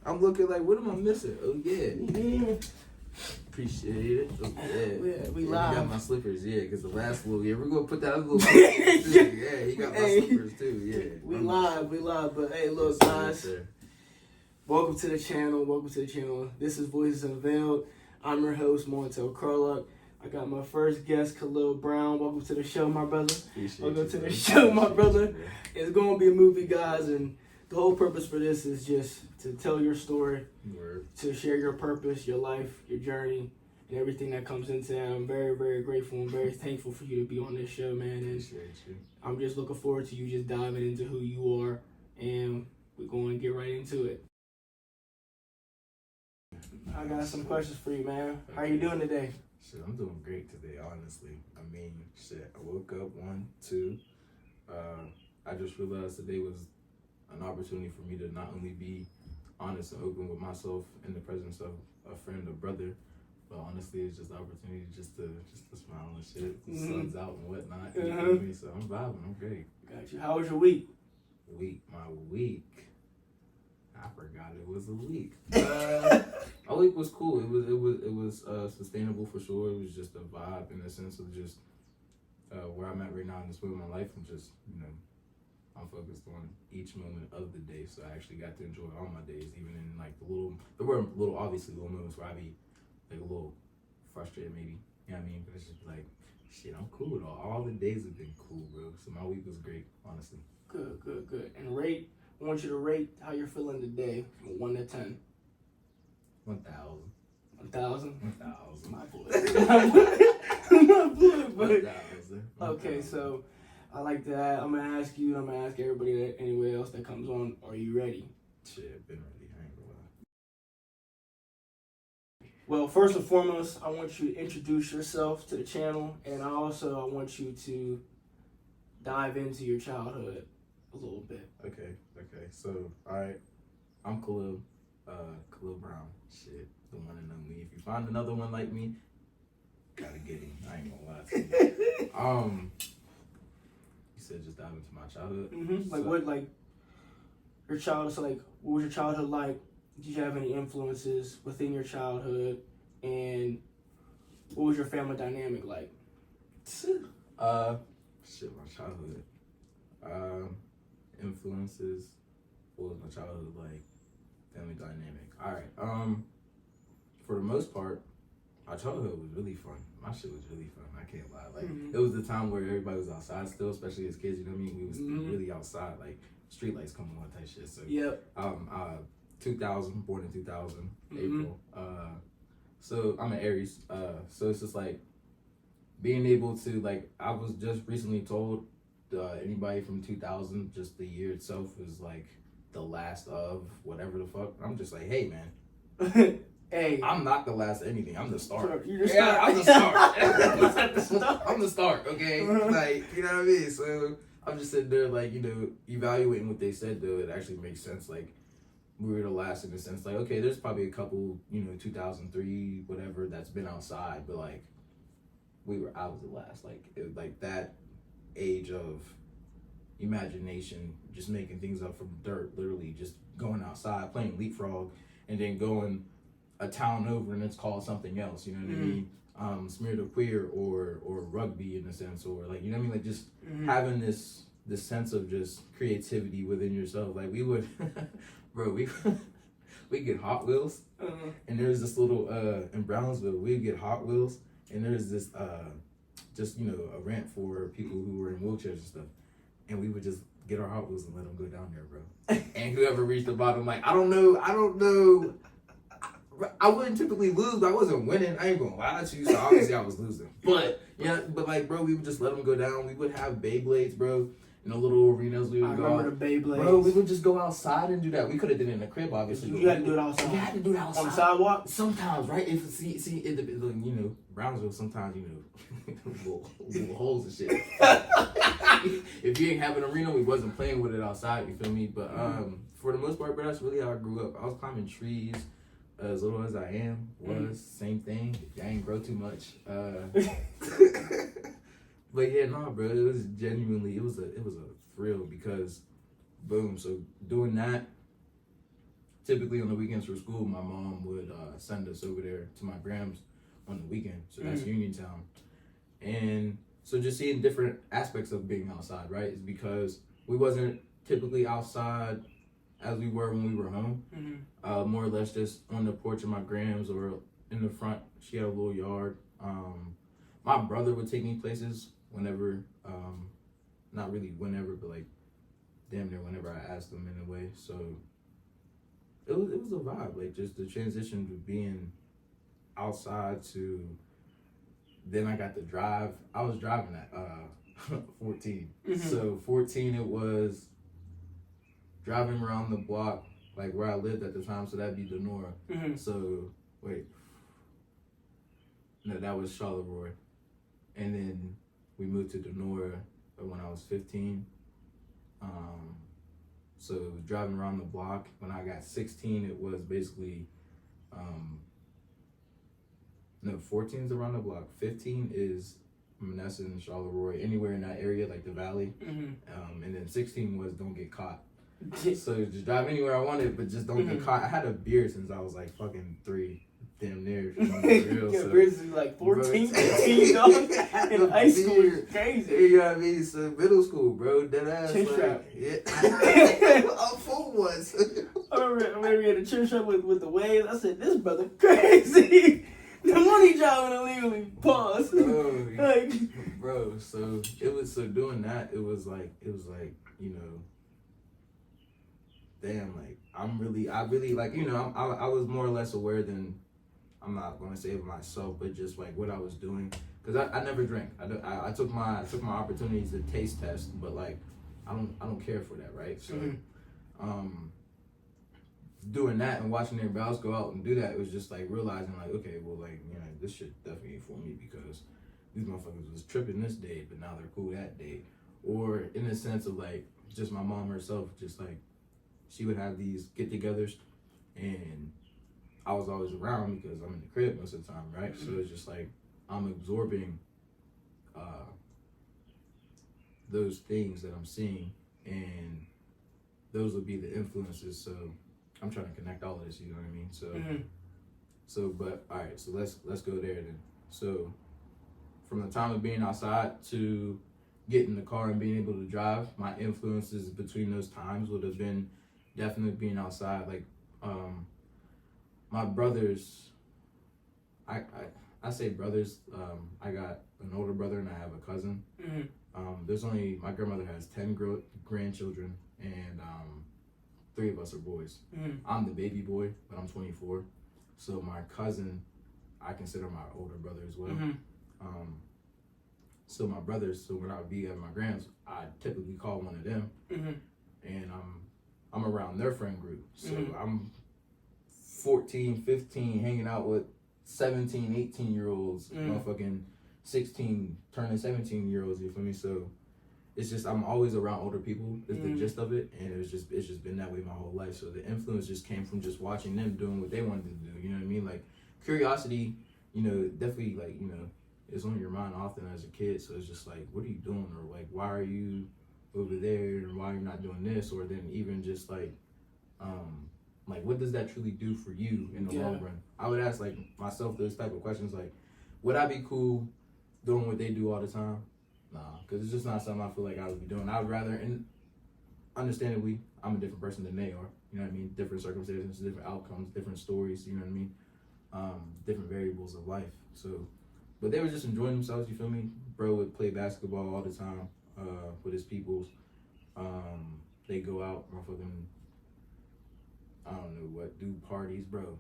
I'm looking like, what am I missing? Oh yeah. Appreciate it. Oh, yeah. We live. You got my slippers, yeah, because the last little, we're going to put that other little too. Yeah, you got my slippers too, yeah. We live, but hey, look, guys. Welcome to the channel. This is Voices Unveiled. I'm your host, Montell, Carlock. I got my first guest, Khalil Brown. Welcome to the show, my brother. Welcome to the show, my brother. It's going to be a movie, guys, and the whole purpose for this is just to tell your story, to share your purpose, your life, your journey, and everything that comes into that. I'm very, very grateful and very thankful for you to be on this show, man. And I'm just looking forward to you just diving into who you are, and we're going to get right into it. I got some questions for you, man. How you doing today? Shit, I'm doing great today, honestly. I mean, shit, I woke up, I just realized today was an opportunity for me to not only be honest and open with myself in the presence of a friend or brother, but honestly, it's just an opportunity just to smile and shit. The sun's out and whatnot. You know what I mean? So I'm vibing. I'm great. Got you. How was your week? My week. I forgot it was a week. My week was cool. It was sustainable for sure. It was just a vibe in the sense of just where I'm at right now in this point in my life. I'm just, I'm focused on each moment of the day. So I actually got to enjoy all my days, even in like there were obviously little moments where I be like a little frustrated maybe. You know what I mean? But it's just like, shit, I'm cool though. All the days have been cool, bro. So my week was great, honestly. Good. And I want you to rate how you're feeling today from 1 to 10. 1,000. 1,000? 1,000. My boy. 1,000. Okay, so I like that. I'm gonna ask everybody that anywhere else that comes on, are you ready? Shit, been ready. I ain't gonna lie. Well, first and foremost, I want you to introduce yourself to the channel, and I want you to dive into your childhood a little bit. Okay. So, alright, I'm Khalil Brown. Shit, the one and only. If you find another one like me, gotta get him. I ain't gonna lie to you. You said just dive into my childhood. Like your childhood. So, like, what was your childhood like? Did you have any influences within your childhood? And what was your family dynamic like? My childhood. Influences. What was my childhood like? Family dynamic. Alright. For the most part, my childhood was really fun. My shit was really fun. I can't lie. Like, it was the time where everybody was outside still, especially as kids, you know what I mean? We was really outside, like, street lights coming on type shit. So, 2000, born in 2000, April. So, I'm an Aries. So, it's just like, being able to, like, I was just recently told anybody from 2000, just the year itself is, like, the last of whatever the fuck. I'm just like, hey, man. Hey, I'm not the last of anything. I'm the start. You're the start. I'm the start. I'm the start, okay? Like, you know what I mean? So I'm just sitting there, like, evaluating what they said, though. It actually makes sense. Like, we were the last in the sense, like, okay, there's probably a couple, 2003, whatever, that's been outside, but, like, I was the last. Like, like that age of imagination, just making things up from dirt, literally just going outside, playing leapfrog, and then going a town over and it's called something else, you know what I mean? Smeared of queer or rugby in a sense, or like, you know what I mean? Like just having this sense of just creativity within yourself. Like we would, bro, we get Hot Wheels, and there's this little, in Brownsville, we'd get Hot Wheels, and there's this, just, a ramp for people who were in wheelchairs and stuff. And we would just get our Hot Wheels and let them go down there, bro. And whoever reached the bottom, like, I don't know. I wouldn't typically lose, but I wasn't winning. I ain't gonna lie to you, so obviously I was losing. But, like, bro, we would just let them go down. We would have Beyblades, bro, in the little arenas. We would remember the Beyblades. Bro, we would just go outside and do that. We could have did it in the crib, obviously. You had to do it outside. You had to do it outside. On the sidewalk? Sometimes, right? Brownsville, sometimes, little holes and shit. If you ain't have an arena, we wasn't playing with it outside, you feel me? But for the most part, bro, that's really how I grew up. I was climbing trees. As little as I same thing. I ain't grow too much. But yeah, nah, bro. It was genuinely, it was a thrill because, boom. So doing that, typically on the weekends for school, my mom would send us over there to my grams on the weekend. So that's Uniontown. And so just seeing different aspects of being outside, right, is because we wasn't typically outside as we were when we were home. More or less just on the porch of my grams or in the front. She had a little yard. My brother would take me places whenever, not really whenever, but like damn near whenever I asked him in a way. So it was a vibe, like just the transition to being outside to then I got to drive. I was driving at 14. So 14 it was driving around the block, like where I lived at the time, so that'd be Denora. So wait. No, that was Charleroi. And then we moved to Denora when I was 15. So it was driving around the block. When I got 16, it was basically, 14 is around the block. 15 is Manessa and Charleroi, anywhere in that area, like the valley. And then 16 was don't get caught. So just drive anywhere I wanted, but just don't get caught. I had a beard since I was like fucking 3. Damn near. Real, so. Beards is like 14, 15, dog. In high school is crazy. You know what I mean? So middle school, bro. Dead ass. Chin like, strap. Yeah. A full ones. I remember we had a chin strap with the waves. I said, this brother crazy. The money driving illegally. Pause. Bro, so it was, so doing that, it was like, you know, damn, like, I really, like, you know, I was more or less aware than, I'm not going to say it myself, but just like what I was doing. Because I never drank. I took my opportunities to taste test, but like, I don't care for that, right? So, doing that and watching everybody else go out and do that, it was just like realizing like, okay, well, like, you know, this shit definitely ain't for me because these motherfuckers was tripping this day, but now they're cool that day. Or in the sense of like, just my mom herself, just like, she would have these get-togethers and I was always around because I'm in the crib most of the time, right? So it's just like I'm absorbing those things that I'm seeing, and those would be the influences. So I'm trying to connect all of this, you know what I mean? So, but all right, so let's go there then. So from the time of being outside to getting in the car and being able to drive, my influences between those times would have been definitely being outside, like my brothers, I say brothers, I got an older brother and I have a cousin. My grandmother has 10 grandchildren and 3 of us are boys. I'm the baby boy, but I'm 24. So my cousin, I consider my older brother as well. So my brothers, so when I would be at my grand's, I typically call one of them and I'm around their friend group. So I'm 14, 15, hanging out with 17, 18-year-olds, motherfucking 16, turning 17-year-olds, you feel me? So it's just, I'm always around older people, is the gist of it, and it's just been that way my whole life. So the influence just came from just watching them doing what they wanted to do, you know what I mean? Like, curiosity, you know, definitely, like, you know, it's on your mind often as a kid, so it's just like, what are you doing? Or like, why are you over there, and why are you not doing this? Or then even just like what does that truly do for you in the long run? I would ask like myself those type of questions, like, would I be cool doing what they do all the time? Nah, because it's just not something I feel like I would be doing. I would rather, and understandably, I'm a different person than they are. You know what I mean? Different circumstances, different outcomes, different stories, you know what I mean? Different variables of life. So, but they were just enjoying themselves, you feel me? Bro would play basketball all the time with his peoples. They go out, motherfucking, I don't know what, do parties, bro.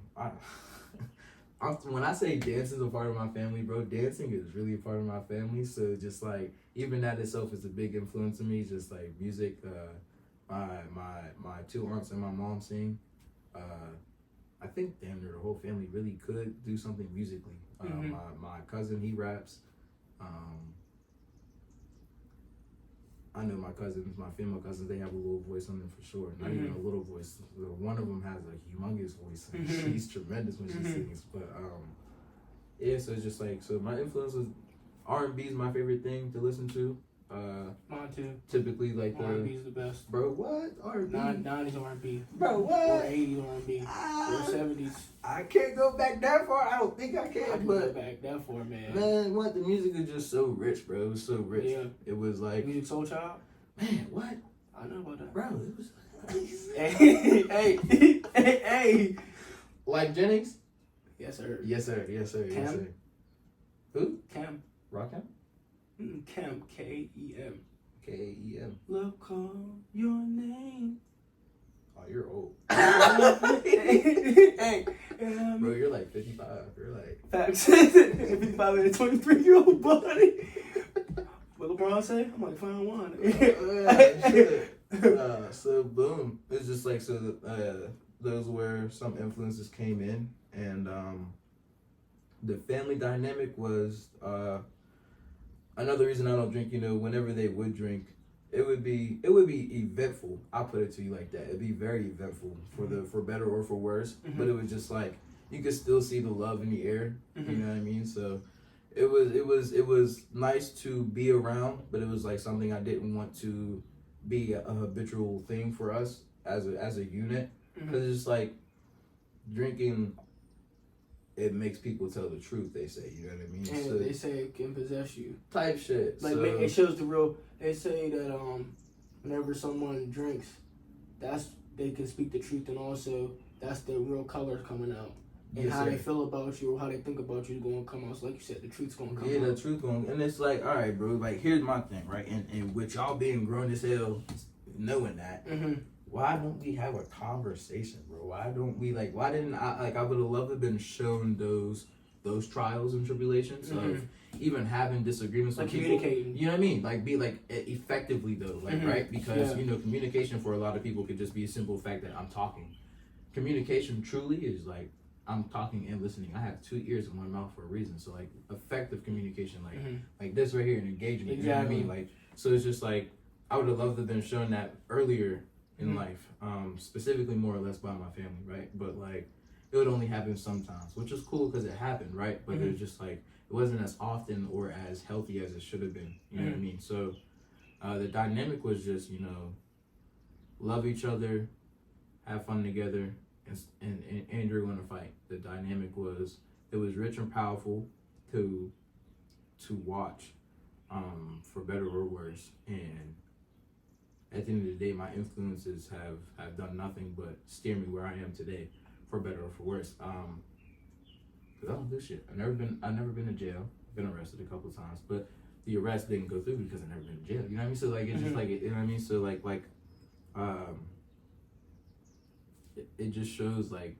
When I say dancing is a part of my family, bro, dancing is really a part of my family. So just like, even that itself is a big influence to me. Just like music, my 2 aunts and my mom sing. I think damn near the whole family really could do something musically. My cousin, he raps. I know my cousins, my female cousins, they have a little voice on them for sure. Not even a little voice. One of them has a humongous voice. She's tremendous when she sings. But yeah, so it's just like, so my influences, R&B is my favorite thing to listen to. Montell. Typically, like R&B is the best. Bro, what? R&B? 90s R&B. Bro, what? Or 80s R&B. Or 70s. I can't go back that far. I don't think I can. I can go back that far, man. Man, what? The music is just so rich, bro. It was so rich. Yeah. It was like... Music Soul Child? Man, what? I know about that. Bro, it was... hey. Like Jennings? Yes, sir. Yes, sir. Yes, sir. Cam? Yes, sir. Who? Cam. Rockham? Cam. K-E-M. K-E-M. Love call your name. Oh, you're old. Hey. Bro, you're like 55. You're like... Facts. 55 and a 23-year-old buddy. What LeBron say? I'm like, fine one. So boom, it's just like those where some influences came in, and the family dynamic was another reason I don't drink. You know, whenever they would drink, it would be eventful. I'll put it to you like that. It'd be very eventful for better or for worse. Mm-hmm. But it was just like you could still see the love in the air. Mm-hmm. You know what I mean? So. It was nice to be around, but it was like something I didn't want to be a habitual thing for us as a unit, because it's like drinking. It makes people tell the truth. They say, you know what I mean. And so, they say it can possess you. Type shit. Like so, it shows the real. They say that whenever someone drinks, they can speak the truth, and also that's the real color coming out. And how they feel about you or how they think about you is going to come out. So like you said, the truth's going to come out. Yeah, the truth going to... And it's like, all right, bro, like, here's my thing, right? And with y'all being grown as hell, knowing that, why don't we have a conversation, bro? Why don't we, like, why didn't I... Like, I would have loved to have been shown those trials and tribulations of even having disagreements like with people. Communicating. You know what I mean? Like, be, like, effectively, though. Like, right? Because, you know, communication for a lot of people could just be a simple fact that I'm talking. Communication truly is, like... I'm talking and listening. I have 2 ears in one mouth for a reason. So like effective communication, like this right here, and engagement. Exactly. You know what I mean? Like, so it's just like I would have loved to have been shown that earlier in life, specifically more or less by my family, right? But like it would only happen sometimes, which is cool because it happened, right? But it was just like it wasn't as often or as healthy as it should have been. You know what I mean? So the dynamic was just, you know, love each other, have fun together. And Andrew in a fight. The dynamic was rich and powerful to watch, for better or worse. And at the end of the day, my influences have done nothing but steer me where I am today, for better or for worse. Cause I don't do shit. I've never been to jail. Been arrested a couple of times, but the arrest didn't go through because I've never been to jail. You know what I mean? So like it's just like you know what I mean. So like it just shows like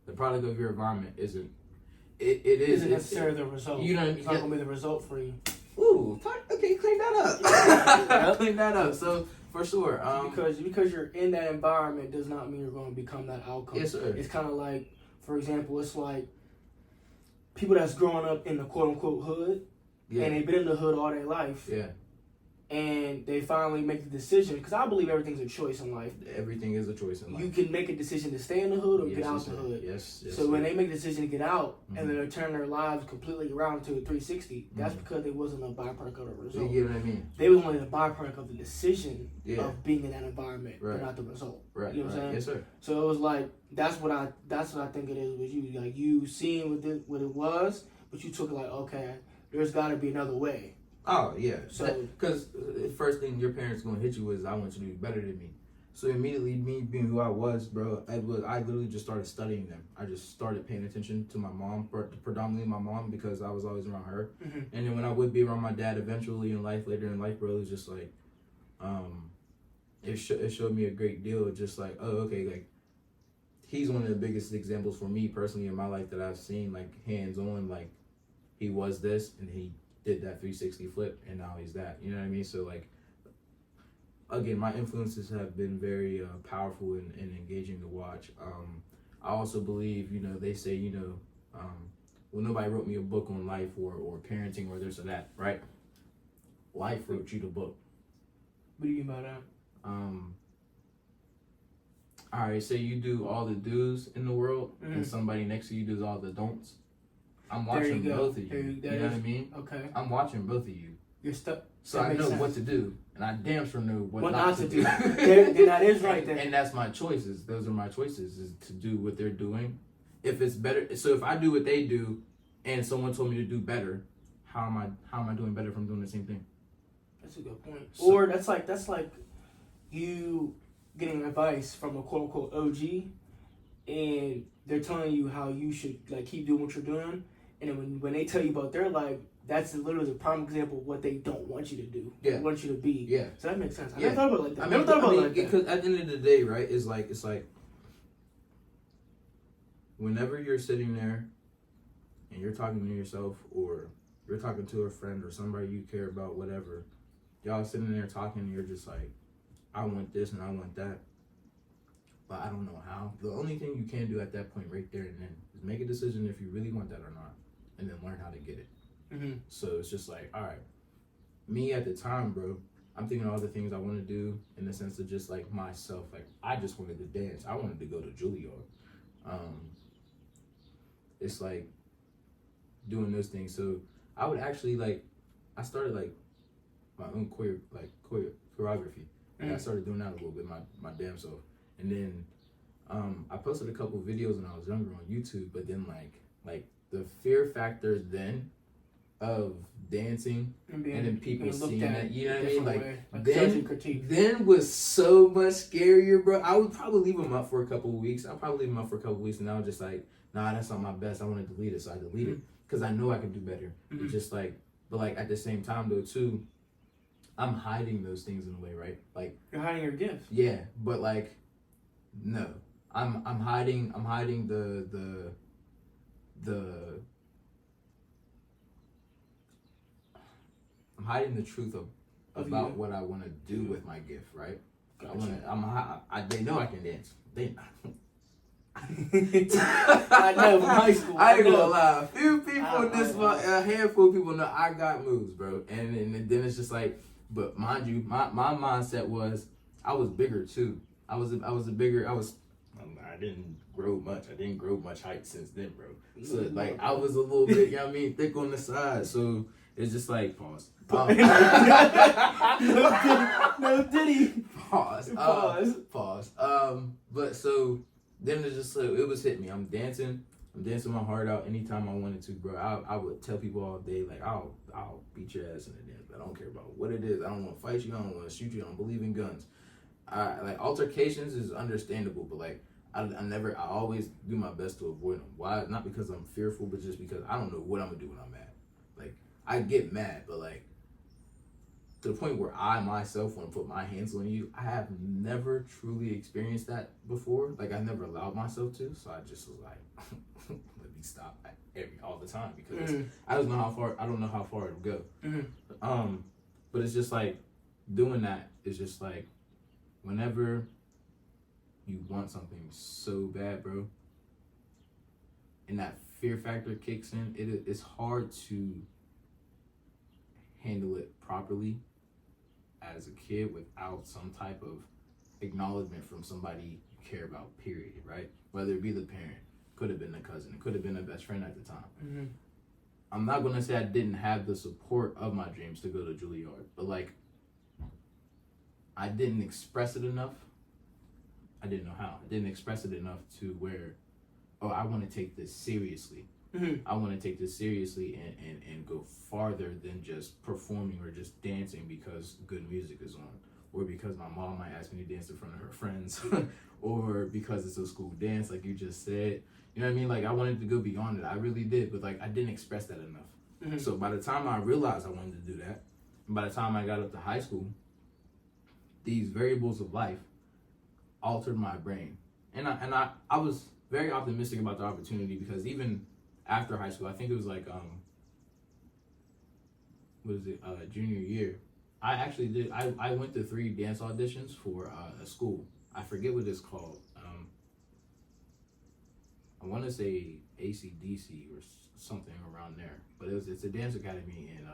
the product of your environment isn't necessarily the result. You know, it's not gonna be the result for you. Ooh, okay, clean that up. Clean that up. So for sure, because you're in that environment does not mean you're going to become that outcome. Yes, sir. It's kind of like, for example, it's like people that's growing up in the quote unquote hood, and they've been in the hood all their life. Yeah. And they finally make the decision, because I believe everything's a choice in life. Everything is a choice in life. You can make a decision to stay in the hood or get out the hood. Yes. So when they make the decision to get out, and then they turn their lives completely around to a 360, that's because they wasn't a byproduct of the result. You get what I mean? They was only the byproduct of the decision of being in that environment, but not the result. Right. You know what I'm saying? Yes, sir. So it was like that's what I think it is with you. Like you seeing what it was, but you took it like, okay, there's got to be another way. Oh, yeah. So, because the first thing your parents going to hit you is, I want you to be better than me. So immediately, me being who I was, bro, I literally just started studying them. I just started paying attention to my mom, predominantly my mom, because I was always around her. And then when I would be around my dad eventually in life, later in life, bro, it was just like, it showed me a great deal. Just like, oh, okay, like, he's one of the biggest examples for me personally in my life that I've seen, like, hands-on, like, he was this, and he did that 360 flip, and now he's that. You know what I mean? So, like, again, my influences have been very powerful and engaging to watch. I also believe, you know, they say, you know, well, nobody wrote me a book on life or parenting or this or that, right? Life wrote you the book. What do you mean by that? All right, say you do all the do's in the world, and somebody next to you does all the don'ts. I'm watching both of you. You know what I mean? Okay. I'm watching both of you. You're stuck. So I know what to do, and I damn sure know what not to do. Then that is right there. And that's my choices. Those are my choices, is to do what they're doing. If it's better, so if I do what they do, and someone told me to do better, how am I doing better if I'm doing the same thing? That's a good point. So, or that's like you getting advice from a quote unquote OG, and they're telling you how you should like keep doing what you're doing, and then when they tell you about their life, that's literally the prime example of what they don't want you to do. Yeah. They want you to be. Yeah. So that makes sense. I never thought about it like that. I never thought about it like that. Because at the end of the day, right, it's like whenever you're sitting there and you're talking to yourself, or you're talking to a friend or somebody you care about, whatever, y'all sitting there talking and you're just like, I want this and I want that, but I don't know how. The only thing you can do at that point right there and then is make a decision if you really want that or not, and then learn how to get it. Mm-hmm. So it's just like, all right, me at the time, bro, I'm thinking of all the things I want to do in the sense of just like myself. Like, I just wanted to dance. I wanted to go to Juilliard. It's like doing those things. So I would actually I started like my own choreography. And I started doing that a little bit, my damn self. And then I posted a couple videos when I was younger on YouTube, but then like the fear factor then of dancing and then people seeing that, you know what I mean? Then was so much scarier, bro. I would probably leave them up for a couple of weeks. And I was just like, nah, that's not my best. I want to delete it. So I deleted it because I know I could do better. It's just like, but like at the same time though too, I'm hiding those things in a way, right? Like, you're hiding your gifts. Yeah, but like, no, I'm hiding the I'm hiding the truth about what I want to do with my gift, right? Gotcha. They know I can dance. I know from high school. I ain't gonna lie. A few people a handful of people know I got moves, bro. And then it's just like, but mind you, my mindset was I was bigger too. I didn't grow much. I didn't grow much height since then, bro. So like I was a little bit, you know what I mean, thick on the side. So it's just like pause. No diddy. Pause. But so then it's just like, it was hitting me. I'm dancing my heart out anytime I wanted to, bro. I would tell people all day, like, I'll beat your ass in the dance, but I don't care about what it is. I don't want to fight you. I don't want to shoot you. I don't believe in guns. Like altercations is understandable, but like I always do my best to avoid them. Why? Not because I'm fearful, but just because I don't know what I'm gonna do when I'm mad. Like I get mad, but like to the point where I myself want to put my hands on you. I have never truly experienced that before. Like I never allowed myself to, so I just was like, let me stop all the time because I don't know how far it'll go. But it's just like doing that is just like whenever you want something so bad, bro, and that fear factor kicks in, it's hard to handle it properly as a kid without some type of acknowledgement from somebody you care about, period, right? Whether it be the parent, could have been the cousin, it could have been a best friend at the time. I'm not going to say I didn't have the support of my dreams to go to Juilliard, but like I didn't express it enough. I didn't know how. I didn't express it enough to where, oh, I want to take this seriously. I want to take this seriously and go farther than just performing or just dancing because good music is on, or because my mom might ask me to dance in front of her friends, or because it's a school dance, like you just said. You know what I mean? Like I wanted to go beyond it. I really did, but like I didn't express that enough. So by the time I realized I wanted to do that, and by the time I got up to high school, these variables of life altered my brain, and I was very optimistic about the opportunity because even after high school, I think it was like junior year, I actually did. I went to 3 dance auditions for a school. I forget what it's called. I want to say ACDC or something around there, but it's a dance academy in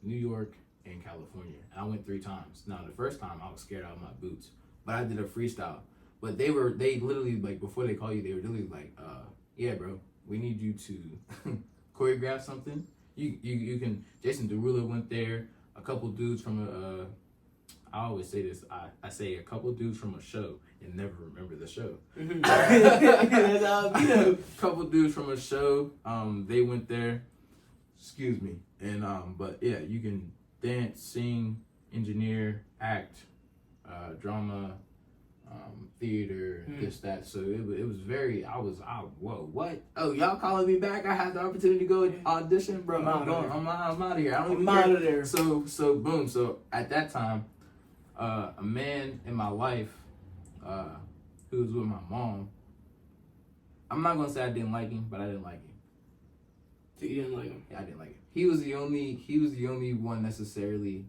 New York and California. And I went 3 times. Now the first time I was scared out of my boots, but I did a freestyle. But they literally, like, before they call you, they were literally like, yeah, bro, we need you to choreograph something. You can. Jason Derulo went there. a couple dudes from a. I always say this. I say a couple dudes from a show and never remember the show. That's how it be though. Couple dudes from a show. They went there. Excuse me. And but yeah, you can dance, sing, engineer, act, drama, theater, this, that. So it was very. Whoa, what? Oh, y'all calling me back? I had the opportunity to go audition, bro. I'm out of here. I'm out of there. So boom. So at that time, a man in my life, who was with my mom. I'm not gonna say I didn't like him, but I didn't like him. So you didn't like him? Yeah, I didn't like him. He was the only one necessarily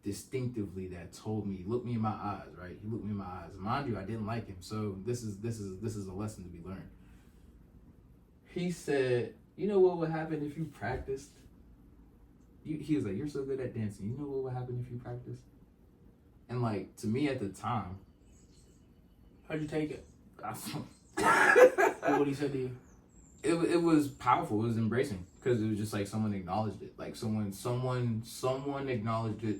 distinctively that told me, look me in my eyes, right? He looked me in my eyes. Mind you, I didn't like him. So this is a lesson to be learned. He said, you know what would happen if you practiced? He was like, you're so good at dancing. You know what would happen if you practiced? And like, to me at the time, how'd you take it? What he said to you? It was powerful. It was embracing because it was just like someone acknowledged it. Like someone acknowledged it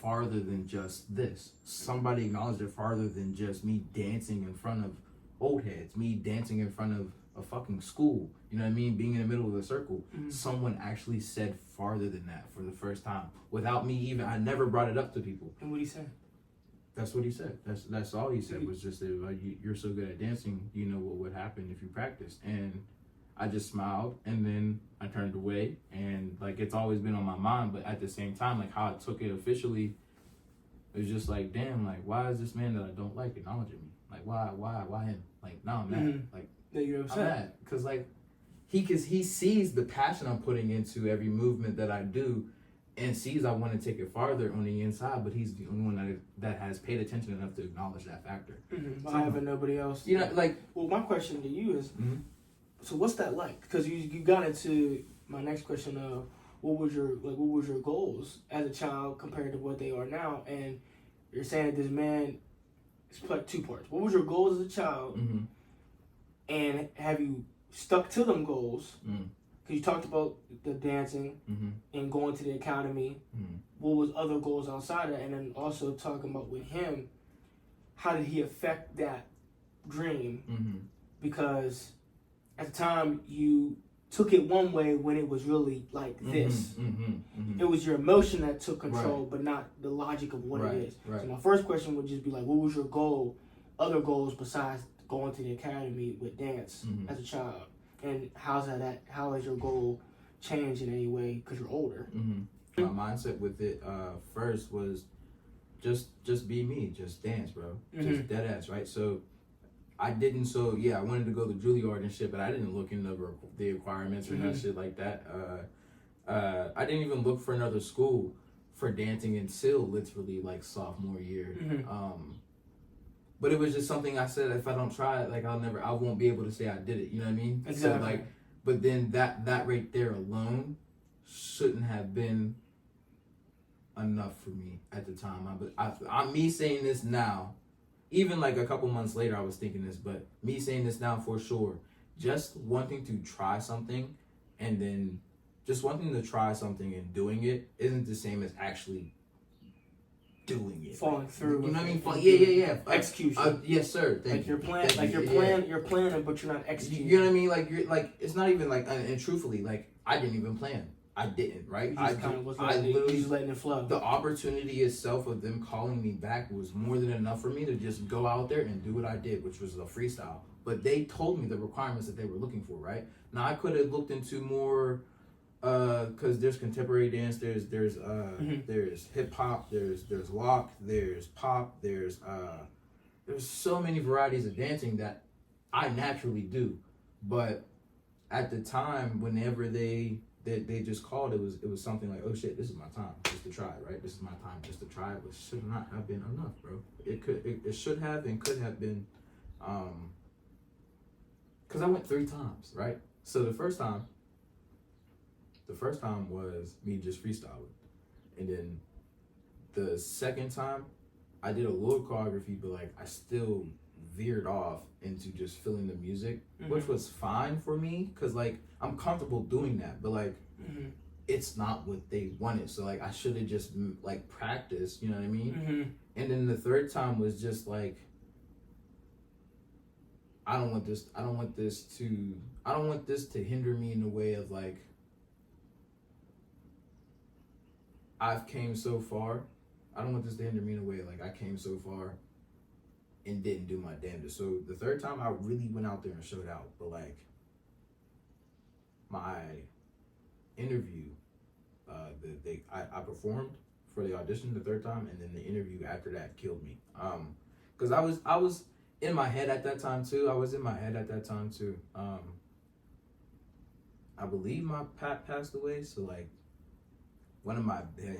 farther than just this. Somebody acknowledged it farther than just me dancing in front of old heads, me dancing in front of a fucking school. You know what I mean? Being in the middle of the circle. Mm-hmm. Someone actually said farther than that for the first time without me even. I never brought it up to people. And what he said? That's what he said. That's all he said was just that you're so good at dancing. You know what would happen if you practiced. And I just smiled and then I turned away, and like it's always been on my mind, but at the same time, like how I took it officially, it was just like, damn, like why is this man that I don't like acknowledging me? Like why him? Like now I'm mad. Mm-hmm. Like that you're upset. I'm mad because like he sees the passion I'm putting into every movement that I do, and sees I want to take it farther on the inside, but he's the only one that has paid attention enough to acknowledge that factor. Mm-hmm. I haven't nobody else. You know, like. Well, my question to you is. Mm-hmm. So what's that like? Because you got into my next question of what was your goals as a child compared to what they are now, and you're saying that this man, it's like two parts. What was your goals as a child, mm-hmm. and have you stuck to them goals? Because mm-hmm. you talked about the dancing mm-hmm. and going to the academy. Mm-hmm. What was other goals outside of that, and then also talking about with him, how did he affect that dream? Mm-hmm. Because at the time, you took it one way when it was really like this. Mm-hmm, mm-hmm. It was your emotion that took control, right. but not the logic of what right, it is. Right. So my first question would just be like, what was your goal, other goals besides going to the academy with dance mm-hmm. as a child? And how has your goal changed in any way because you're older? Mm-hmm. My mindset with it first was just be me, just dance, bro. Mm-hmm. Just dead ass, right? So I wanted to go to Juilliard and shit, but I didn't look into the requirements or mm-hmm. that shit like that. I didn't even look for another school for dancing until literally like sophomore year. Mm-hmm. But it was just something I said, if I don't try it, like I won't be able to say I did it. You know what I mean? Exactly. So like, but then that right there alone shouldn't have been enough for me at the time. I'm me saying this now. Even like a couple months later, I was thinking this, but me saying this now for sure, just wanting to try something and then just wanting to try something and doing it isn't the same as actually doing it. Following through. You know what I mean? Yeah. Execution. Yes, sir. Thank you. You're planning, but you're not executing. You know what I mean? Like you're like, it's not even like, and truthfully, like I didn't even plan. I didn't, right? I literally just letting it flow. The opportunity itself of them calling me back was more than enough for me to just go out there and do what I did, which was a freestyle. But they told me the requirements that they were looking for, right? Now I could have looked into more, because there's contemporary dance, there's mm-hmm. there's hip hop, there's lock, there's pop, there's so many varieties of dancing that I naturally do, but at the time, whenever they just called, it was something like, oh shit, this is my time just to try, right? This is my time just to try, but should not have been enough, bro. It should have and could have been, because I went 3 times, right? So the first time was me just freestyling, and then the second time I did a little choreography, but like I still veered off into just feeling the music, mm-hmm. which was fine for me because like I'm comfortable doing that, but like mm-hmm. it's not what they wanted. So like I should have just like practiced, you know what I mean? Mm-hmm. And then the third time was just like, I don't want this to hinder me in the way of like, I've came so far. I don't want this to hinder me in a way like I came so far and didn't do my damnedest. So the third time I really went out there and showed out. But like my interview, I performed for the audition the third time, and then the interview after that killed me. Cause I was in my head at that time too. I believe my Pat passed away, so like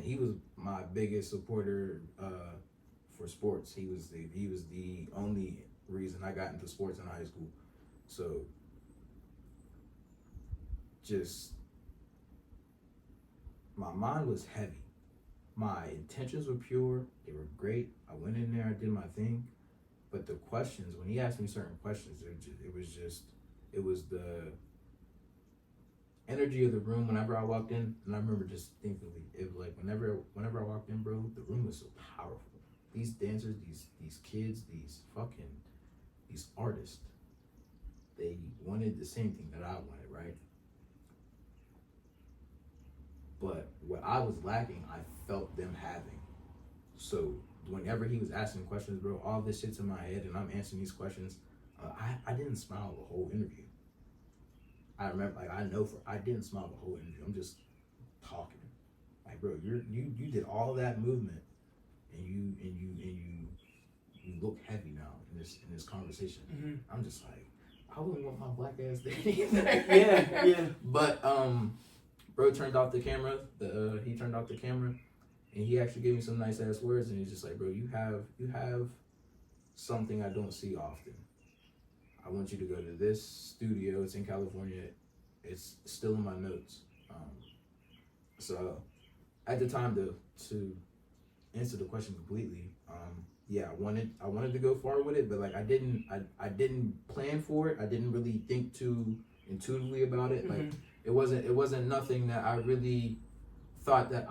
he was my biggest supporter for sports. He was the only reason I got into sports in high school. So just my mind was heavy. My intentions were pure. They were great. I went in there, I did my thing. But the questions, when he asked me certain questions, it was the energy of the room whenever I walked in. And I remember just distinctly, it was like whenever I walked in, bro, the room was so powerful. These dancers, these kids, these artists, they wanted the same thing that I wanted, right? But what I was lacking, I felt them having. So whenever he was asking questions, bro, all this shit's in my head and I'm answering these questions, I didn't smile the whole interview. I remember, like, I didn't smile the whole interview. I'm just talking. Like, bro, you did all that movement and you look heavy now in this conversation. Mm-hmm. I'm just like, I wouldn't want my black ass there either. Yeah. But bro turned off the camera. He turned off the camera, and he actually gave me some nice ass words. And he's just like, bro, you have something I don't see often. I want you to go to this studio. It's in California. It's still in my notes. So at the time to answer the question completely, yeah, I wanted to go far with it, but like I didn't plan for it. I didn't really think too intuitively about it. Like it wasn't nothing that I really thought that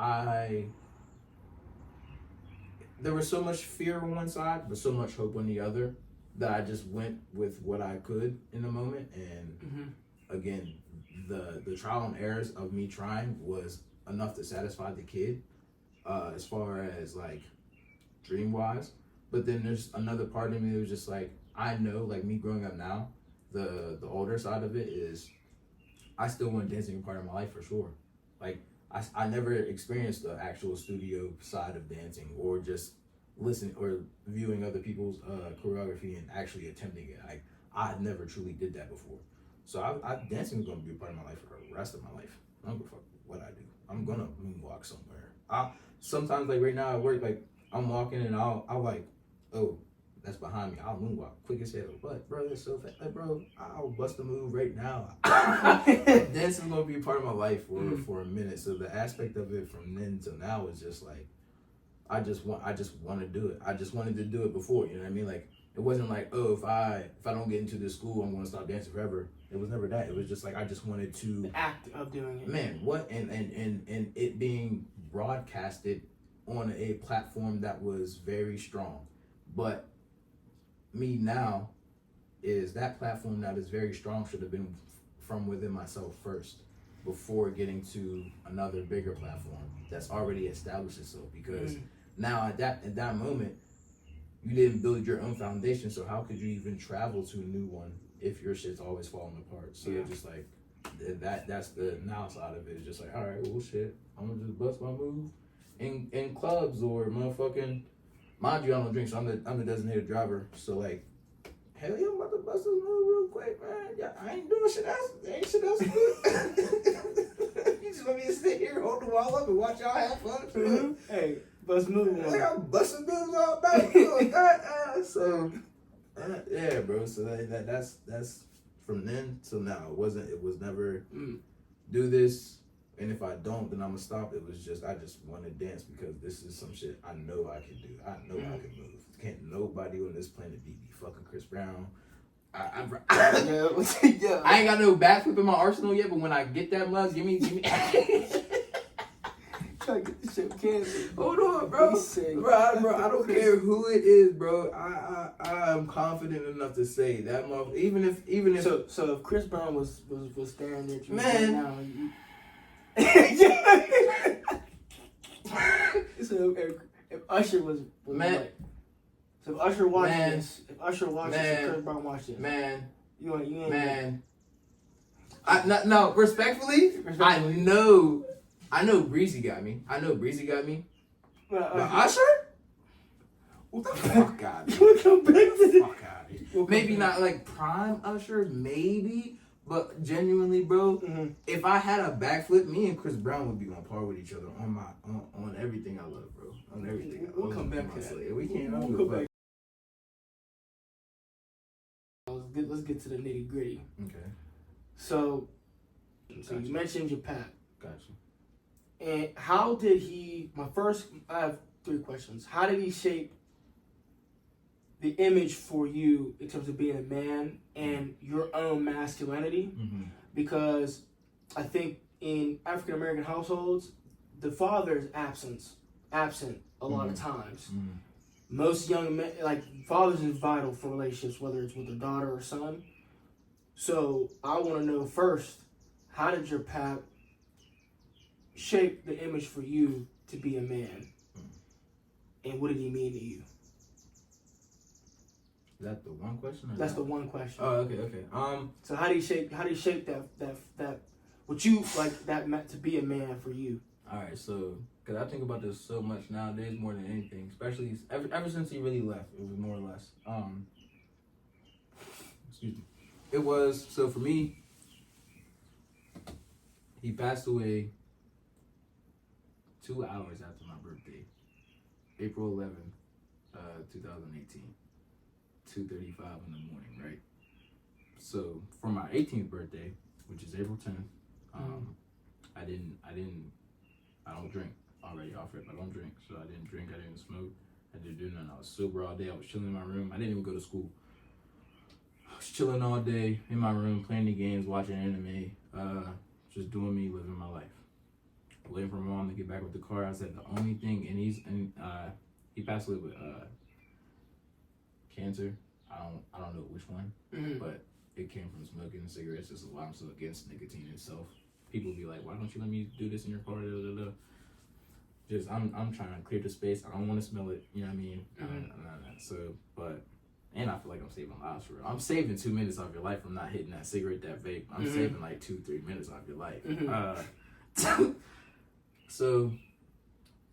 there was so much fear on one side, but so much hope on the other that I just went with what I could in the moment. And again, the trial and errors of me trying was enough to satisfy the kid, as far as like dream wise. But then there's another part of me that was just like, I know, like me growing up now, the older side of it is I still want dancing part of my life for sure. Like I never experienced the actual studio side of dancing or just listening or viewing other people's choreography and actually attempting it. Like I never truly did that before. So dancing is going to be a part of my life for the rest of my life. I don't give a fuck what I do. I'm gonna moonwalk somewhere. Sometimes like right now at work, like I'm walking and I'll like, oh, that's behind me. I'll moonwalk quick as hell. But bro, that's so fast. Like, bro, I'll bust a move right now. Dance is gonna be a part of my life for a minute. So the aspect of it from then till now is just like, I just want to do it. I just wanted to do it before. You know what I mean? Like it wasn't like, oh, if I don't get into this school, I'm gonna stop dancing forever. It was never that. It was just like I just wanted to the act of doing it. Man, what and it being broadcasted on a platform that was very strong. But me now is that platform that is very strong should have been from within myself first before getting to another bigger platform that's already established itself. Because now at that moment, you didn't build your own foundation, so how could you even travel to a new one if your shit's always falling apart? So just like that's the now side of it. It's just like, all right, well shit, I'm gonna just bust my move in clubs or motherfucking. Mind you, I don't drink, so I'm the designated driver. So like, hell yeah, I'm about to bust this move real quick, man. Yeah, I ain't doing shit else. There ain't shit else to do. You just want me to sit here, hold the wall up, and watch y'all have fun. Hey, bust moves. Like I'm busting moves all night. So yeah, bro. So that's from then till now. It was never do this. And if I don't, then I'm gonna stop. It was just I just want to dance because this is some shit I know I can do. I know I can move. Can't nobody on this planet beat me. Fucking Chris Brown. I ain't got no backflip in my arsenal yet, but when I get that mug, give me. said cancer. Hold on, bro. Bro, I don't care who it is, bro. I am confident enough to say that motherfucker. Even if. So if Chris Brown was staring at you man. right now, so if Usher was man. Like, so if Usher watched this, and Chris Brown watched this, man, you ain't man. No, respectfully, I know Breezy got me. But Usher? What the fuck out of here? Come back to the fuck out of here. Maybe not like prime Usher, maybe, but genuinely, bro, if I had a backflip, me and Chris Brown would be on par with each other on everything I love, bro. On everything. We'll come back to that. We can't. We'll come back. Let's get to the nitty gritty. Okay. So you mentioned your pap. Gotcha. And how did he? I have 3 questions. How did he shape the image for you in terms of being a man and your own masculinity? Mm-hmm. Because I think in African American households, the father is absent a lot of times. Mm-hmm. Most young men, like fathers, is vital for relationships, whether it's with a daughter or son. So I want to know first, how did your pap shape the image for you to be a man, and what did he mean to you? Is that the one question? That's the one question. Oh, okay. So how do you shape that what you like that meant to be a man for you? All right, so because I think about this so much nowadays more than anything, especially ever since he really left, it was more or less. Excuse me. It was so for me. He passed away 2 hours after my birthday, April 11th, 2018, 2:35 in the morning, right? So for my 18th birthday, which is April 10th, I don't drink already off rip. I don't drink, so I didn't drink, I didn't smoke, I didn't do nothing. I was sober all day. I was chilling in my room. I didn't even go to school. I was chilling all day in my room, playing the games, watching anime, just doing me, living my life. Waiting for my mom to get back with the car. I said the only thing, and he passed away with cancer. I don't know which one, but it came from smoking cigarettes. This is why I'm so against nicotine itself. People be like, why don't you let me do this in your car? Just I'm trying to clear the space. I don't want to smell it. You know what I mean? So, but. And I feel like I'm saving lives for real. I'm saving 2 minutes off your life from not hitting that cigarette, that vape. I'm saving like 2-3 minutes off your life. So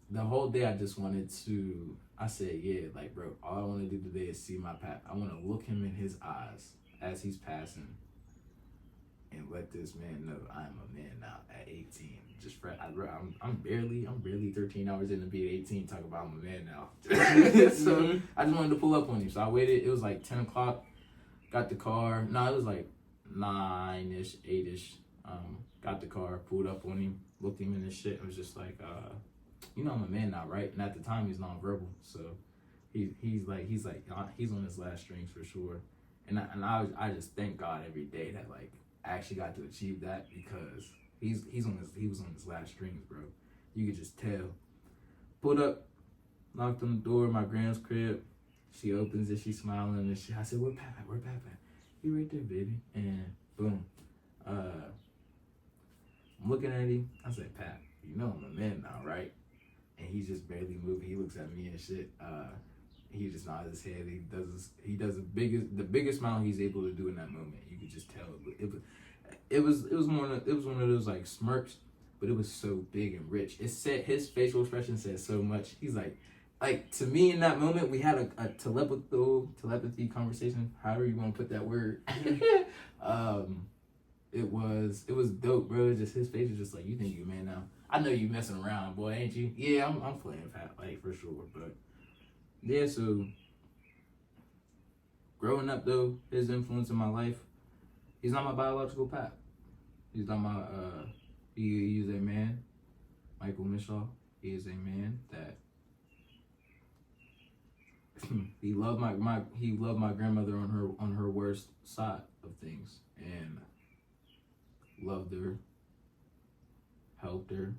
the whole day I just wanted to, I said, yeah, like, bro, all I want to do today is see my pap. I want to look him in his eyes as he's passing and let this man know I'm a man now at 18. I'm barely 13 hours into being 18 talking about I'm a man now. So I just wanted to pull up on him. So I waited. It was like 10 o'clock. Got the car. No, it was like 9-ish, 8-ish. Got the car, pulled up on him, looked him in his shit. I was just like, you know I'm a man now, right? And at the time he's nonverbal. So he's on his last strings for sure. And I just thank God every day that like I actually got to achieve that because he was on his last strings, bro. You could just tell. Pulled up, knocked on the door of my grand's crib. She opens it, she's smiling and shit. I said, where Pap at? He right there, baby. And boom. I'm looking at him. I said, Pap, you know I'm a man now, right? And he's just barely moving. He looks at me and shit. He just nods his head. He does the biggest smile he's able to do in that moment. You could just tell it was one of those like smirks, but it was so big and rich. It said his facial expression said so much. He's like to me in that moment we had a telepathy conversation, however you want to put that word. It was dope, bro. Just his face was just like, you think you man now? I know you messing around, boy, ain't you? Yeah, I'm playing Pat, like for sure, but yeah. So growing up though, his influence in my life, he's not my biological Pat. He's not my he is a man, Michael Mishaw. He is a man that he loved my grandmother on her worst side of things and loved her, helped her,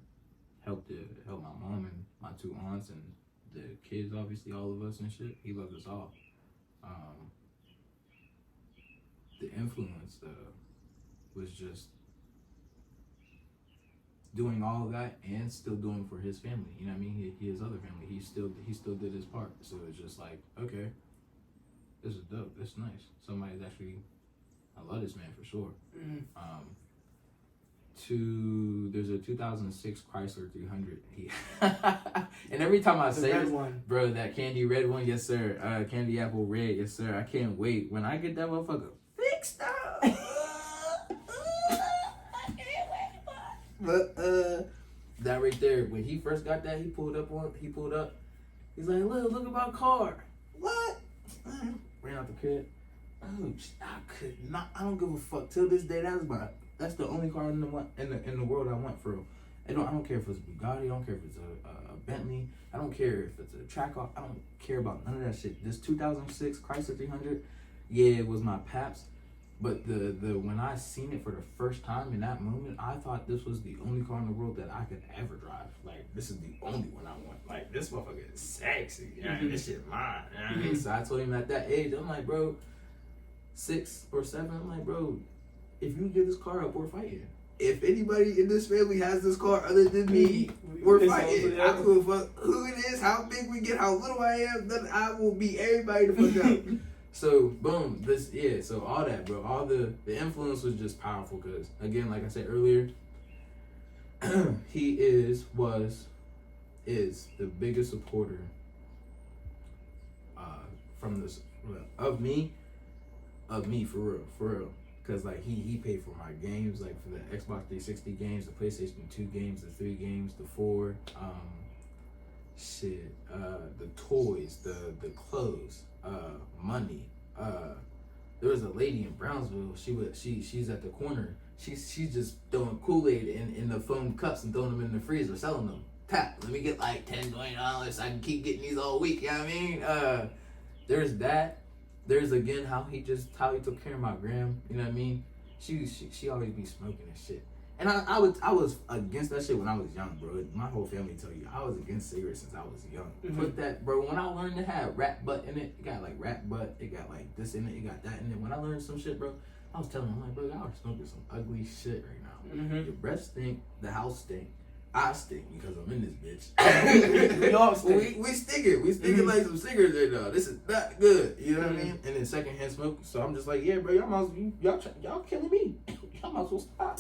helped my mom and my two aunts and the kids, obviously all of us and shit. He loved us all. The influence was just doing all of that and still doing for his family. You know what I mean? His other family. He still did his part. So it's just like, okay, this is dope. This is nice. Somebody's actually, I love this man for sure. There's a 2006 Chrysler 300. And every time I say it, bro, that candy red one, yes sir. Candy apple red, yes sir. I can't wait when I get that motherfucker fixed up. But that right there, when he first got that, he pulled up. He's like, look at my car. What? Ran out the crib. Oh, I could not. I don't give a fuck. Till this day, that's the only car in the world I want for real. I don't care if it's a Bugatti. I don't care if it's a Bentley. I don't care if it's a track car. I don't care about none of that shit. This 2006 Chrysler 300, yeah, it was my Paps. But the when I seen it for the first time in that moment, I thought this was the only car in the world that I could ever drive. Like, this is the only one I want. Like, this motherfucker is sexy. You know what I mean? This shit mine. You know what I mean? So I told him at that age, I'm like, bro, 6 or 7, I'm like, bro, if you give this car up, we're fighting. If anybody in this family has this car other than me, we're fighting. I don't give a fuck who it is, how big we get, how little I am, then I will beat everybody the fuck up. So, boom, so all that, bro, all the influence was just powerful because, again, like I said earlier, he is the biggest supporter of me, for real. Because, like, he paid for my games, like, for the Xbox 360 games, the PlayStation 2 games, the 3 games, the 4, the toys, the clothes, money. There was a lady in Brownsville. She's at the corner. She's just throwing Kool-Aid in the foam cups and throwing them in the freezer, selling them. Tap. Let me get like $10, $20. I can keep getting these all week. You know what I mean? There's that. There's again how he took care of my gram. You know what I mean? She always be smoking and shit. And I was against that shit when I was young, bro. My whole family tell you I was against cigarettes since I was young. Put that, bro. When I learned to have rat butt in it got like rat butt. It got like this in it. It got that in it. When I learned some shit, bro, I was telling him, I'm like, bro, y'all are smoking some ugly shit right now. Your breath stink. The house stink. I stink because I'm in this bitch. We all stink. We stinking. We stinking like some cigarettes right now. This is not good. You know what I mean? And then secondhand smoke. So I'm just like, yeah, bro, y'all killing me. Y'all might as well stop.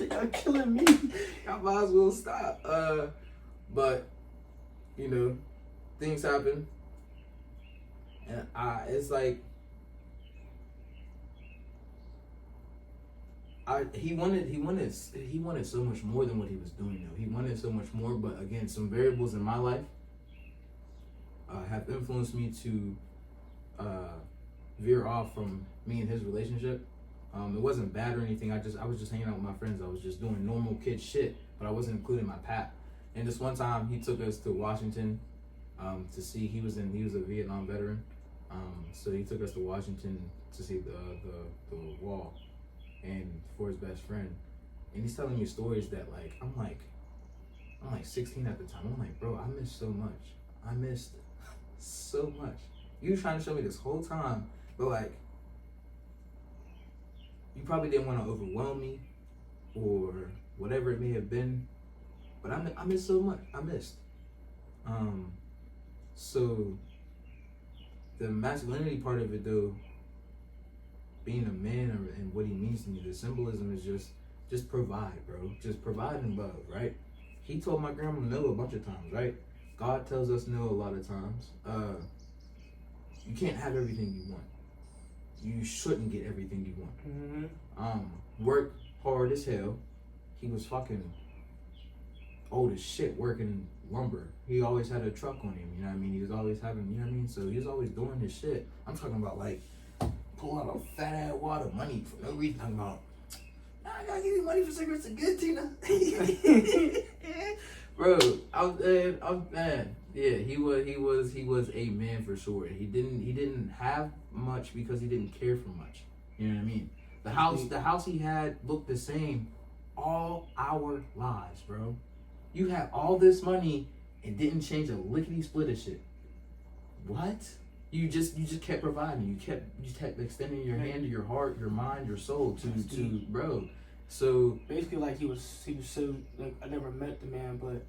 Y'all killing me. Y'all might as well stop. But you know, things happen, and it's like he wanted so much more than what he was doing though. He wanted so much more, but again, some variables in my life have influenced me to veer off from me and his relationship. It wasn't bad or anything. I was just hanging out with my friends. I was just doing normal kid shit, but I wasn't including my pap. And this one time, he took us to Washington to see. He was a Vietnam veteran, so he took us to Washington to see the wall, and for his best friend. And he's telling me stories that like I'm like 16 at the time. I'm like, bro, I missed so much. I missed so much. You were trying to show me this whole time, but like, you probably didn't want to overwhelm me or whatever it may have been, but I missed so much. I missed. So the masculinity part of it though, being a man and what he means to me, the symbolism is just provide, bro. Just provide and love, right? He told my grandma no a bunch of times, right? God tells us no a lot of times. You can't have everything you want. You shouldn't get everything you want. Work hard as hell. He was fucking old as shit working lumber. He always had a truck on him, you know what I mean? He was always having, you know what I mean? So he was always doing his shit. I'm talking about like, pull out a fat ass wad of money for no reason. Talking about, I gotta give you money for cigarettes again, Tina. Bro, I was mad. Yeah, he was a man for sure. He didn't have much because he didn't care for much. You know what I mean? The house he had looked the same all our lives, bro. You had all this money and didn't change a lickety split of shit. What? You just kept providing. You kept extending your hand to your heart, your mind, your soul to bro. So basically, like he was so like I never met the man, but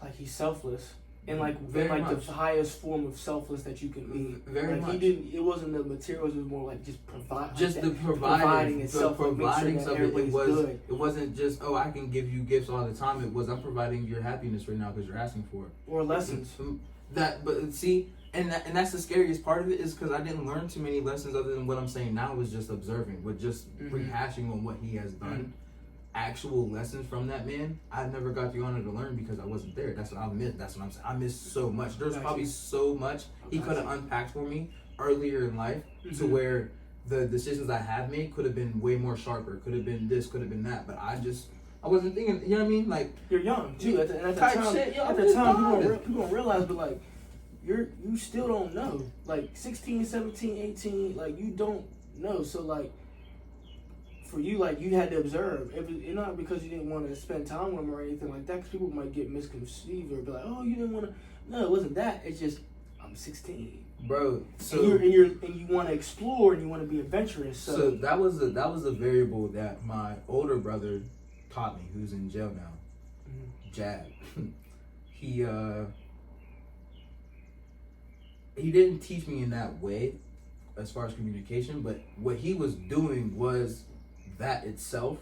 like he's selfless and like the highest form of selfless that you can be. Very much. It wasn't the materials. It was more like just providing itself. Providing something. Good. It wasn't just I can give you gifts all the time. It was I'm providing your happiness right now because you're asking for it. Or lessons. But see. And that's the scariest part of it is because I didn't learn too many lessons other than what I'm saying now was just observing, with just rehashing on what he has done. Actual lessons from that man, I never got the honor to learn because I wasn't there. That's what I missed. That's what I'm saying. I missed so much. There's probably so much he could have unpacked for me earlier in life to where the decisions I have made could have been way more sharper. Could have been this, could have been that. But I wasn't thinking, you know what I mean? Like, you're young too. At the time, people don't realize, but like, you still don't know. Like 16, 17, 18, like you don't know. So like for you, like you had to observe. It's not because you didn't want to spend time with him or anything like that, because people might get misconceived or be like, oh, you didn't want to. No, it wasn't that. It's just I'm 16, bro. So and you want to explore and you want to be adventurous. So that was a variable that my older brother taught me, who's in jail now. Jab. He didn't teach me in that way as far as communication, but what he was doing was that itself,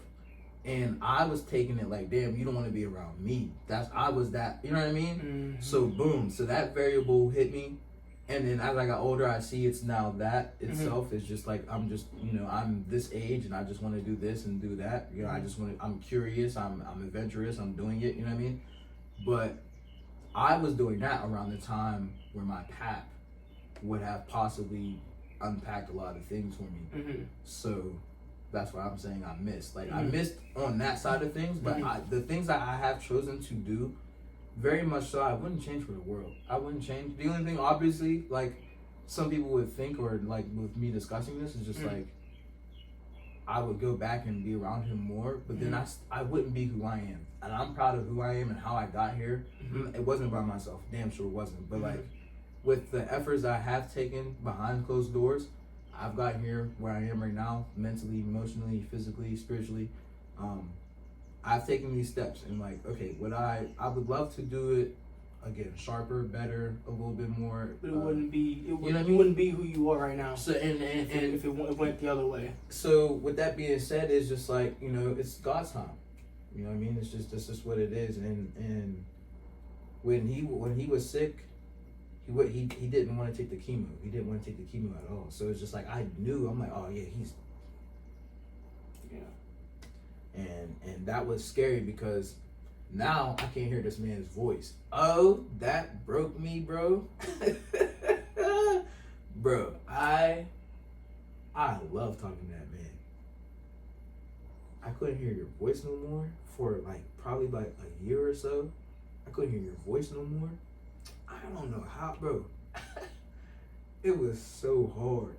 and I was taking it like, damn, you don't want to be around me. I was that, you know what I mean? So boom, so that variable hit me, and then as I got older, I see it's now that itself is just like, I'm just, I'm this age and I just want to do this and do that. I'm curious, I'm adventurous, I'm doing it, you know what I mean? But I was doing that around the time where my pap would have possibly unpacked a lot of things for me. So that's why I'm saying I missed. Like I missed on that side of things, but the things that I have chosen to do, very much so, I wouldn't change for the world. I wouldn't change. The only thing, obviously, like some people would think, or like with me discussing this, is just like I would go back and be around him more, but then I wouldn't be who I am. And I'm proud of who I am and how I got here. It wasn't by myself. Damn sure it wasn't. But like, with the efforts I have taken behind closed doors, I've gotten here where I am right now, mentally, emotionally, physically, spiritually. I've taken these steps and like, okay, I would love to do it again, sharper, better, a little bit more. But it wouldn't be, you wouldn't be who you are right now. So if it went the other way. So with that being said, it's just like, it's God's time. You know what I mean? That's just what it is. And when he was sick, he didn't want to take the chemo. He didn't want to take the chemo at all. So it's just like I'm like, oh yeah, and that was scary because now I can't hear this man's voice. Oh, that broke me, bro. Bro, I love talking to that man. I couldn't hear your voice no more for probably a year or so. I couldn't hear your voice no more. I don't know how, bro. It was so hard.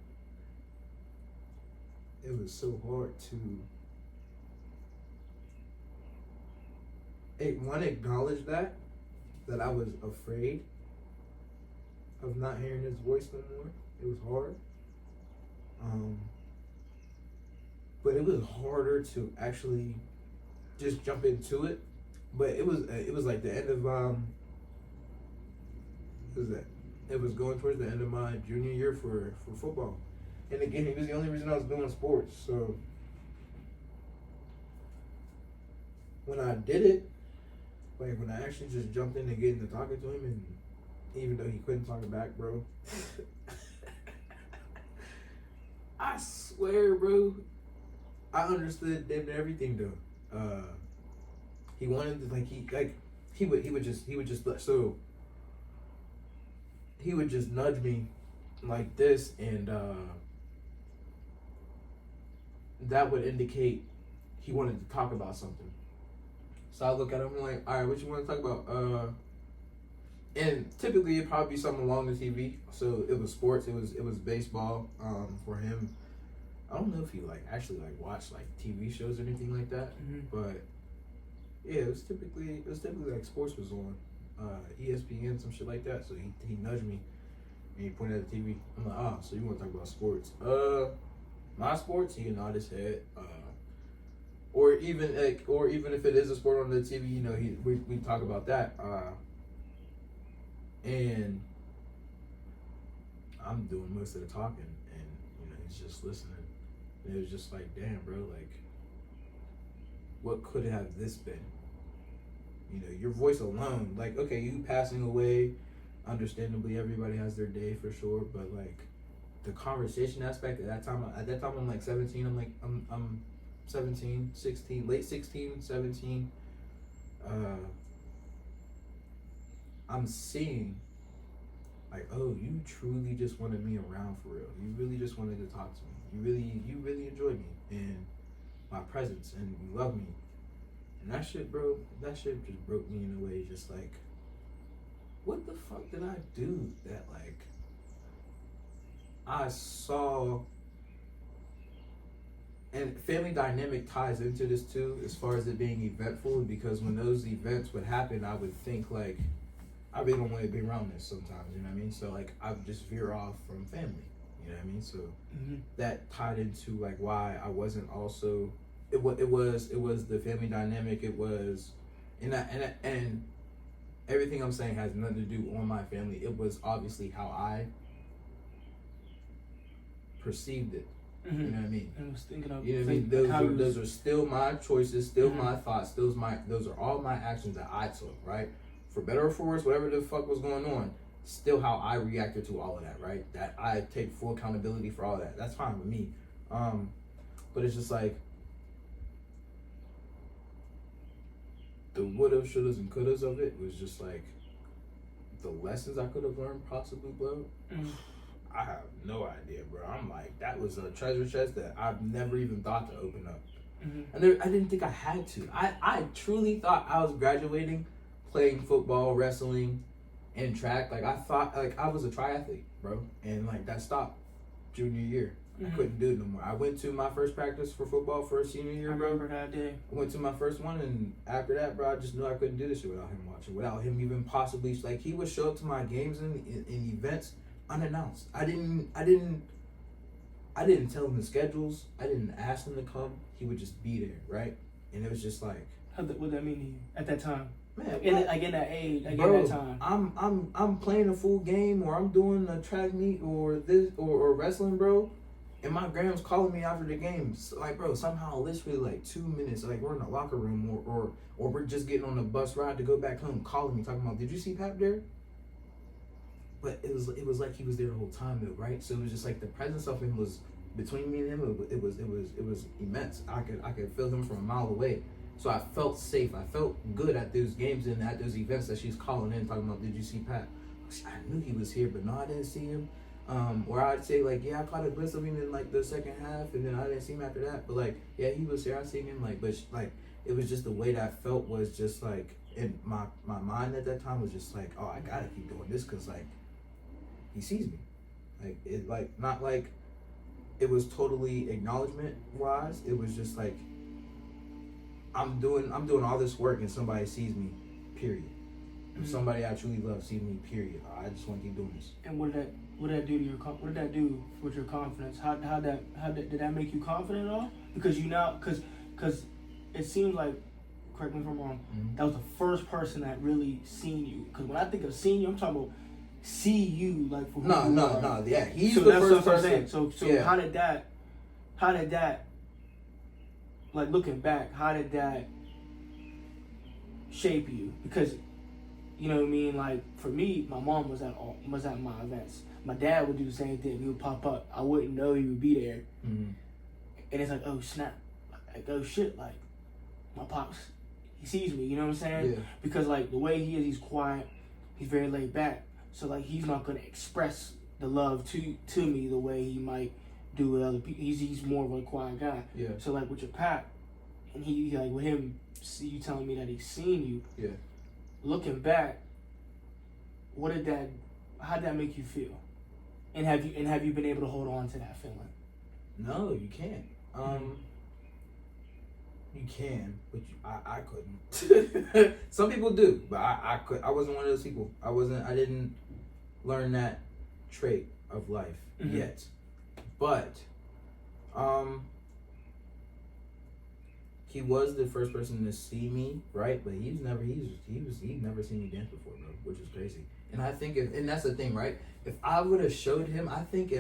It was so hard to acknowledge that I was afraid of not hearing his voice no more. It was hard. But it was harder to actually just jump into it. But it was like the end of what was that? It was going towards the end of my junior year for football. And again, it was the only reason I was doing sports. So when I did it, when I actually just jumped in and get into talking to him, and even though he couldn't talk back, bro, I swear, bro, I understood damn near everything though. He wanted to he would just nudge me like this, and that would indicate he wanted to talk about something. So I look at him like, all right, what you want to talk about? And typically it'd probably be something along the TV. So it was sports. It was baseball. For him, I don't know if he actually watched TV shows or anything like that. But Yeah, it was typically like sports was on, ESPN, some shit like that. So he nudged me and he pointed at the TV. I'm like, oh, so you want to talk about sports? My sports? He nodded his head. Or even if it is a sport on the TV, you know, we talk about that. And I'm doing most of the talking, and you know, he's just listening. And it was just like, damn, bro, like, what could have this been? You know, your voice alone, like, okay, you passing away, understandably, everybody has their day for sure, but like, the conversation aspect at that time I'm like 17. I'm 17, 16, late 16, 17. I'm seeing, like, oh, you truly just wanted me around for real. You really just wanted to talk to me. You really enjoyed me and my presence, and you love me. And that shit just broke me in a way, just like, what the fuck did I do that, like, I saw. And family dynamic ties into this too, as far as it being eventful, because when those events would happen, I would think like, I really don't want to be around this sometimes, you know what I mean? So like, I would just veer off from family, you know what I mean? So that tied into like why I wasn't also, it was the family dynamic, it was, and everything I'm saying has nothing to do on my family. It was obviously how I perceived it. You know what I mean? I was thinking of, you know what I mean? Those are still my choices, still my thoughts, those are all my actions that I took, right? For better or for worse, whatever the fuck was going on, still how I reacted to all of that, right? That I take full accountability for all that. That's fine with me. But it's just like the woulda, shouldas, and couldas of it was just like the lessons I could have learned possibly, bro. I have no idea, bro. I'm like, that was a treasure chest that I've never even thought to open up. And I didn't think I had to. I truly thought I was graduating, playing football, wrestling, and track. Like, I thought, like, I was a triathlete, bro. And, like, that stopped junior year. I couldn't do it no more. I went to my first practice for football for senior year, bro. I remember that day. I went to my first one, and after that, bro, I just knew I couldn't do this shit without him watching, without him even possibly, like, he would show up to my games and events unannounced. I didn't tell him the schedules. I didn't ask him to come. He would just be there, right? And it was just like, what that mean to you at that time? Man, in that age, bro, in that time. I'm playing a full game, or I'm doing a track meet, or this, or wrestling, bro. And my gram's calling me after the game. So, like, bro, somehow literally like 2 minutes, like we're in the locker room, or we're just getting on the bus ride to go back home, calling me, talking about, did you see Pap there? But it was like he was there the whole time though, right? So it was just like the presence of him was between me and him. It was immense. I could feel him from a mile away. So I felt safe. I felt good at those games and at those events that she's calling in, talking about, did you see Pat? I knew he was here, but no, I didn't see him. Or I'd say like, yeah, I caught a glimpse of him in like the second half, and then I didn't see him after that. But like, yeah, he was here. I seen him. Like, but like, it was just the way that I felt was just like, in my mind at that time was just like, oh, I gotta keep doing this because like, he sees me. Like, it, like, not like it was totally acknowledgement wise. It was just like, I'm doing all this work and somebody sees me, period. If somebody I truly love sees me, period. I just want to keep doing this. And what did that do to what did that do with your confidence? How did that make you confident at all? Because because it seems like, correct me if I'm wrong, that was the first person that really seen you. Because when I think of seeing you, I'm talking about see you like for who you are. No, yeah, he's so the first person. So yeah. How did that, like looking back, how did that shape you? Because, you know what I mean, like for me, my mom was at my events. My dad would do the same thing. He would pop up. I wouldn't know he would be there. And it's like, oh snap, like oh shit, like my pops, he sees me. You know what I'm saying? Yeah. Because like the way he is, he's quiet. He's very laid back. So like he's not gonna express the love to me the way he might do with other people. He's more of a quiet guy. Yeah. So like with your Pap, and he like with him, see you telling me that he's seen you. Yeah. Looking back, how did that make you feel? And have you been able to hold on to that feeling? No, you can't. You You can, but I couldn't. Some people do, but I wasn't one of those people. I didn't learn that trait of life yet. But he was the first person to see me, right? But he'd never seen me dance before, bro, which is crazy. And I think and that's the thing, right? If I would have showed him, I think he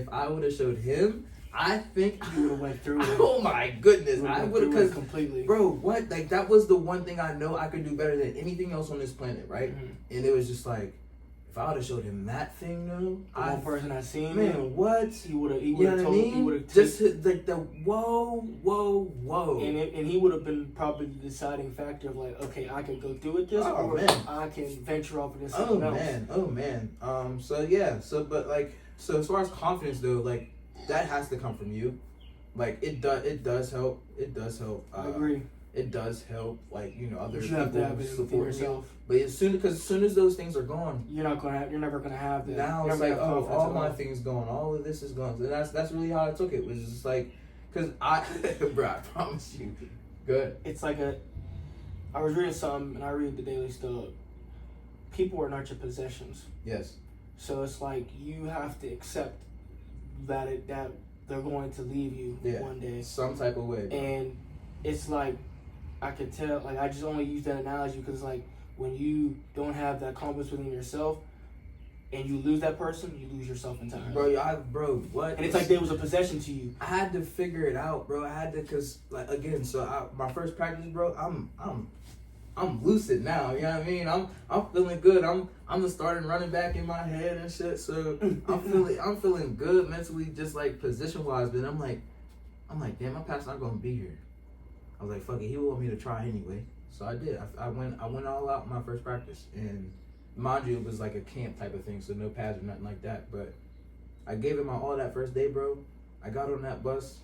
would have went through it. Oh my goodness, I would have, because completely, bro. What, like, that was the one thing I know I could do better than anything else on this planet, right? And it was just like, if I would have showed him that thing, though, one person I seen, man, what he would have, you know what I mean? He would have just like the whoa, and he would have been probably the deciding factor of like, okay, I can go through with this, or I can venture off into something else. Oh man. So as far as confidence though, like, that has to come from you. Like, it does help. I agree. It does help, like, you know, other you people have to have it support yourself. But as soon as those things are gone, you're never gonna have that. Now it's like, oh, all my things gone, all of this is gone. So that's really how I took it. It was just like, because bro, I promise you, good. It's like I was reading something, and I read the Daily Star. People are not your possessions. Yes. So it's like you have to accept that they're going to leave you one day, some type of way. Bro. And it's like, I could tell, like, I just only use that analogy because, like, when you don't have that confidence within yourself and you lose that person, you lose yourself entirely. Bro, what? And it's like they was a possession to you. I had to figure it out, bro. Cause, like, again, my first practice, bro, I'm lucid now. You know what I mean? I'm feeling good. I'm the starting running back in my head and shit. So I'm feeling good mentally, just like position wise. But I'm like, damn, my past not gonna be here. I was like, fuck it, he want me to try anyway. So I did. I went all out in my first practice, and mind you, it was like a camp type of thing, so no pads or nothing like that. But I gave it my all that first day, bro. I got on that bus.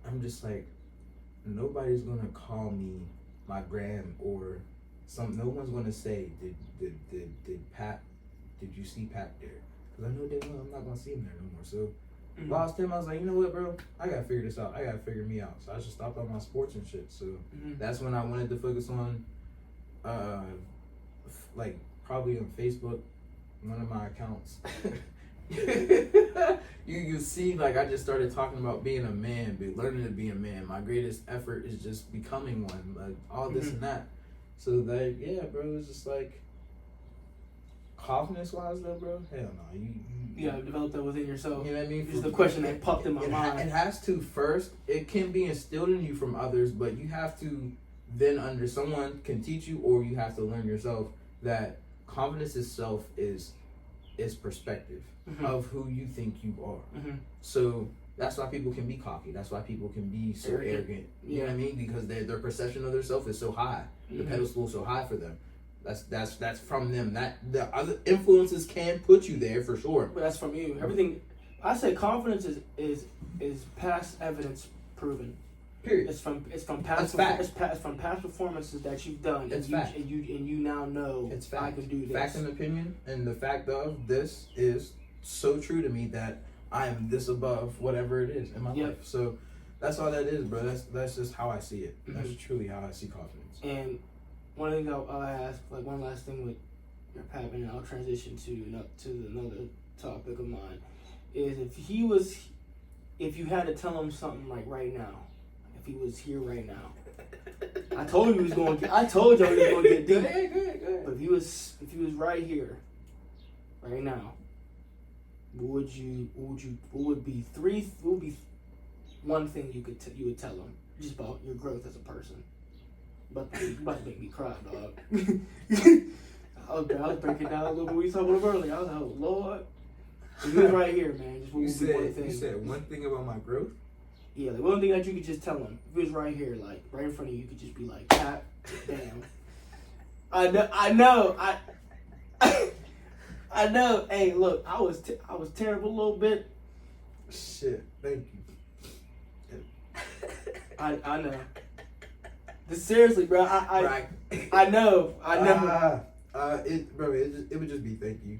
I'm just like, nobody's gonna call me my gram or no one's gonna say, did Pat, did you see Pat there? Because I know damn well I'm not gonna see him there no more. So while I was telling him, I was like, you know what, bro? I gotta figure this out. I gotta figure me out. So I just stopped all my sports and shit. So that's when I wanted to focus on, like, probably on Facebook, one of my accounts. you see, like, I just started talking about being a man, learning to be a man. My greatest effort is just becoming one, like, all this and that. So, like, yeah, bro, it's just like, confidence wise though, bro, hell no. You gotta develop that within yourself. You know what I mean? It's the question that popped in my mind. It has to first. It can be instilled in you from others, but you have to then someone can teach you, or you have to learn yourself that confidence itself is perspective of who you think you are. So that's why people can be cocky. That's why people can be so arrogant. You know what I mean? Because their perception of themselves is so high. The pedestal is so high for them. That's from them. That the other influences can put you there for sure. But that's from you. Everything I say, confidence is past evidence proven. Period. It's from past performances that you've done. It's fact. And you now know it's fact. I can do this. Fact and opinion, and the fact of this is so true to me that I am this above whatever it is in my life. So that's all that is, bro. That's just how I see it. That's truly how I see confidence. And one thing I'll ask, like, one last thing with your Pat, and I'll transition to another topic of mine, is if you had to tell him something, like, right now, if he was here right now, I told you he was going to get deep. Go ahead. But if he was right here, right now, what would be one thing you would tell him just about your growth as a person? But you about to make me cry, dog. I was breaking down a little bit. We talked about earlier. I was like, oh Lord, if he was right here, man. Just one thing. You said one thing about my growth. Yeah, like one thing that you could just tell him. If he was right here, like right in front of you, you could just be like, Pat, damn. I know. I know. Hey, look, I was terrible a little bit. Shit, thank you. I know. Seriously, bro. I know. It would just be thank you.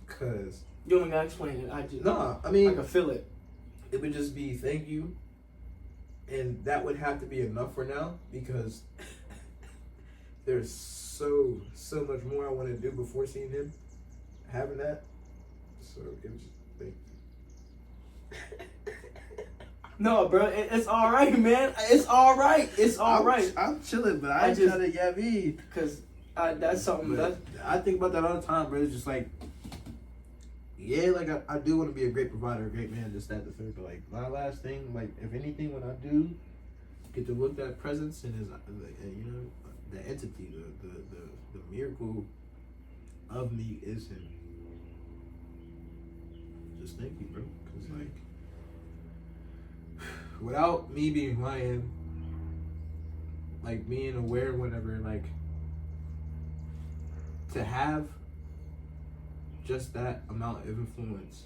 Cause you don't gotta explain it. I can feel it. It would just be thank you And that would have to be enough for now because there's so much more I want to do before seeing him having that. So it was just thank you. No, bro, it's all right, man. It's all right. It's all right. I'm chilling, but I just trying to because that's something that I think about that all the time, bro. It's just like, yeah, like I do want to be a great provider, a great man, just that the third. But like my last thing, like if anything, when I do get to look at presence and his, you know, the entity, the miracle of me is him. Just thank you, bro. Because like, without me being who I am, like being aware, whatever, like to have just that amount of influence,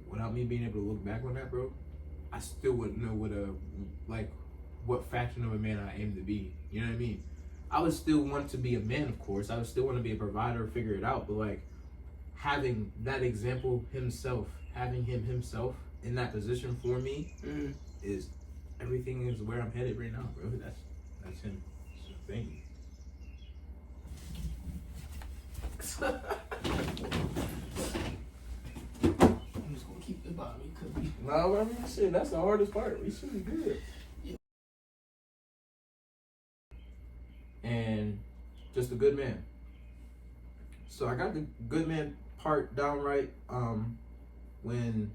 without me being able to look back on that, bro, I still wouldn't know what faction of a man I aim to be. You know what I mean? I would still want to be a man, of course. I would still want to be a provider, figure it out. But like having that example himself, having him himself in that position for me is everything is where I'm headed right now, bro. That's him. So thank you. I'm just gonna keep it by me because we. No, I mean shit. That's the hardest part. We should be good. Yeah. And just a good man. So I got the good man part down right. When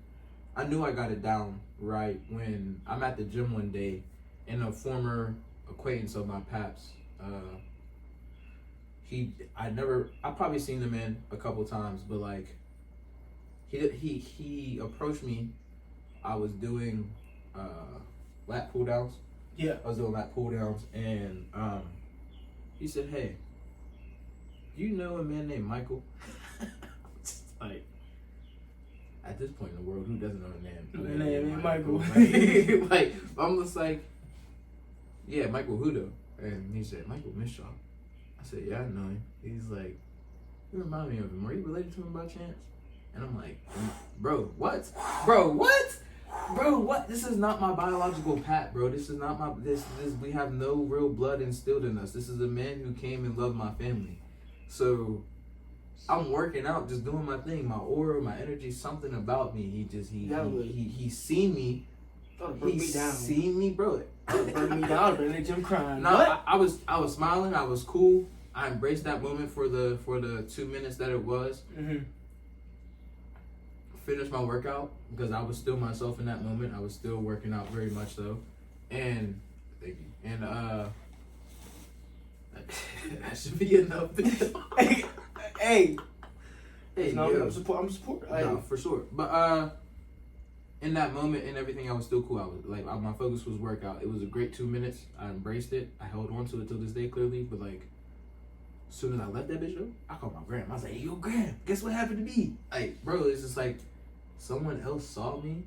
I knew I got it down right when I'm at the gym one day, and a former acquaintance of my Paps, I probably seen the man a couple times, but like he approached me. I was doing lat pull downs. Yeah. I was doing lat pull downs, and he said, "Hey, do you know a man named Michael?" Just like, at this point in the world, who doesn't know a man named Michael? Like, I'm just like, yeah, Michael who though? And he said, Michael Mishaw. I said, yeah, I know him. He's like, you remind me of him. Are you related to him by chance? And I'm like, bro, what? Bro, what? Bro, what? This is not my biological Pat, bro. This is not my, this, we have no real blood instilled in us. This is a man who came and loved my family. So I'm working out, just doing my thing, my aura, my energy, something about me. He seen me. He seen me, bro. Burn me down, in the gym crying. No, I was smiling. I was cool. I embraced that moment for the 2 minutes that it was. Mm-hmm. Finished my workout because I was still myself in that moment. I was still working out very much so, and thank you. And that should be enough. Hey, no, I'm support. No, for sure. But in that moment and everything, I was still cool. I was like, my focus was workout. It was a great 2 minutes. I embraced it. I held on to it till this day, clearly. But like, as soon as I left that bitch up, I called my gram. I was like, hey, yo, gram, guess what happened to me? Like, bro, it's just like someone else saw me,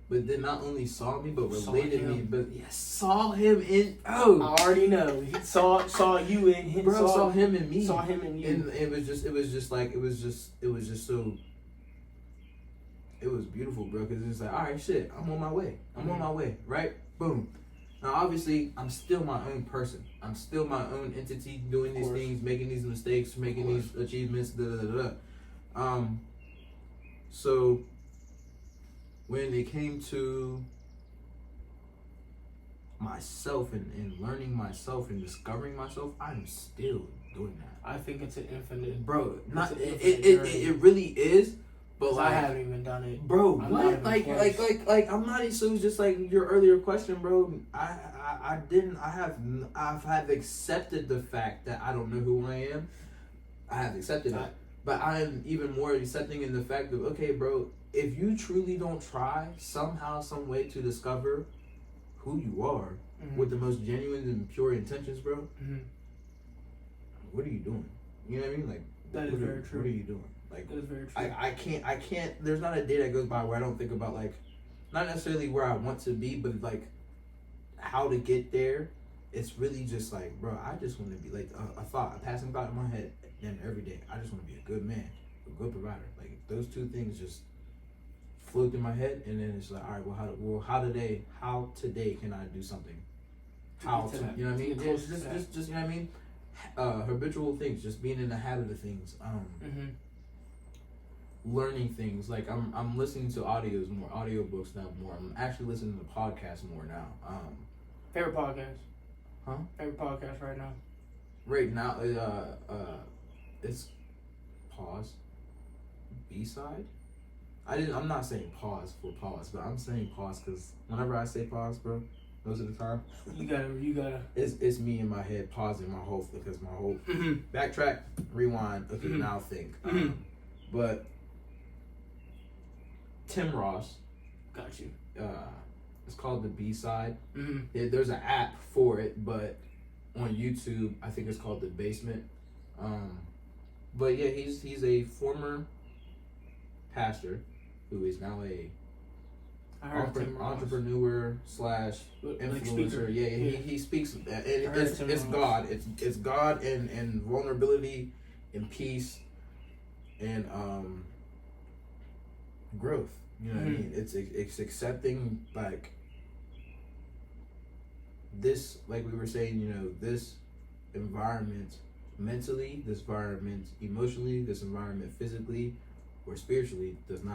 but then not only saw me, but related me. But yeah, saw him in. Oh, I already know. He saw you in him. Bro, saw him in me. Saw him in you. And it was just so. It was beautiful, bro, because it's like, all right, shit, I'm on my way. I'm on my way, right? Boom. Now, obviously, I'm still my own person. I'm still my own entity, doing these things, making these mistakes, making these achievements, So, when it came to myself and learning myself and discovering myself, I'm still doing that. I think it's an infinite, bro. It really is. But like, I haven't even done it, bro. What? Like, I'm not. So it's just like your earlier question, bro. I've accepted the fact that I don't know who I am. I have accepted that, but I'm even more accepting in the fact of, okay, bro, if you truly don't try somehow, some way to discover who you are with the most genuine and pure intentions, bro, what are you doing? You know what I mean? Like, that is very true. What are you doing? Like, that is very true. I can't, there's not a day that goes by where I don't think about, like, not necessarily where I want to be, but like how to get there. It's really just like, bro, I just want to be like a passing thought in my head, and every day I just want to be a good man, a good provider. Like, those two things just flow through my head, and then it's like, all right, how today can I do something? How to, you know what I mean? Just you know what I mean? Habitual things, just being in the habit of things. Learning things. Like I'm listening to audiobooks now more. I'm actually listening to podcasts more now. Favorite podcast? Huh? Favorite podcast right now? Right now, it's pause. B-side. I'm not saying pause for pause, but I'm saying pause because whenever I say pause, bro, most of the time, you gotta. It's me in my head pausing my whole because my whole backtrack, rewind. Okay, now think. But Tim Ross, got you. It's called the B-side. There's an app for it, but on YouTube, I think it's called The Basement. But yeah, he's a former pastor who is now a entrepreneur / influencer. He speaks. It's God. It's God and vulnerability and peace and growth. You know what I mean? It's accepting like this, like we were saying. You know, this environment mentally, this environment emotionally, this environment physically or spiritually doesn't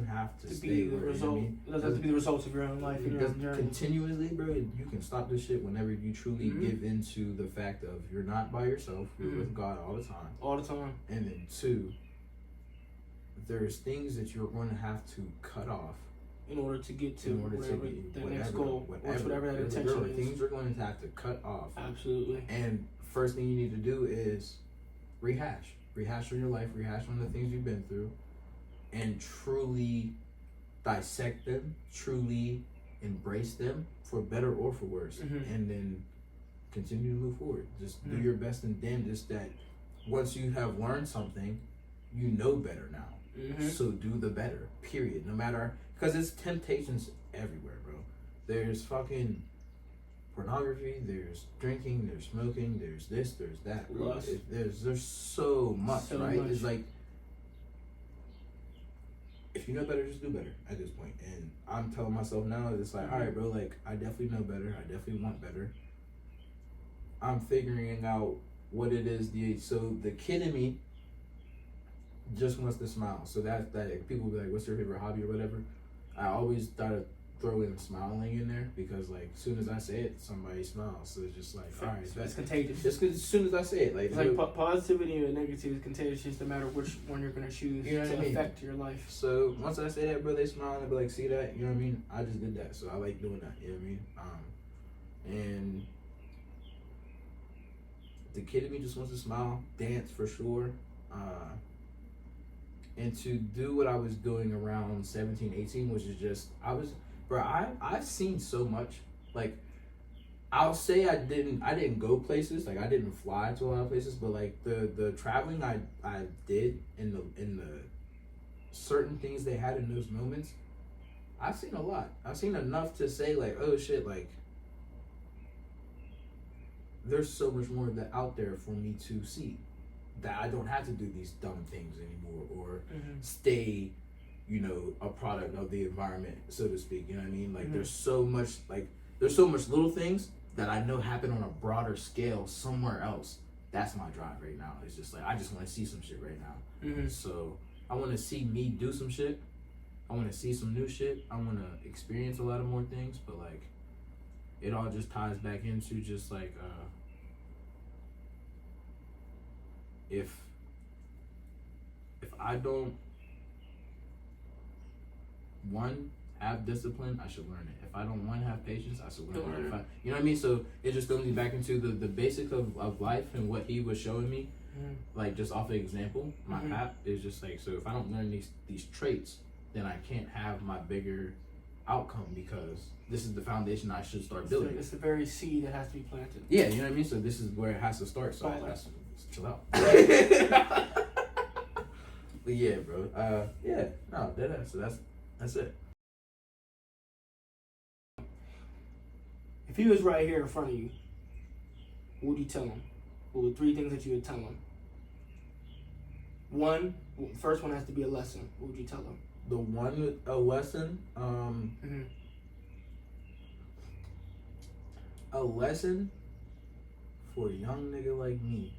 have to stay be the result. It doesn't have to be the results of your own life. Continuously, bro. You can stop this shit whenever you truly give into the fact of you're not by yourself. You're with God all the time. All the time. And then 2, there's things that you're going to have to cut off in order to get to whatever next goal, whatever that intention is. Things you're going to have to cut off. Absolutely. And first thing you need to do is rehash on your life, rehash on the things you've been through, and truly dissect them, truly embrace them for better or for worse, and then continue to move forward. Just do your best, and then just that once you have learned something, you know better now. So do the better, period. No matter, because it's temptations everywhere, bro. There's fucking pornography, there's drinking, there's smoking, there's this, there's that, bro. There's so much, right? It's like, if you know better, just do better at this point. And I'm telling myself now, it's like, all right, bro, like, I definitely know better. I definitely want better. I'm figuring out what it is. So the kid in me just wants to smile. So that people be like, what's your favorite hobby or whatever? I always try to throw in smiling in there because, like, as soon as I say it, somebody smiles. So it's just like, all right, that's contagious. Just as soon as I say it, like, it's like positivity and negativity is contagious, just no matter which one you're gonna choose to affect your life. So once I say that, bro, they smile and be like, see that? You know what I mean? I just did that, so I like doing that. You know what I mean? And the kid in me just wants to smile, dance for sure, and to do what I was doing around 17, 18, which is just I've seen so much. Like, I'll say I didn't go places, like I didn't fly to a lot of places, but like the traveling I did in the certain things they had in those moments, I've seen a lot. I've seen enough to say like, oh shit, like there's so much more that out there for me to see, that I don't have to do these dumb things anymore or stay, you know, a product of the environment, so to speak. You know what I mean? Like there's so much little things that I know happen on a broader scale somewhere else. That's my drive right now. It's just like, I just want to see some shit right now. So I want to see me do some shit. I want to see some new shit. I want to experience a lot of more things, but like it all just ties back into just like if I don't have discipline, I should learn it. If I don't have patience, I should learn it. You know what I mean? So it just throws me back into the basics of life and what he was showing me, like just off the example. My path is just like, so if I don't learn these traits, then I can't have my bigger outcome, because this is the foundation I should start building. It's the very seed that has to be planted. Yeah, you know what I mean? So this is where it has to start. So let's chill out. But yeah, bro. So that's it. If he was right here in front of you, what would you tell him? What were 3 things that you would tell him? First one has to be a lesson. What would you tell him? a lesson. A lesson for a young nigga like me.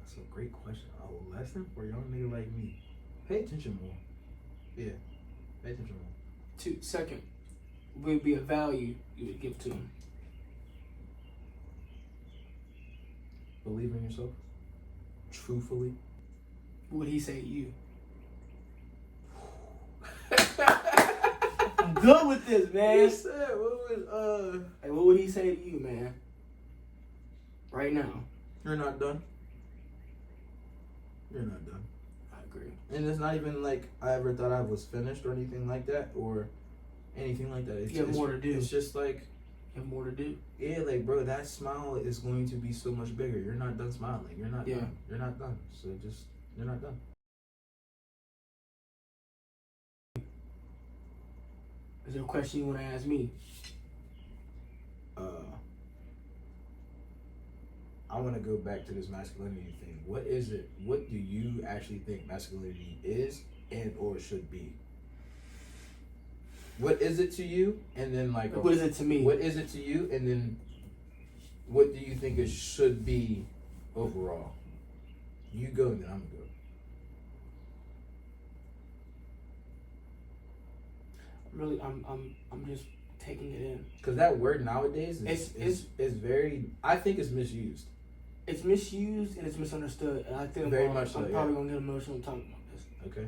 That's a great question. A lesson for a young nigga like me. Pay attention more. Yeah, pay attention more. Second, would be a value you would give to him. Believe in yourself. Truthfully. What would he say to you? I'm good with this, man. He said, what would he say to you, man? Right now. You're not done. You're not done. I agree. And it's not even like I ever thought I was finished or anything like that, or anything like that. You have more to do. It's just like, you have more to do. Yeah, like, bro, that smile is going to be so much bigger. You're not done smiling. You're not done. You're not done. So just, you're not done. Is there a question you want to ask me? I want to go back to this masculinity thing. What is it? What do you actually think masculinity is and or should be? What is it to you? And then like, what is it to me? What is it to you? And then what do you think it should be overall? You go, and then I'm gonna go. I'm just taking it in. Because that word nowadays is very, I think it's misused. It's misused and it's misunderstood. And I think very I'm much so, probably gonna get emotional talking about this. Okay.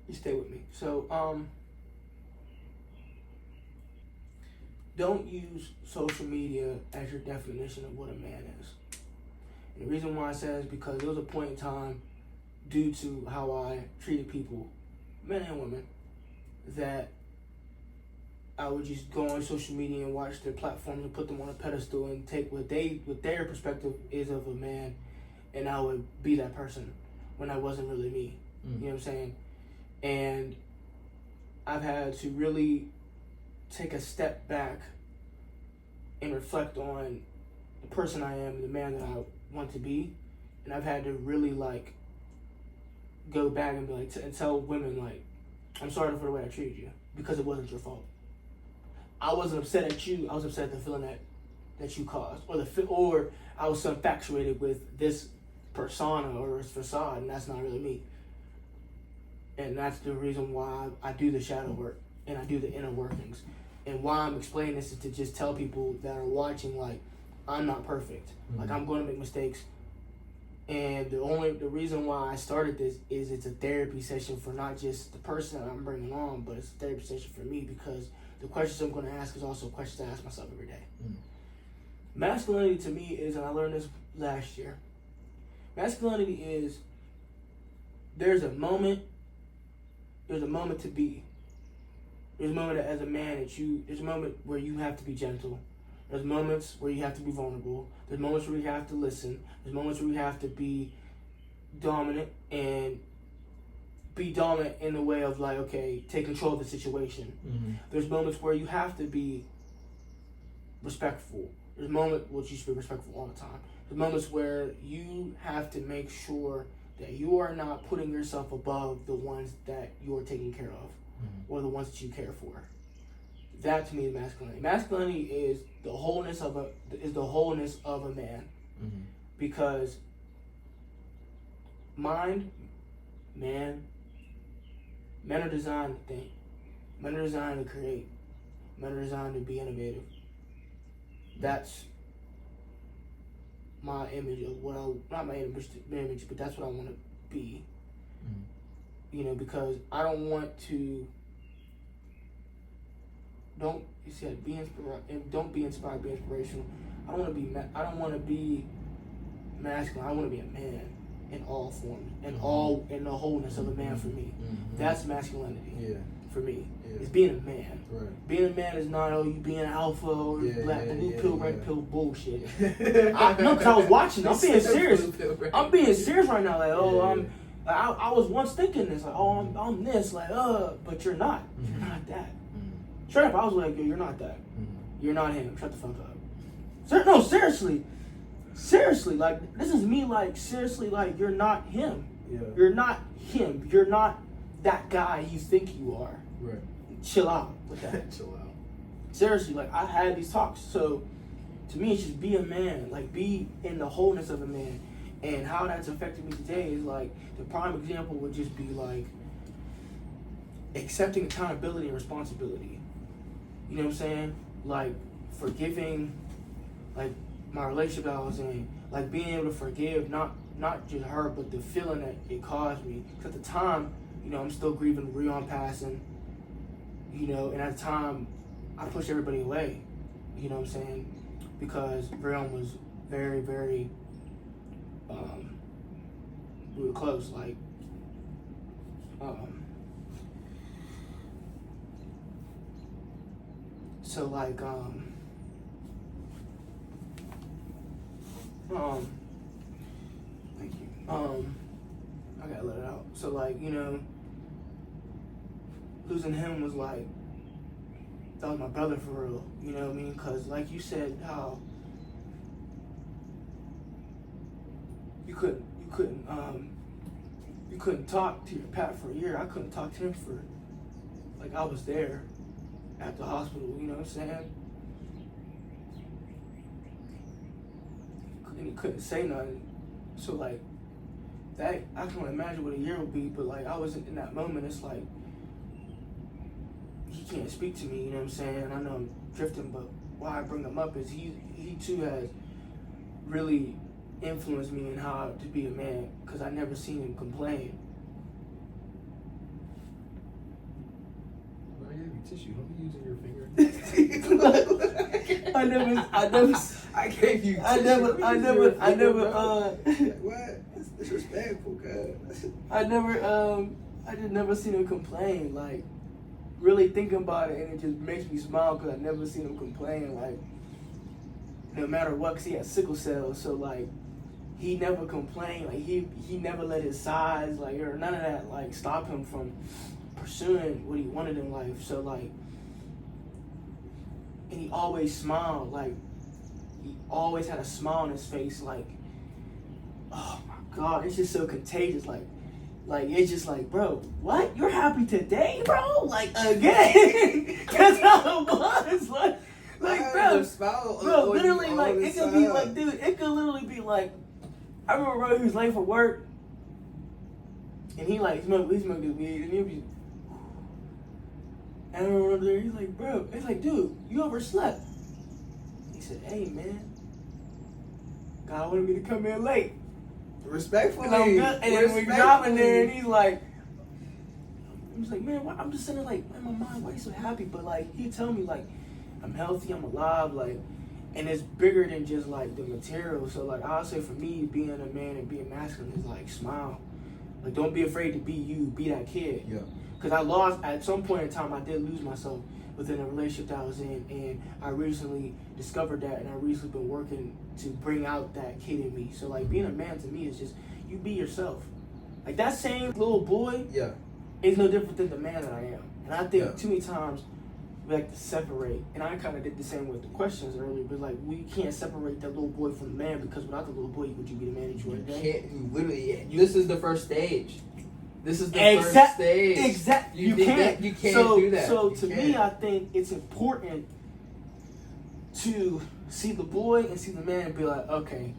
You stay with me. So, don't use social media as your definition of what a man is. And the reason why I say that is because there was a point in time, due to how I treated people, men and women, that I would just go on social media and watch their platforms and put them on a pedestal and take what their perspective is of a man, and I would be that person when I wasn't really me. You know what I'm saying? And I've had to really take a step back and reflect on the person I am, the man that I want to be, and I've had to really like go back and be like and tell women like, I'm sorry for the way I treated you because it wasn't your fault. I wasn't upset at you. I was upset at the feeling that you caused, or I was so infatuated with this persona or this facade, and that's not really me. And that's the reason why I do the shadow work and I do the inner workings. And why I'm explaining this is to just tell people that are watching, like, I'm not perfect. Like, I'm going to make mistakes. And the reason why I started this is it's a therapy session for not just the person that I'm bringing on, but it's a therapy session for me because the questions I'm going to ask is also questions I ask myself every day. Masculinity to me is, and I learned this last year, masculinity is there's a moment to be. There's a moment as a man there's a moment where you have to be gentle. There's moments where you have to be vulnerable. There's moments where you have to listen. There's moments where you have to be dominant and be dominant in the way of like, okay, take control of the situation. There's moments where you have to be respectful. There's moments which you should be respectful all the time. There's moments where you have to make sure that you are not putting yourself above the ones that you're taking care of or the ones that you care for. That to me is masculinity. Masculinity is the wholeness of a man, because men are designed to think, men are designed to create, men are designed to be innovative. That's my image of not my image, but that's what I want to be. You know, because I don't want to. Don't be inspired, be inspirational. I don't want to be masculine. I want to be a man in all forms, in the wholeness of a man for me. That's masculinity. For me, it's being a man. Right. Being a man is not you being alpha or black blue pill, red pill bullshit. Because I was watching. I'm being serious. I'm being serious right now. Like, I was once thinking this, like, I'm this, like, but you're not. You're not that. Straight up, I was like, yo, you're not that. You're not him. Shut the fuck up. No, seriously. seriously, like, this is me, like, seriously, like, you're not him. Yeah. You're not him. You're not that guy you think you are. Right. Chill out with that. Chill out. Seriously, like, I had these talks. So, to me, it's just be a man. Like, be in the wholeness of a man. And how that's affected me today is, like, the prime example would just be, like, accepting accountability and responsibility. You know what I'm saying? Like, forgiving, like, my relationship that I was in. Like, being able to forgive, not just her, but the feeling that it caused me. Because at the time, you know, I'm still grieving Rion passing. You know, and at the time, I pushed everybody away. You know what I'm saying? Because Rion was very, very, we were close. Like, so like, thank you. I gotta let it out. So like, you know, losing him was like, that was my brother for real. You know what I mean? Cause like you said, how you couldn't talk to your Pat for a year. I couldn't talk to him for, like, I was there at the hospital. You know what I'm saying? And he couldn't say nothing. So like, that, I can only imagine what a year would be. But like, I was in that moment. It's like, he can't speak to me, you know what I'm saying? I know I'm drifting, but why I bring him up is he too has really influenced me in how to be a man, because I never seen him complain. I gave you tissue. Don't be using your finger. I gave you tissue. What? It's disrespectful, cuz. I just never seen him complain. Like, really thinking about it, and it just makes me smile because I never seen him complain. Like, no matter what, because he had sickle cell, so like, he never complained. Like, he never let his size, like, or none of that, like, stop him from pursuing what he wanted in life. So like, and he always smiled. Like, he always had a smile on his face. Like, oh my God, it's just so contagious. Like it's just like, bro, what? You're happy today, bro? Like, again? That's how it was. Like, bro, literally, like, it could be like, dude, it could literally be like, I remember, bro, he was late for work, and he smoked his weed, and he'd be, and I remember there, he's like, bro, it's like, dude, you overslept. He said, hey, man, God wanted me to come in late. Respectfully. And then we're driving there, and he's like, man, why? I'm just sitting there like, in my mind, why are you so happy? But like, he tell me like, I'm healthy, I'm alive, like, and it's bigger than just like the material. So like, I'll say for me, being a man and being masculine is like, smile. Like, don't be afraid to be you, be that kid. Yeah. Because I lost, at some point in time, I did lose myself within a relationship that I was in, and I recently discovered that, and I recently been working to bring out that kid in me. So like, being a man to me is just, you be yourself. Like, that same little boy is no different than the man that I am. And I think too many times we like to separate, and I kind of did the same with the questions earlier, but like, we can't separate that little boy from the man, because without the little boy, would you be the man that you are today? You literally, this is the first stage. This is the first stage. Exactly. You can't do that. So to me, I think it's important to see the boy and see the man and be like, okay,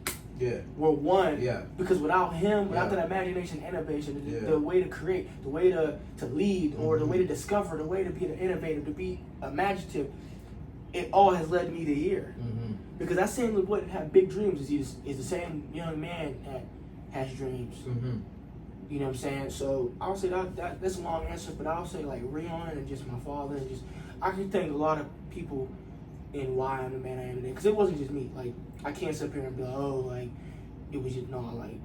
we're one. Yeah. Because without him, without that imagination, innovation, the way to create, the way to lead, or the way to discover, the way to be an innovator, to be imaginative, it all has led me to here. Mm-hmm. Because that same little boy that had big dreams is the same young man that has dreams. Mm-hmm. You know what I'm saying? So I'll say that's a long answer, but I'll say like Rion and just my father, and just, I can thank a lot of people in why I'm the man I am today. Because it wasn't just me. Like, I can't sit here and be like, oh, like, it was just, no, like,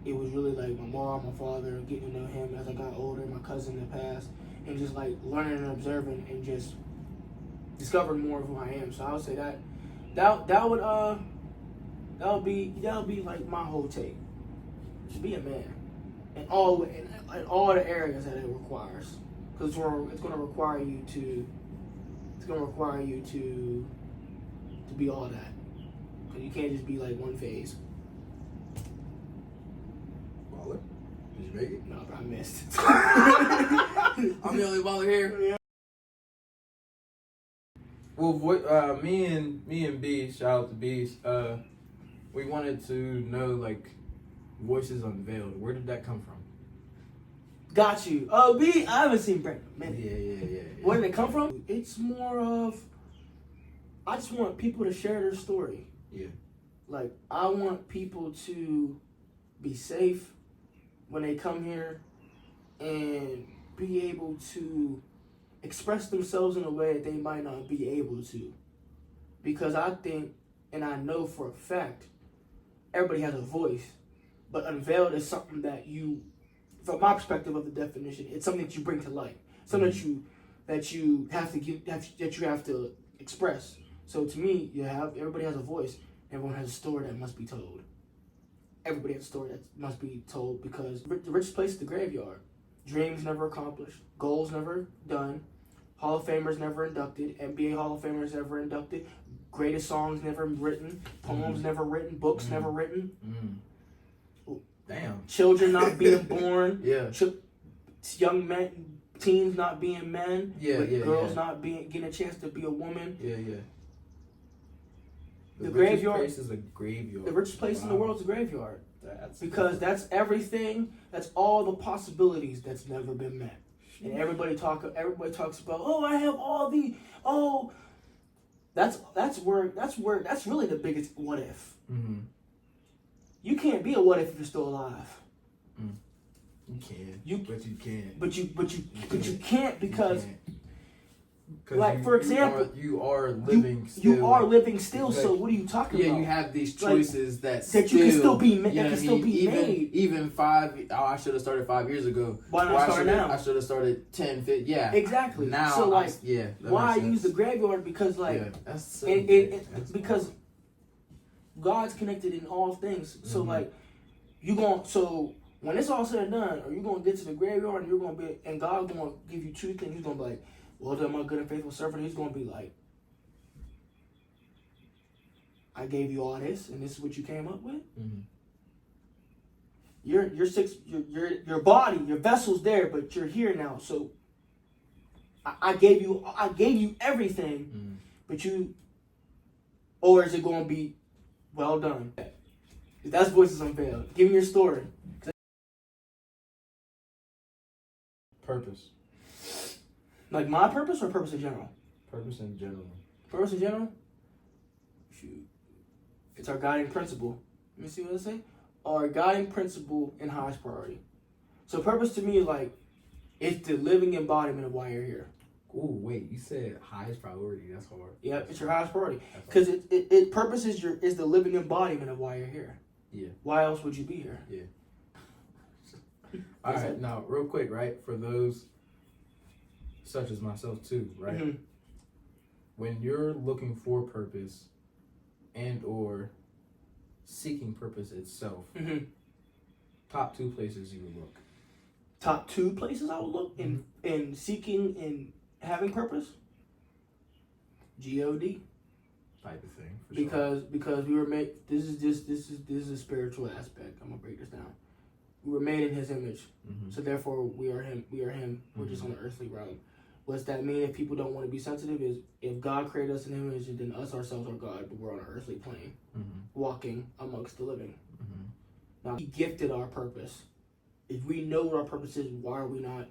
it was really like my mom, my father, getting to know him as I got older, my cousin in the past, and just like learning and observing and just discovering more of who I am. So I would say that would be like my whole take. Just be a man. In all the areas that it requires, because it's going to require you to be all that. Because you can't just be like one phase. Baller? Did you make it? No, but I missed. I'm the only baller here. Yeah. Well, me and B, shout out to B. We wanted to know like Voices Unveiled. Where did that come from? Got you. B, I haven't seen Brent in a minute. Yeah. Where did it come from? It's more of, I just want people to share their story. Yeah. Like, I want people to be safe when they come here and be able to express themselves in a way that they might not be able to. Because I think, and I know for a fact, everybody has a voice, but Unveiled is something that you, from my perspective of the definition, it's something that you bring to light, something that you have to give, that you have to express. So to me, everybody has a voice. Everyone has a story that must be told. Everybody has a story that must be told because the richest place is the graveyard. Dreams never accomplished, goals never done, Hall of Famers never inducted, NBA Hall of Famers never inducted, greatest songs never written, poems never written, books never written. Damn. Children not being born. Yeah. Young men, teens not being men. Yeah. Girls not getting a chance to be a woman. Yeah. The graveyard place is a graveyard. The richest place in the world is a graveyard. Because that's everything. That's all the possibilities that's never been met. And everybody talks about, I have all the that's really the biggest what if. Mm-hmm. You can't be a what if you're still alive. You can. But you can't because like for example, you are living still. You are living still. So what are you talking about? Yeah, you have these choices that you can still be made. Even I should have started 5 years ago. Why not start now? I should have started 10, 15. Yeah, exactly. Now, so why I use the graveyard? Because that's so because God's connected in all things. So when it's all said and done, are you gonna get to the graveyard and you're gonna be, and God's gonna give you two things. He's gonna be like, well done, my good and faithful servant. He's gonna be like, I gave you all this, and this is what you came up with. Mm-hmm. Your body, your vessel's there, but you're here now. So I gave you everything, but or is it gonna be well done? That's Voices Unveiled. Give me your story. Purpose. Like my purpose or purpose in general? Purpose in general. Purpose in general? Shoot. It's our guiding principle. Let me see what I say. Our guiding principle and highest priority. So purpose to me is like, it's the living embodiment of why you're here. Oh wait, you said highest priority. That's hard. Yeah, it's your highest priority. Because it purpose is the living embodiment of why you're here. Yeah. Why else would you be here? Yeah. All right, now real quick, right? For those such as myself too, right? Mm-hmm. When you're looking for purpose and or seeking purpose itself, top 2 places you would look. Top 2 places I would look in seeking and having purpose? God. Type of thing. Because we were made. This is a spiritual aspect. I'm gonna break this down. We were made in His image, so therefore we are Him. We're just on the earthly realm. What's that mean? If people don't want to be sensitive, is if God created us in His image, then us ourselves are God, but we're on an earthly plane, walking amongst the living. Now He gifted our purpose. If we know what our purpose is, why are we not?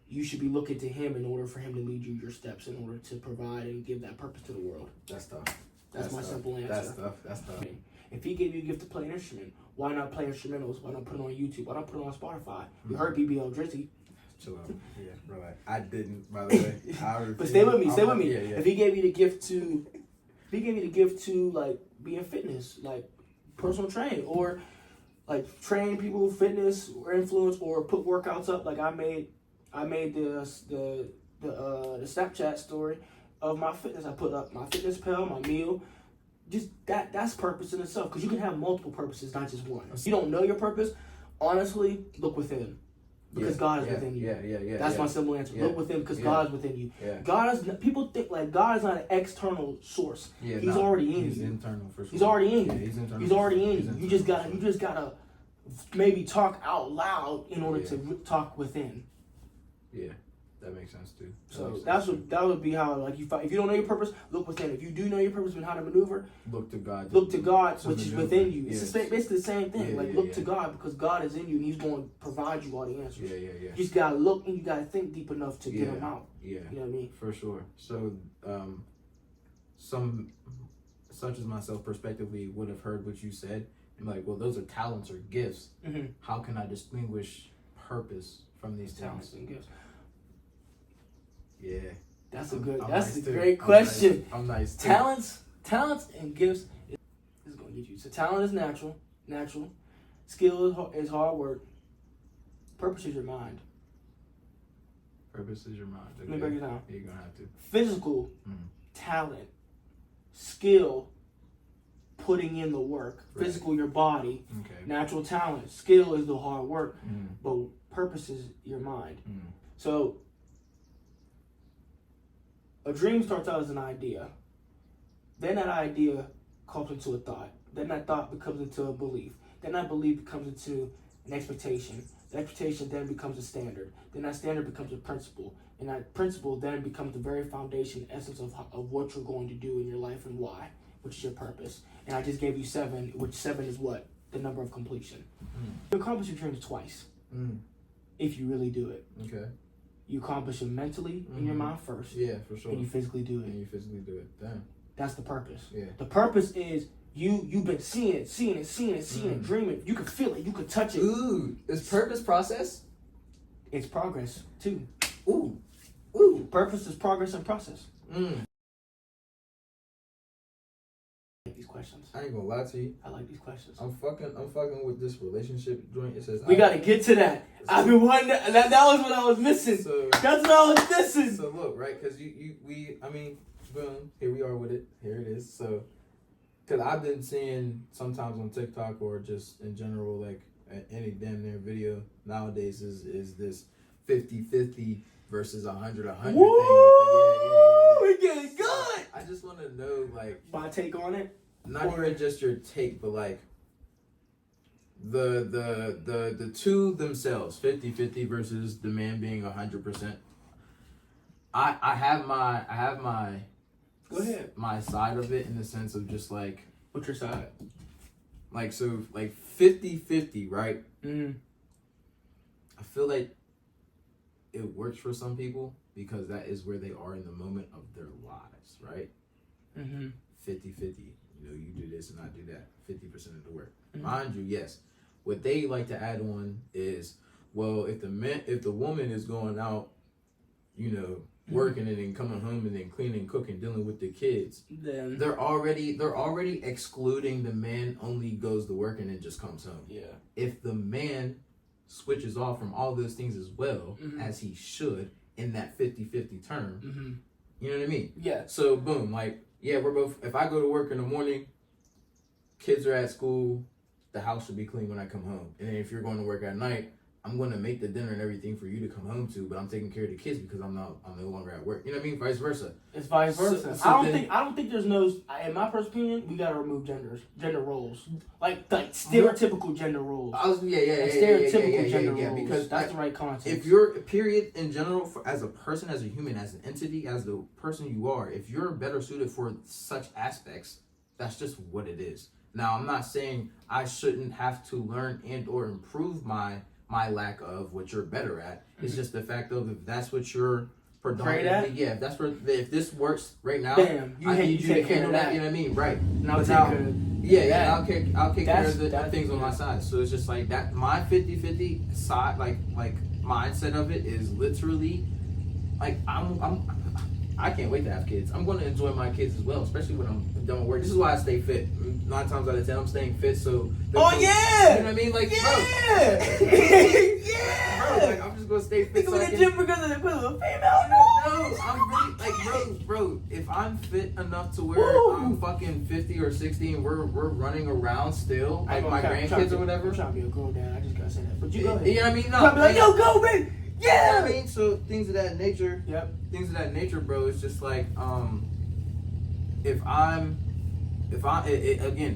You should be looking to Him in order for Him to lead you your steps, in order to provide and give that purpose to the world. That's tough. That's my simple answer. That's tough. If He gave you a gift to play an instrument, why not play instrumentals? Why not put it on YouTube? Why not put it on Spotify? We heard BBL Drizzy. Chill out. Yeah, relax. I didn't, by the way. But stay with me. Yeah. If He gave you the gift to like be in fitness, like personal training, or like train people, fitness or influence, or put workouts up. Like I made the Snapchat story of my fitness. I put up my fitness pal, my meal. Just that's purpose in itself, because you can have multiple purposes, not just one. If you don't know your purpose, honestly, look within. because God is within you. Yeah. That's my simple answer. Look within because God is within you. Yeah. People think like God is not an external source. Yeah, He's already in he's you. Internal for sure. He's already in you. Yeah, he's internal. He's already in He's you. You just gotta maybe talk out loud in order to talk within. Yeah. That makes sense too. That would be how like you fight. If you don't know your purpose, look within. If you do know your purpose and how to maneuver, look to God. Look to God, which is within you. Yes. It's basically the same thing. Look to God because God is in you and He's going to provide you all the answers. Yeah. You just gotta look and you gotta think deep enough to get them out. Yeah. You know what I mean? For sure. So, some such as myself, prospectively, would have heard what you said and like, well, those are talents or gifts. Mm-hmm. How can I distinguish purpose from these talents and gifts? Yeah, that's a great question. I'm nice too. Talents and gifts is gonna get you. So talent is natural. Skill is hard work. Purpose is your mind. Purpose is your mind. Okay. Let me break it down. You're gonna have to. Physical talent, skill, putting in the work. Right. Physical, your body. Okay. Natural talent, skill is the hard work. Mm. But purpose is your mind. Mm. So a dream starts out as an idea. Then that idea comes into a thought. Then that thought becomes into a belief. Then that belief becomes into an expectation. The expectation then becomes a standard. Then that standard becomes a principle. And that principle then becomes the very foundation, essence of what you're going to do in your life and why, which is your purpose. And I just gave you 7, which 7 is what? The number of completion. You accomplish your dreams twice if you really do it. Okay. You accomplish it mentally in your mind first. Yeah, for sure. And you physically do it. Damn. That's the purpose. Yeah. The purpose is you've been seeing it, dreaming. You can feel it. You can touch it. Ooh, is purpose process? It's progress too. Ooh. Purpose is progress and process. These questions. I ain't gonna lie to you. I like these questions. I'm fucking with this relationship joint. It says we gotta get to that. I've been wanting that was what I was missing. That's what I was missing. So look, right? Because boom, here we are with it. Here it is. So, because I've been seeing sometimes on TikTok or just in general, like any damn near video nowadays is this 50-50 versus 100-100 thing. We're getting good. I just want to know, like, my take on it. Not even just your take, but like the two themselves, 50-50 versus the man being 100%. I have my go ahead. My side of it in the sense of just like, what's your side? Like, so like 50-50, right? I feel like it works for some people because that is where they are in the moment of their lives, right? 50-50. You know, you do this and I do that. 50% of the work. Mind you, yes. What they like to add on is, well, if the woman is going out, you know, working and then coming home and then cleaning, cooking, dealing with the kids, then they're already excluding the man only goes to work and then just comes home. Yeah. If the man switches off from all those things as well as he should in that 50-50 term, you know what I mean? Yeah. So boom, like, yeah, we're both, if I go to work in the morning, kids are at school, the house should be clean when I come home. And then if you're going to work at night, I'm going to make the dinner and everything for you to come home to, but I'm taking care of the kids because I'm no longer at work. You know what I mean? Vice versa. It's vice versa. So I don't think there's no, in my first opinion, we got to remove gender roles. Like stereotypical gender roles. Stereotypical gender roles. Because that's the right context. If you're, period, in general, as a person, as a human, as an entity, as the person you are, if you're better suited for such aspects, that's just what it is. Now, I'm not saying I shouldn't have to learn and or improve my lack of what you're better at. It's just the fact of, if that's what you're predominantly, if this works right now, I need you to handle that. You know what I mean? Right. I'll take care of the things on my side. So it's just like that. My 50-50 side, like mindset of it is literally like I can't wait to have kids. I'm going to enjoy my kids as well, especially when I'm done with work. This is why I stay fit. 9 times out of 10, I'm staying fit. So, you know what I mean? Like, bro, like, I'm just going to stay fit. You go to the gym because of a female? I'm really like, bro. If I'm fit enough to where I'm fucking 50 or 60 and we're running around still, like my grandkids or whatever. I'm trying to be a girl dad. I just gotta say that. But you go ahead. You know what I mean? No. I'm like, yo, go, man. Yeah. You know what I mean? So things of that nature. Yep. Things of that nature, bro. It's just like, again,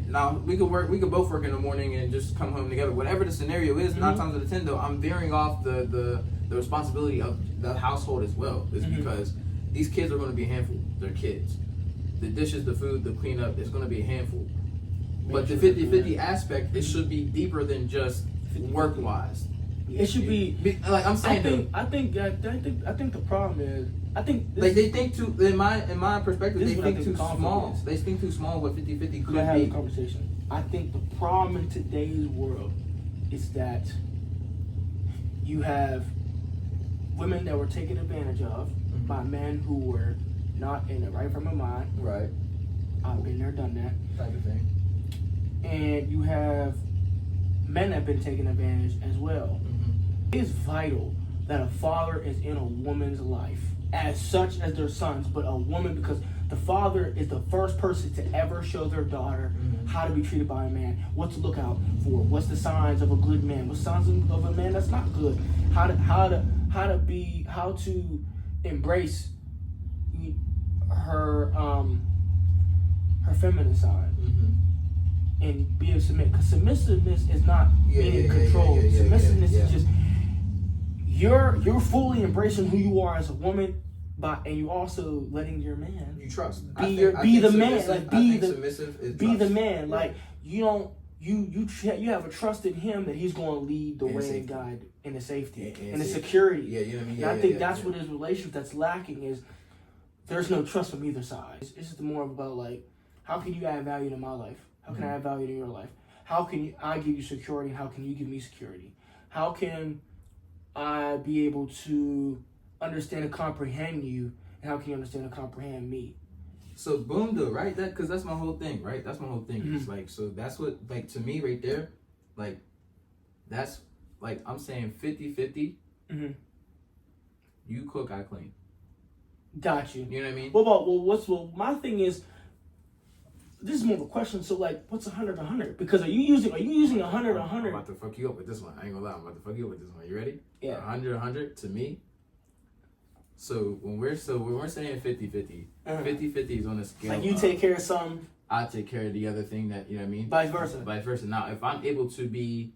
now we could both work in the morning and just come home together. Whatever the scenario is, 9 times out of 10 though, I'm veering off the responsibility of the household as well. Is because these kids are going to be a handful. They're kids. The dishes, the food, the cleanup is going to be a handful. But the 50-50 aspect, it should be deeper than just work-wise. It should be like I'm saying. I think the problem is like they think too. In my perspective, they think too small. They think too small. What 50-50 could be. Have a conversation. I think the problem in today's world is that you have women that were taken advantage of by men who were not in the right frame of mind. Right. I've been there, done that type of thing. And you have men that have been taken advantage as well. It's vital that a father is in a woman's life as such as their sons, but a woman, because the father is the first person to ever show their daughter how to be treated by a man, what to look out for, what's the signs of a good man, what signs of a man that's not good, how to embrace her feminine side. And be able to submit, because submissiveness is not being controlled. Submissiveness is just you're fully embracing who you are as a woman, and you also letting your man you trust be the man, like be the man. Like you have a trust in him that he's going to lead the way and guide in the safety and the security. Yeah, you know what I mean. And I think that's what his relationship that's lacking is. There's no trust from either side. It's just more about like, how can you add value to my life? How can I add value to your life? How can I give you security? How can you give me security? How can I be able to understand and comprehend you? And how can you understand and comprehend me? So boom, though, right? Because that's my whole thing, right? That's my whole thing. It's like, so that's what, like, to me right there, like, that's, like, I'm saying 50-50. You cook, I clean. Got you. You know what I mean? Well, my thing is, this is more of a question. So, like, what's 100-100? Because are you using 100-100? I'm about to fuck you up with this one. I ain't gonna lie. I'm about to fuck you up with this one. You ready? Yeah. 100-100 to me. So when we're saying 50-50, 50-50 is on the scale. Like you take care of some, I take care of the other thing. That, you know what I mean? Vice versa. Now, if I'm able to be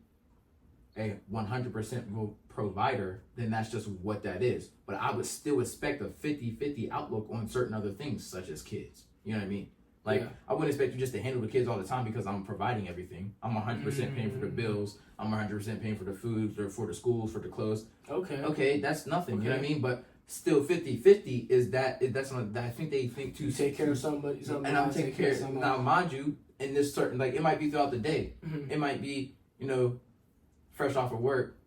a 100% provider, then that's just what that is. But I would still expect a 50-50 outlook on certain other things, such as kids. You know what I mean? Like, I wouldn't expect you just to handle the kids all the time because I'm providing everything. I'm 100% paying for the bills. I'm 100% paying for the food, for the schools, for the clothes. Okay, that's nothing. You know what I mean? But still, 50-50 that's not. I think they think too. You take care of somebody, and I'm taking care of somebody. Now, mind you, in this certain, like, it might be throughout the day. It might be, fresh off of work,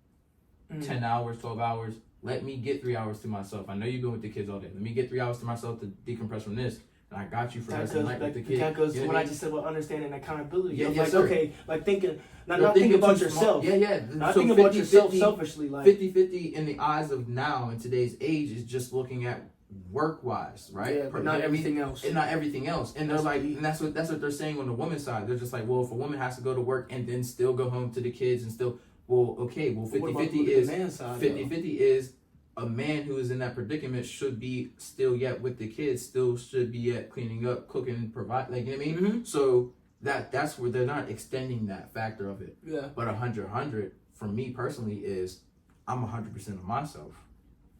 10 hours, 12 hours. Let me get 3 hours to myself. I know you've been with the kids all day. Let me get 3 hours to myself to decompress from this. And I got you for rest of the night with the kids. That goes to what I just said about understanding accountability. Yeah, like, sir. Okay, like thinking, not thinking about yourself. Not so thinking about yourself selfishly. Like 50-50 in the eyes of now in today's age is just looking at work-wise, right? Yeah, but not everything else. And not everything else. And they're like, and that's what they're saying on the woman's side. They're just like, well, if a woman has to go to work and then still go home to the kids and still, 50-50 is 50-50 is a man who is in that predicament should be still yet with the kids, still should be yet cleaning up, cooking, provide, like, you know what I mean? So that's where they're not extending that factor of it. Yeah. But 100 for me personally is I'm 100% of myself,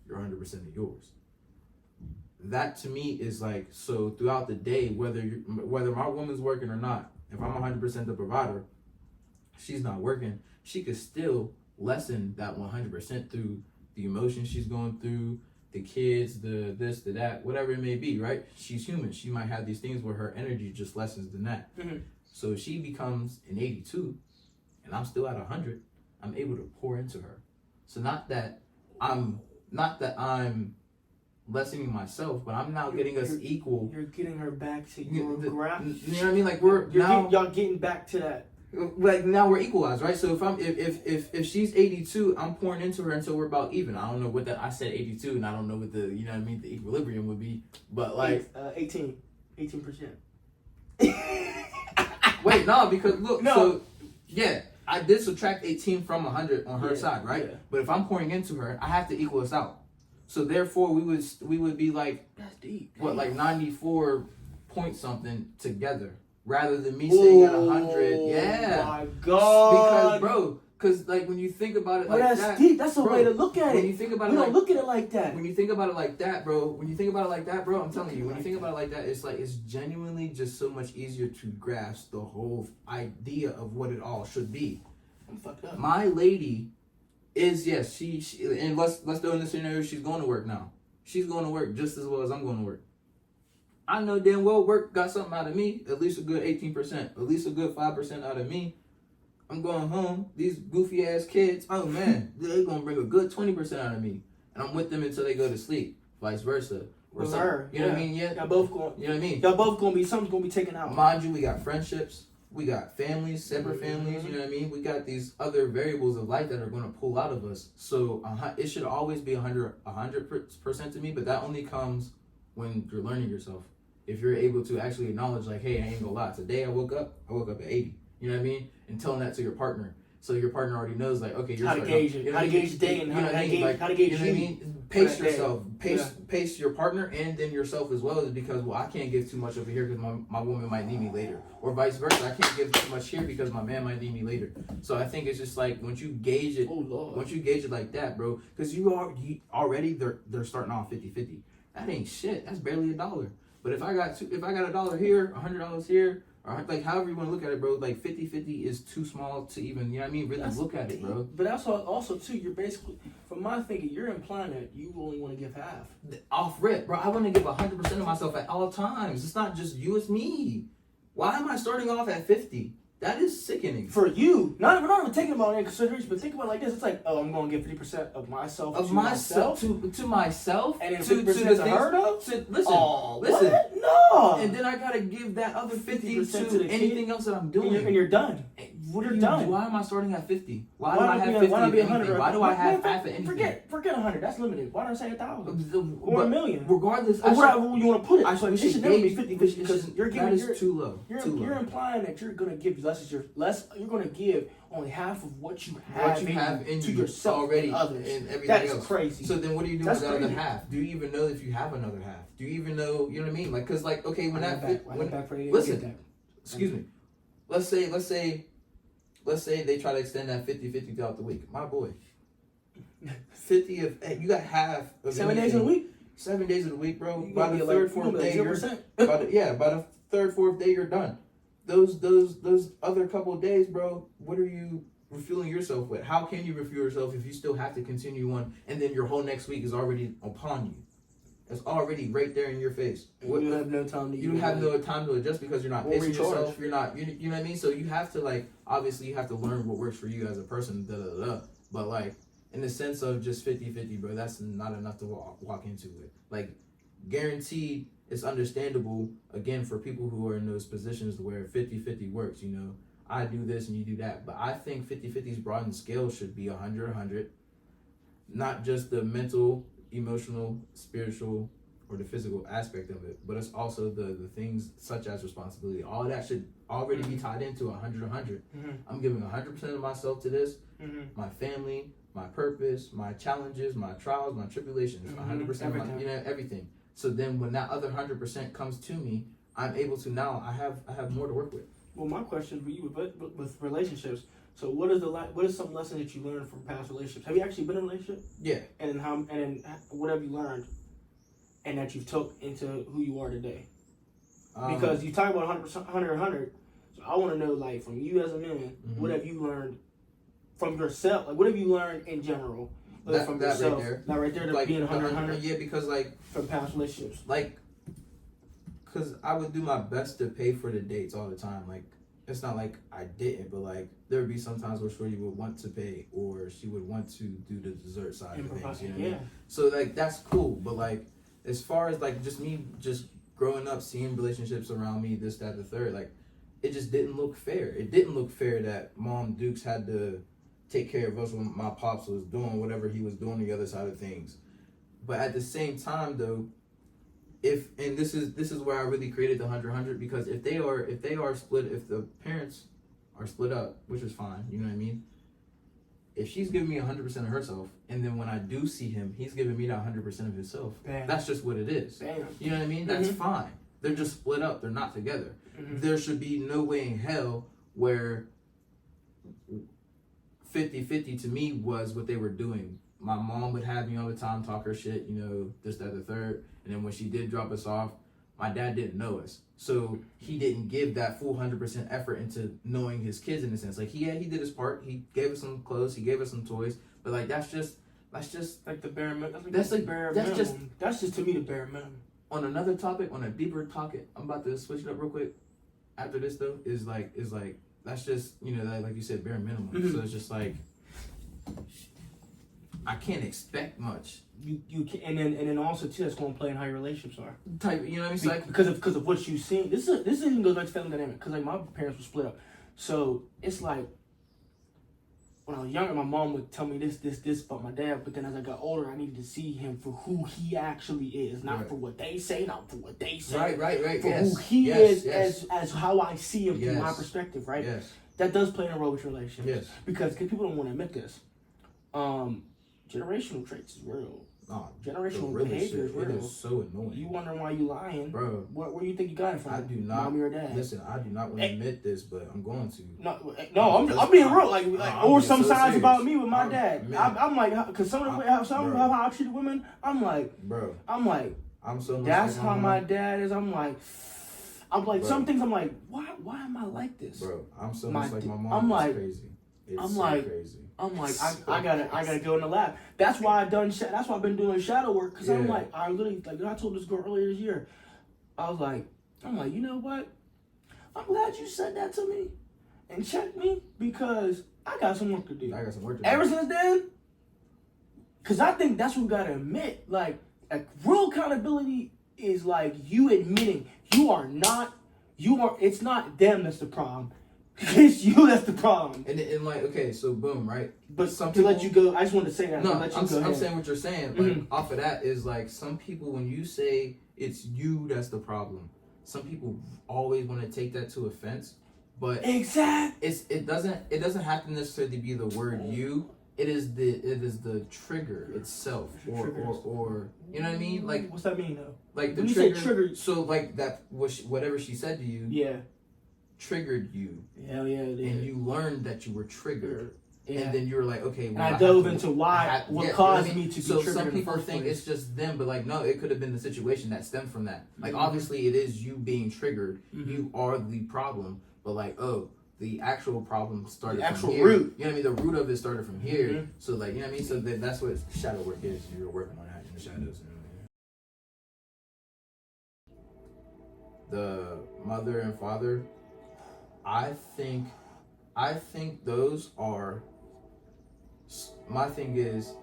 you're 100% of yours. That to me is like, so throughout the day, whether my woman's working or not, if I'm 100% the provider, she's not working, she could still lessen that 100% through the emotions she's going through, the kids, the this, the that, whatever it may be, right? She's human. She might have these things where her energy just lessens than that. So if she becomes an 82 and I'm still at 100, I'm able to pour into her. So not that I'm lessening myself, but I'm now getting us equal. You're getting her back to your graph. You know what I mean? Like y'all getting back to that. like now we're equalized, right? So if she's 82, I'm pouring into her until we're about even. I don't know what I said 82, and I don't know what the you know what I mean the equilibrium would be, but like 18%. Wait, no, because look, No. so yeah, I did subtract 18 from 100 on her side, right? Yeah. But if I'm pouring into her, I have to equal us out. So therefore, we would be like, That's deep. what, like 94 point something together, rather than me sitting at 100. Yeah. Oh my God. Because like when you think about it, But like that's that, deep. That's a bro, way to look at it. When you think about we it, don't like, look at it like that. when you think about it like that, bro. I'm telling you, when you think about it like that, it's like it's genuinely just so much easier to grasp the whole idea of what it all should be. I'm fucked up. My lady is she and let's do in this scenario, she's going to work now. She's going to work just as well as I'm going to work. I know damn well work got something out of me, at least a good 18%, at least a good 5% out of me. I'm going home. These goofy ass kids, oh man, they're gonna bring a good 20% out of me, and I'm with them until they go to sleep. Vice versa. With her, you know what I mean? Yeah, y'all both going. You know what I mean? Y'all both gonna be something's gonna be taken out. Mind you, we got friendships, we got families, separate families. You know what I mean? We got these other variables of life that are gonna pull out of us. So it should always be 100% to me, but that only comes when you're learning yourself. If you're able to actually acknowledge, like, hey, I ain't gonna lie. Today I woke up at 80. You know what I mean? And telling that to your partner. So your partner already knows, like, okay, you're how to gauge it. How to gauge the day and how to gauge you. You know what I mean? Pace yourself. Pace your partner and then yourself as well, is because, well, I can't give too much over here because my woman might need me later. Or vice versa. I can't give too much here because my man might need me later. So I think it's just like, once you gauge it, like that, bro, because already they're starting off 50-50. That ain't shit. That's barely $1. But if I got $1 here, $100 here, or like however you want to look at it, bro, like 50-50 is too small to even, you know what I mean, really look at it, bro. But that's also too, you're basically, from my thinking, you're implying that you only want to give half. Off rip, bro. I want to give 100% of myself at all times. It's not just you, it's me. Why am I starting off at 50? That is sickening. For you. We're not even taking about it in consideration, but think about it like this. It's like, oh, I'm going to give 50% of myself to myself. To myself? And then 50% to her, though? Listen. What? No. And then I got to give that other 50 to anything else that I'm doing. And you're done. You're done. Why am I starting at 50? Why do I have 50 of anything? Why do I have half of anything? Forget 100. That's limited. Why don't I say 1,000? Or $1 million? Regardless. Or whatever you want to put it. It should never be 50 because that is too low. You're implying that you're going to give you're going to give only half of what you have in to yourself already and others. And everything That's else. Crazy. So then what do you do with that other half? Do you even know if you have another half? Do you even know, you know what I mean? Like, cause like, okay, listen, excuse me. Let's say they try to extend that 50-50 throughout the week. My boy. 50 of, hey, you got half of 7 days of the week? 7 days of the week, bro. By the third, fourth day, by the third, fourth day, you're done. Those other couple of days, bro, what are you refueling yourself with? How can you refuel yourself if you still have to continue on and then your whole next week is already upon you? It's already right there in your face. You have no time to adjust because you're not pacing yourself. You're not, you know what I mean? So you have to, like, obviously you have to learn what works for you as a person, But like, in the sense of just 50-50, bro, that's not enough to walk into it. Like, guaranteed, it's understandable, again, for people who are in those positions where 50-50 works, you know. I do this and you do that. But I think 50-50's broadened scale should be 100-100. Not just the mental, emotional, spiritual, or the physical aspect of it, but it's also the things such as responsibility. All that should already be tied into 100-100. Mm-hmm. I'm giving 100% of myself to this, my family, my purpose, my challenges, my trials, my tribulations, 100% of my, you know, everything. So then when that other 100% comes to me, I'm able to now, I have more to work with. Well, my question for you with relationships, so what is some lessons that you learned from past relationships? Have you actually been in a relationship? Yeah. And then what have you learned and that you've took into who you are today? Because you talk about 100, so I want to know, like, from you as a man, what have you learned from yourself? Like, what have you learned in general? From yourself, that right there, like, being 100. Yeah, because, like, from past relationships, like, because I would do my best to pay for the dates all the time. Like, it's not like I didn't, but like there would be some times where Shorty would want to pay, or she would want to do the dessert side of things. You know what I mean? So like that's cool, but like as far as like just me just growing up, seeing relationships around me, this, that, the third, like it just didn't look fair. It didn't look fair that Mom Dukes had to take care of us when my pops was doing whatever he was doing the other side of things. But at the same time, though, and this is where I really created the 100-100, because if they are split, if the parents are split up, which is fine, you know what I mean? If she's giving me 100% of herself, and then when I do see him, he's giving me that 100% of himself. Bam. That's just what it is. Bam. You know what I mean? That's fine. They're just split up. They're not together. There should be no way in hell where 50-50 to me was what they were doing. My mom would have me all the time, talk her shit, you know, this, that, the third. And then when she did drop us off, my dad didn't know us. So he didn't give that full 100% effort into knowing his kids in a sense. Like, he did his part. He gave us some clothes. He gave us some toys. But, like, that's just like the bare minimum. That's Just to me the bare minimum. On another topic, on a deeper topic, I'm about to switch it up real quick. After this, though, is like that's just, you know, like you said, bare minimum. So it's just like, I can't expect much. You can, and then also too, that's going to play in how your relationships are. You know what I mean? Like, because of what you've seen. This even goes back to family dynamic. Because like my parents were split up, so it's like when I was younger, my mom would tell me this about my dad. But then as I got older, I needed to see him for who he actually is, not for what they say, not for what they say. Right. For who he is, as how I see him through my perspective. Right. Yes. That does play in a role with your relationship. Yes. Because people don't want to admit this. Generational traits is real. Generational behavior is real. It is so annoying. You wondering why you lying, bro? Where do you think you got it from? I do not. Mommy or dad? Listen, I do not want to admit this, but I'm going to. No, I'm being real. Like or some so signs serious. About me with my dad. I'm like, because some of how I treated women, I'm like, I'm so much that's like how my dad is. I'm like, bro. Some things I'm like, why am I like this? Bro, I'm so much like my mom. I'm like, crazy. Crazy. I'm like, I gotta go in the lab. That's why that's why I've been doing shadow work. Cause I'm like, I literally, like I told this girl earlier this year, I'm like, you know what? I'm glad you said that to me and checked me because I got some work to do. Ever since then, cause I think that's what we gotta admit. Like, real accountability is like you admitting it's not them that's the problem. It's you that's the problem. And like, okay, so boom, right? But to let you go, I just wanted to say that. No, I'm saying what you're saying. Like, off of that is like, some people, when you say it's you that's the problem, some people always want to take that to offense. But it doesn't have to necessarily be the word you. It is the trigger itself, or you know what I mean? Like, what's that mean though? Like when the trigger. So like that whatever she said to you. Yeah. Triggered you. Hell yeah, it did. And you learned that you were triggered. Yeah. And then you were like, okay, well, and I dove into what caused me to be triggered. So some people think it's just them, but like, no, it could have been the situation that stemmed from that. Like, obviously it is you being triggered. You are the problem, but like, the actual problem started from here. Root. You know what I mean? The root of it started from here. So like, you know what I mean? So that's what shadow work is. You're working on that in the shadows. The mother and father, I think those are, my thing is,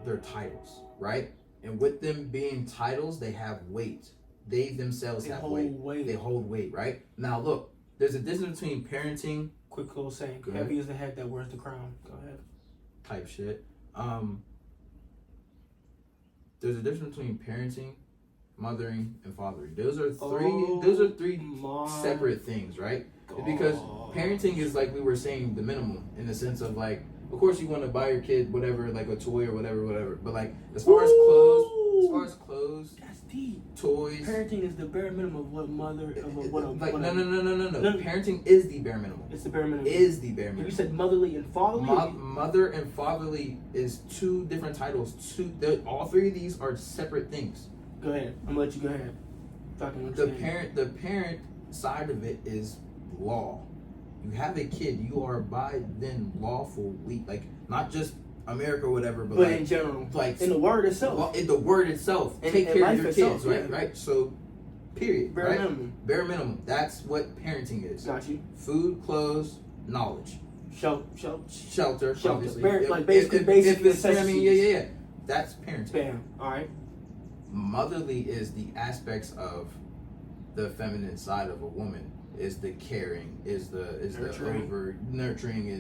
they're titles, right? And with them being titles, they have weight. They themselves have weight. They hold weight, right? Now look, there's a difference between parenting. Quick little saying, heavy is the head that wears the crown. Go ahead. Type shit. There's a difference between parenting, mothering, and fathering. Those are three separate things, right? Because parenting is, like we were saying, the minimum, in the sense of like, of course you want to buy your kid whatever, like a toy or whatever. But like, as far as clothes, that's deep. Toys. Parenting is the bare minimum of what mother of what no. Parenting is the bare minimum. It's the bare minimum. Is the bare minimum. You said motherly and fatherly. Mother and fatherly is two different titles. All three of these are separate things. Go ahead. I'm gonna let you go ahead. The parent side of it is law. You have a kid, you are by then lawfully, like, not just America or whatever, but like, in general, like in the word itself. In the word itself, take care of your kids, right? Yeah. Right. So, period. Bare minimum. Bare minimum. That's what parenting is. Got you. Food, clothes, knowledge, shelter. Obviously. Basic necessities. I mean, yeah. That's parenting. Bam. All right. Motherly is the aspects of the feminine side of a woman. is the caring, is the Nurturing. over nurturing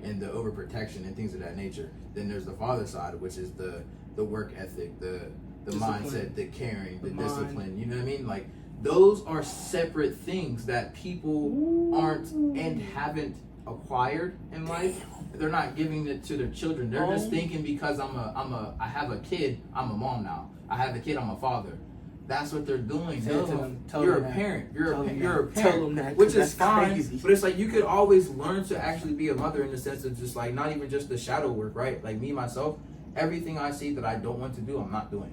and the overprotection and things of that nature. Then there's the father side, which is the work ethic, the Discipline. mindset, the caring, the mind. discipline. You know what I mean? Like those are separate things that people aren't and haven't acquired in life. They're not giving it to their children. They're just thinking because I have a kid, I'm a mom now. I have a kid, I'm a father. That's what they're doing. You're a parent. You're a parent, which is fine. Crazy. But it's like you could always learn to actually be a mother in the sense of just like not even just the shadow work, right? Like me myself, everything I see that I don't want to do, I'm not doing.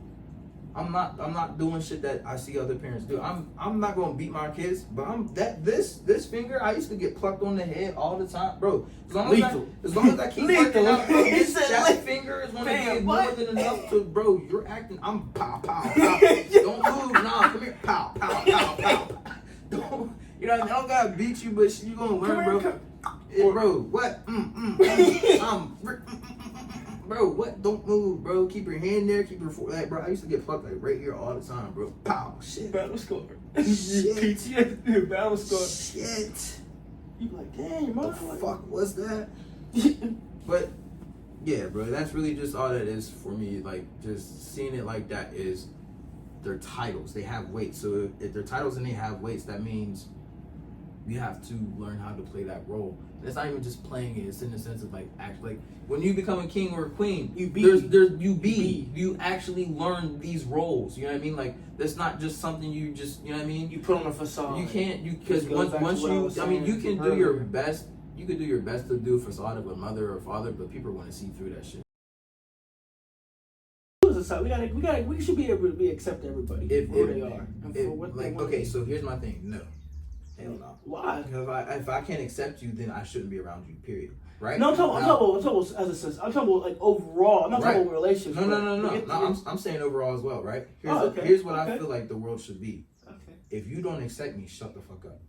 I'm not doing shit that I see other parents do. I'm not gonna beat my kids, but this finger I used to get plucked on the head all the time, bro. As long as I keep working out, bro, that finger is gonna get more than enough to, bro. You're acting. I'm pow pow pow. Don't move, nah. Come here, pow pow pow pow. Don't. You know I don't gotta beat you, but you gonna learn, bro. Bro, what? Bro, what? Don't move, bro. Keep your hand there. Keep your foot. Like, bro, I used to get plucked like right here all the time, bro. Pow, shit. Battle score. Shit. PTSD, battle score. Shit. You be like, dang, your mother. What the fuck was that? But yeah, bro, that's really just all that is for me. Like, just seeing it like that is their titles. They have weight. So if they're titles and they have weights, that means you have to learn how to play that role. And it's not even just playing it. It's in the sense of like actually, like when you become a king or a queen, you actually learn these roles. You know what I mean? Like that's not just something you just, you know what I mean? You put on a facade. You can't, because once you, I mean, you can do your best. You could do your best to do a facade of a mother or father, but people want to see through that shit. We should be able to accept everybody who they are. Okay, so here's my thing. No. Hell no. Why? Because if I can't accept you, then I shouldn't be around you. Period. Right? No, I'm talking about as a sense. I'm talking about like overall. I'm not talking about relationships. No. I'm saying overall as well. Right? Here's what I feel like the world should be. Okay. If you don't accept me, shut the fuck up.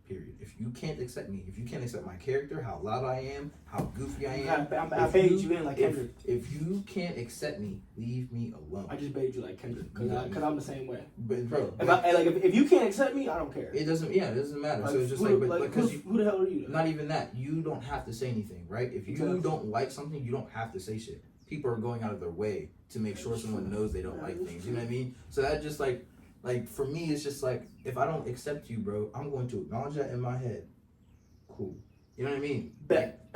Period. If you can't accept me, if you can't accept my character, how loud I am, how goofy I am, I baited you in like Kendrick. If you can't accept me, leave me alone. I just baited you like Kendrick because I'm the same way. But bro, if you can't accept me, I don't care. It doesn't matter. Like, so it's just who the hell are you? Not even that. You don't have to say anything, right? If you don't like something, you don't have to say shit. People are going out of their way to make sure someone knows they don't like things. You know what I mean? So that just like for me, it's just like if I don't accept you, bro, I'm going to acknowledge that in my head. Cool. You know what I mean? Bet.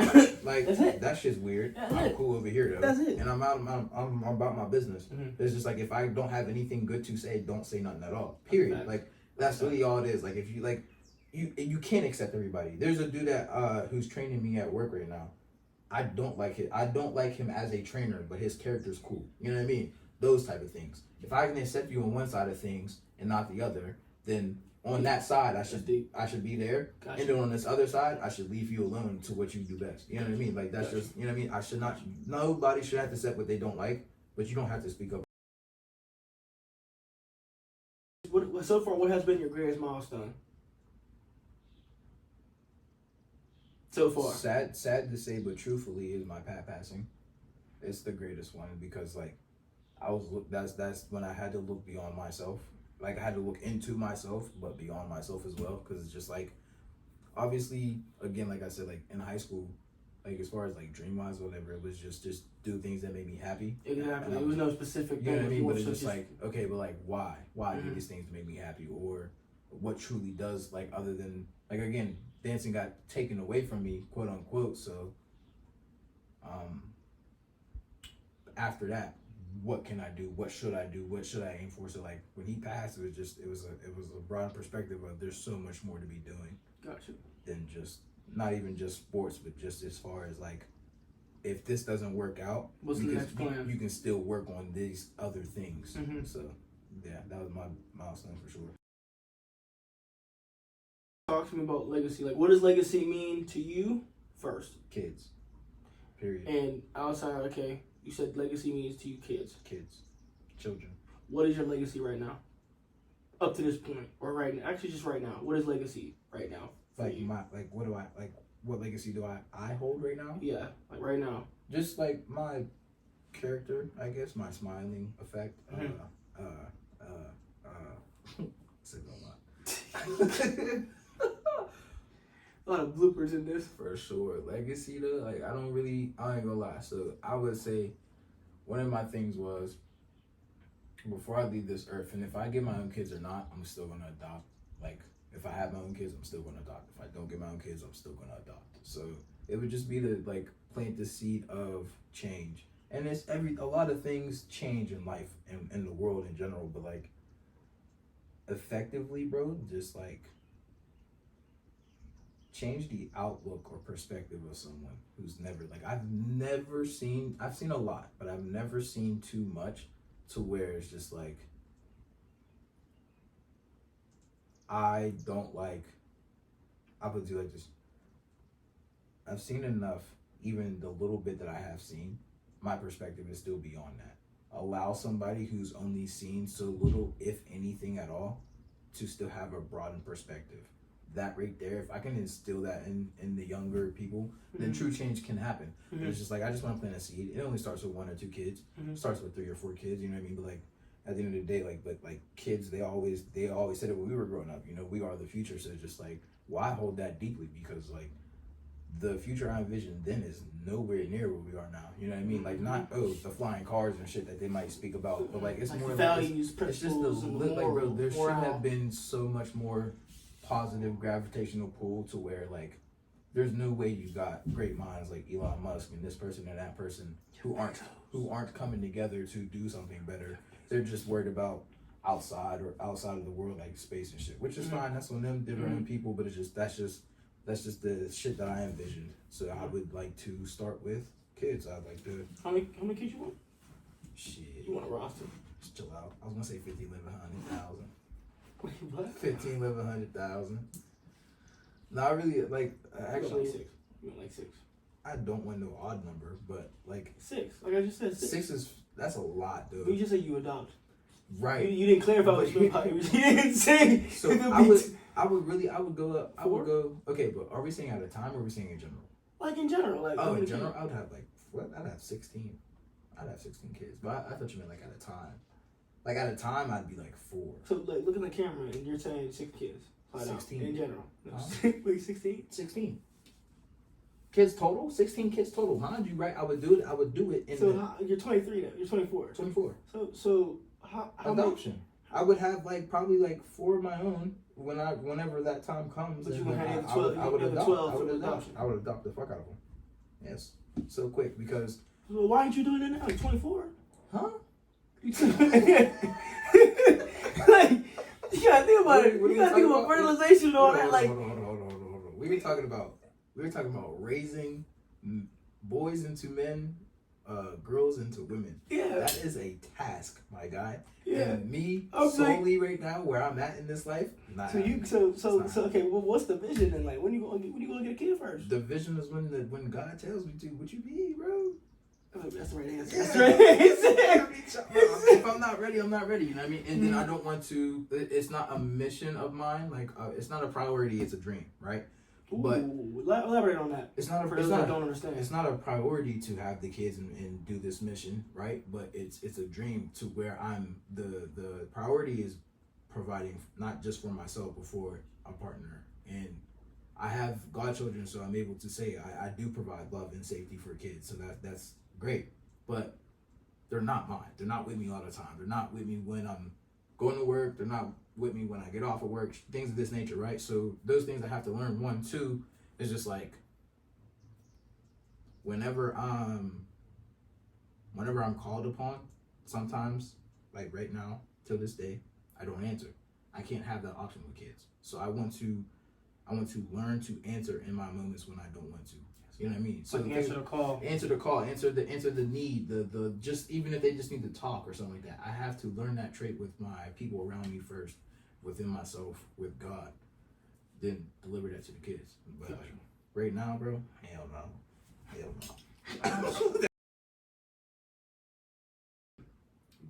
Like that shit's weird. I'm cool over here though. That's it. And I'm about my business. Mm-hmm. It's just like if I don't have anything good to say, don't say nothing at all. Period. Okay. Like that's really all it is. Like if you like you can't accept everybody. There's a dude that who's training me at work right now. I don't like him as a trainer, but his character's cool. You know what I mean? Those type of things. If I can accept you on one side of things and not the other, then on that side I should be there. Gotcha. And then on this other side, I should leave you alone to what you do best. You know what I mean? Like that's just, you know what I mean? Nobody should have to accept what they don't like, but you don't have to speak up. So far, what has been your greatest milestone? So far. Sad to say, but truthfully, is my passing. It's the greatest one because like that's when I had to look beyond myself. Like I had to look into myself, but beyond myself as well. Because it's just like, obviously, again, like I said, like in high school, like as far as like dream wise or whatever, it was just do things that made me happy. Exactly. It was no specific thing. You know what I mean? But it's just like, okay, but like why? Why do these things make me happy? Or what truly does, like other than like again, dancing got taken away from me, quote unquote. So after that, what can I do? What should I do? What should I aim for? So like when he passed, it was a broad perspective of there's so much more to be doing. Gotcha. Than just not even just sports, but just as far as like if this doesn't work out, what's the next plan? You can still work on these other things. Mm-hmm. So yeah, that was my milestone for sure. Talk to me about legacy. Like, what does legacy mean to you first? Kids. Period. And outside, okay, you said legacy means to you kids. Kids. Children. What is your legacy right now? Up to this point, or right now? Actually, just right now. What is legacy right now? Like what do I like? What legacy do I hold right now? Yeah, like right now. Just like my character, I guess, my smiling effect. Say no lot. lot of bloopers in this. For sure. Legacy though, like I ain't gonna lie. So I would say one of my things was before I leave this earth, and if I get my own kids or not, I'm still gonna adopt. Like if I have my own kids, I'm still gonna adopt. If I don't get my own kids, I'm still gonna adopt. So it would just be to like plant the seed of change. And it's a lot of things change in life and in the world in general, but like effectively, bro, just like change the outlook or perspective of someone who's never like I've seen a lot, but I've never seen too much to where it's just like I would do like this. I've seen enough, even the little bit that I have seen, my perspective is still beyond that. Allow somebody who's only seen so little, if anything at all, to still have a broadened perspective. That right there, if I can instill that in the younger people, then true change can happen. It's just like, I just want to plant a seed. It only starts with 1 or 2 kids. It starts with 3 or 4 kids, you know what I mean? But like, at the end of the day, like kids, they always said it when we were growing up, you know, we are the future. So it's just like, why hold that deeply? Because like, the future I envision then is nowhere near where we are now. You know what I mean? Like not the flying cars and shit that they might speak about, but like it's like more values, like it's just like bro, there should have been so much more positive gravitational pull to where like there's no way you got great minds like Elon Musk and this person and that person who aren't coming together to do something better. They're just worried about outside of the world, like space and shit, which is fine. That's on them, different people, but it's just that's just the shit that I envisioned. So I would like to start with kids. I'd like to. How many kids you want? Shit. You want a roster? Just chill out. I was gonna say 50, live 100,000. Wait, what? 15, live 100,000. No, I really like. Actually, you want like 6? I don't want no odd number, but like 6. Like I just said, 6. That's a lot, though. You just said you adopt. Right. You didn't clarify what you meant. You didn't say. So I would go. Okay, but are we saying at a time or are we saying in general? Like in general, like. Oh, in general, I would have like what? I'd have 16. I'd have 16 kids, but I thought you meant like at a time. Like at a time, I'd be like 4. So like, look in the camera, and you're saying 6 kids. 16 in general. No, huh? Wait, 16. 16 kids total. 16 kids total. Mind you, right? I would do it. In You're 23 now. You're 24. 24. So how adoption? I would have like probably like 4 of my own whenever that time comes. But you would have 12. I would adopt. 12 I would adoption. adopt. I would adopt the fuck out of them. Yes, so quick because. Well, why aren't you doing that now? You're 24. Huh? Like, you gotta think about it. You gotta think about fertilization and all that. Like, hold on. We were talking about raising boys into men, girls into women. Yeah, that is a task, my guy. Yeah, and me solely right now where I'm at in this life. So okay. Well, what's the vision and like when you gonna get a kid first? The vision is when God tells me to. What you mean, bro? That's the right answer. That's the right answer. If I'm not ready, I'm not ready. You know what I mean? And then I don't want to. It's not a mission of mine. Like it's not a priority. It's a dream, right? Ooh, but elaborate on that. It's not. For those that don't understand. It's not a priority to have the kids and do this mission, right? But it's a dream to where I'm the priority is providing not just for myself but for a partner. And I have godchildren, so I'm able to say I do provide love and safety for kids. So that's great, but they're not mine. They're not with me all the time. They're not with me when I'm going to work. They're not with me when I get off of work. Things of this nature, right? So those things I have to learn. 1, 2 is just like whenever I'm called upon. Sometimes, like right now, till this day, I don't answer. I can't have that option with kids. So I want to learn to answer in my moments when I don't want to. You know what I mean? So like answer the call, answer the need, the just even if they just need to talk or something like that. I have to learn that trait with my people around me first, within myself, with God, then deliver that to the kids. But right now, bro, hell no.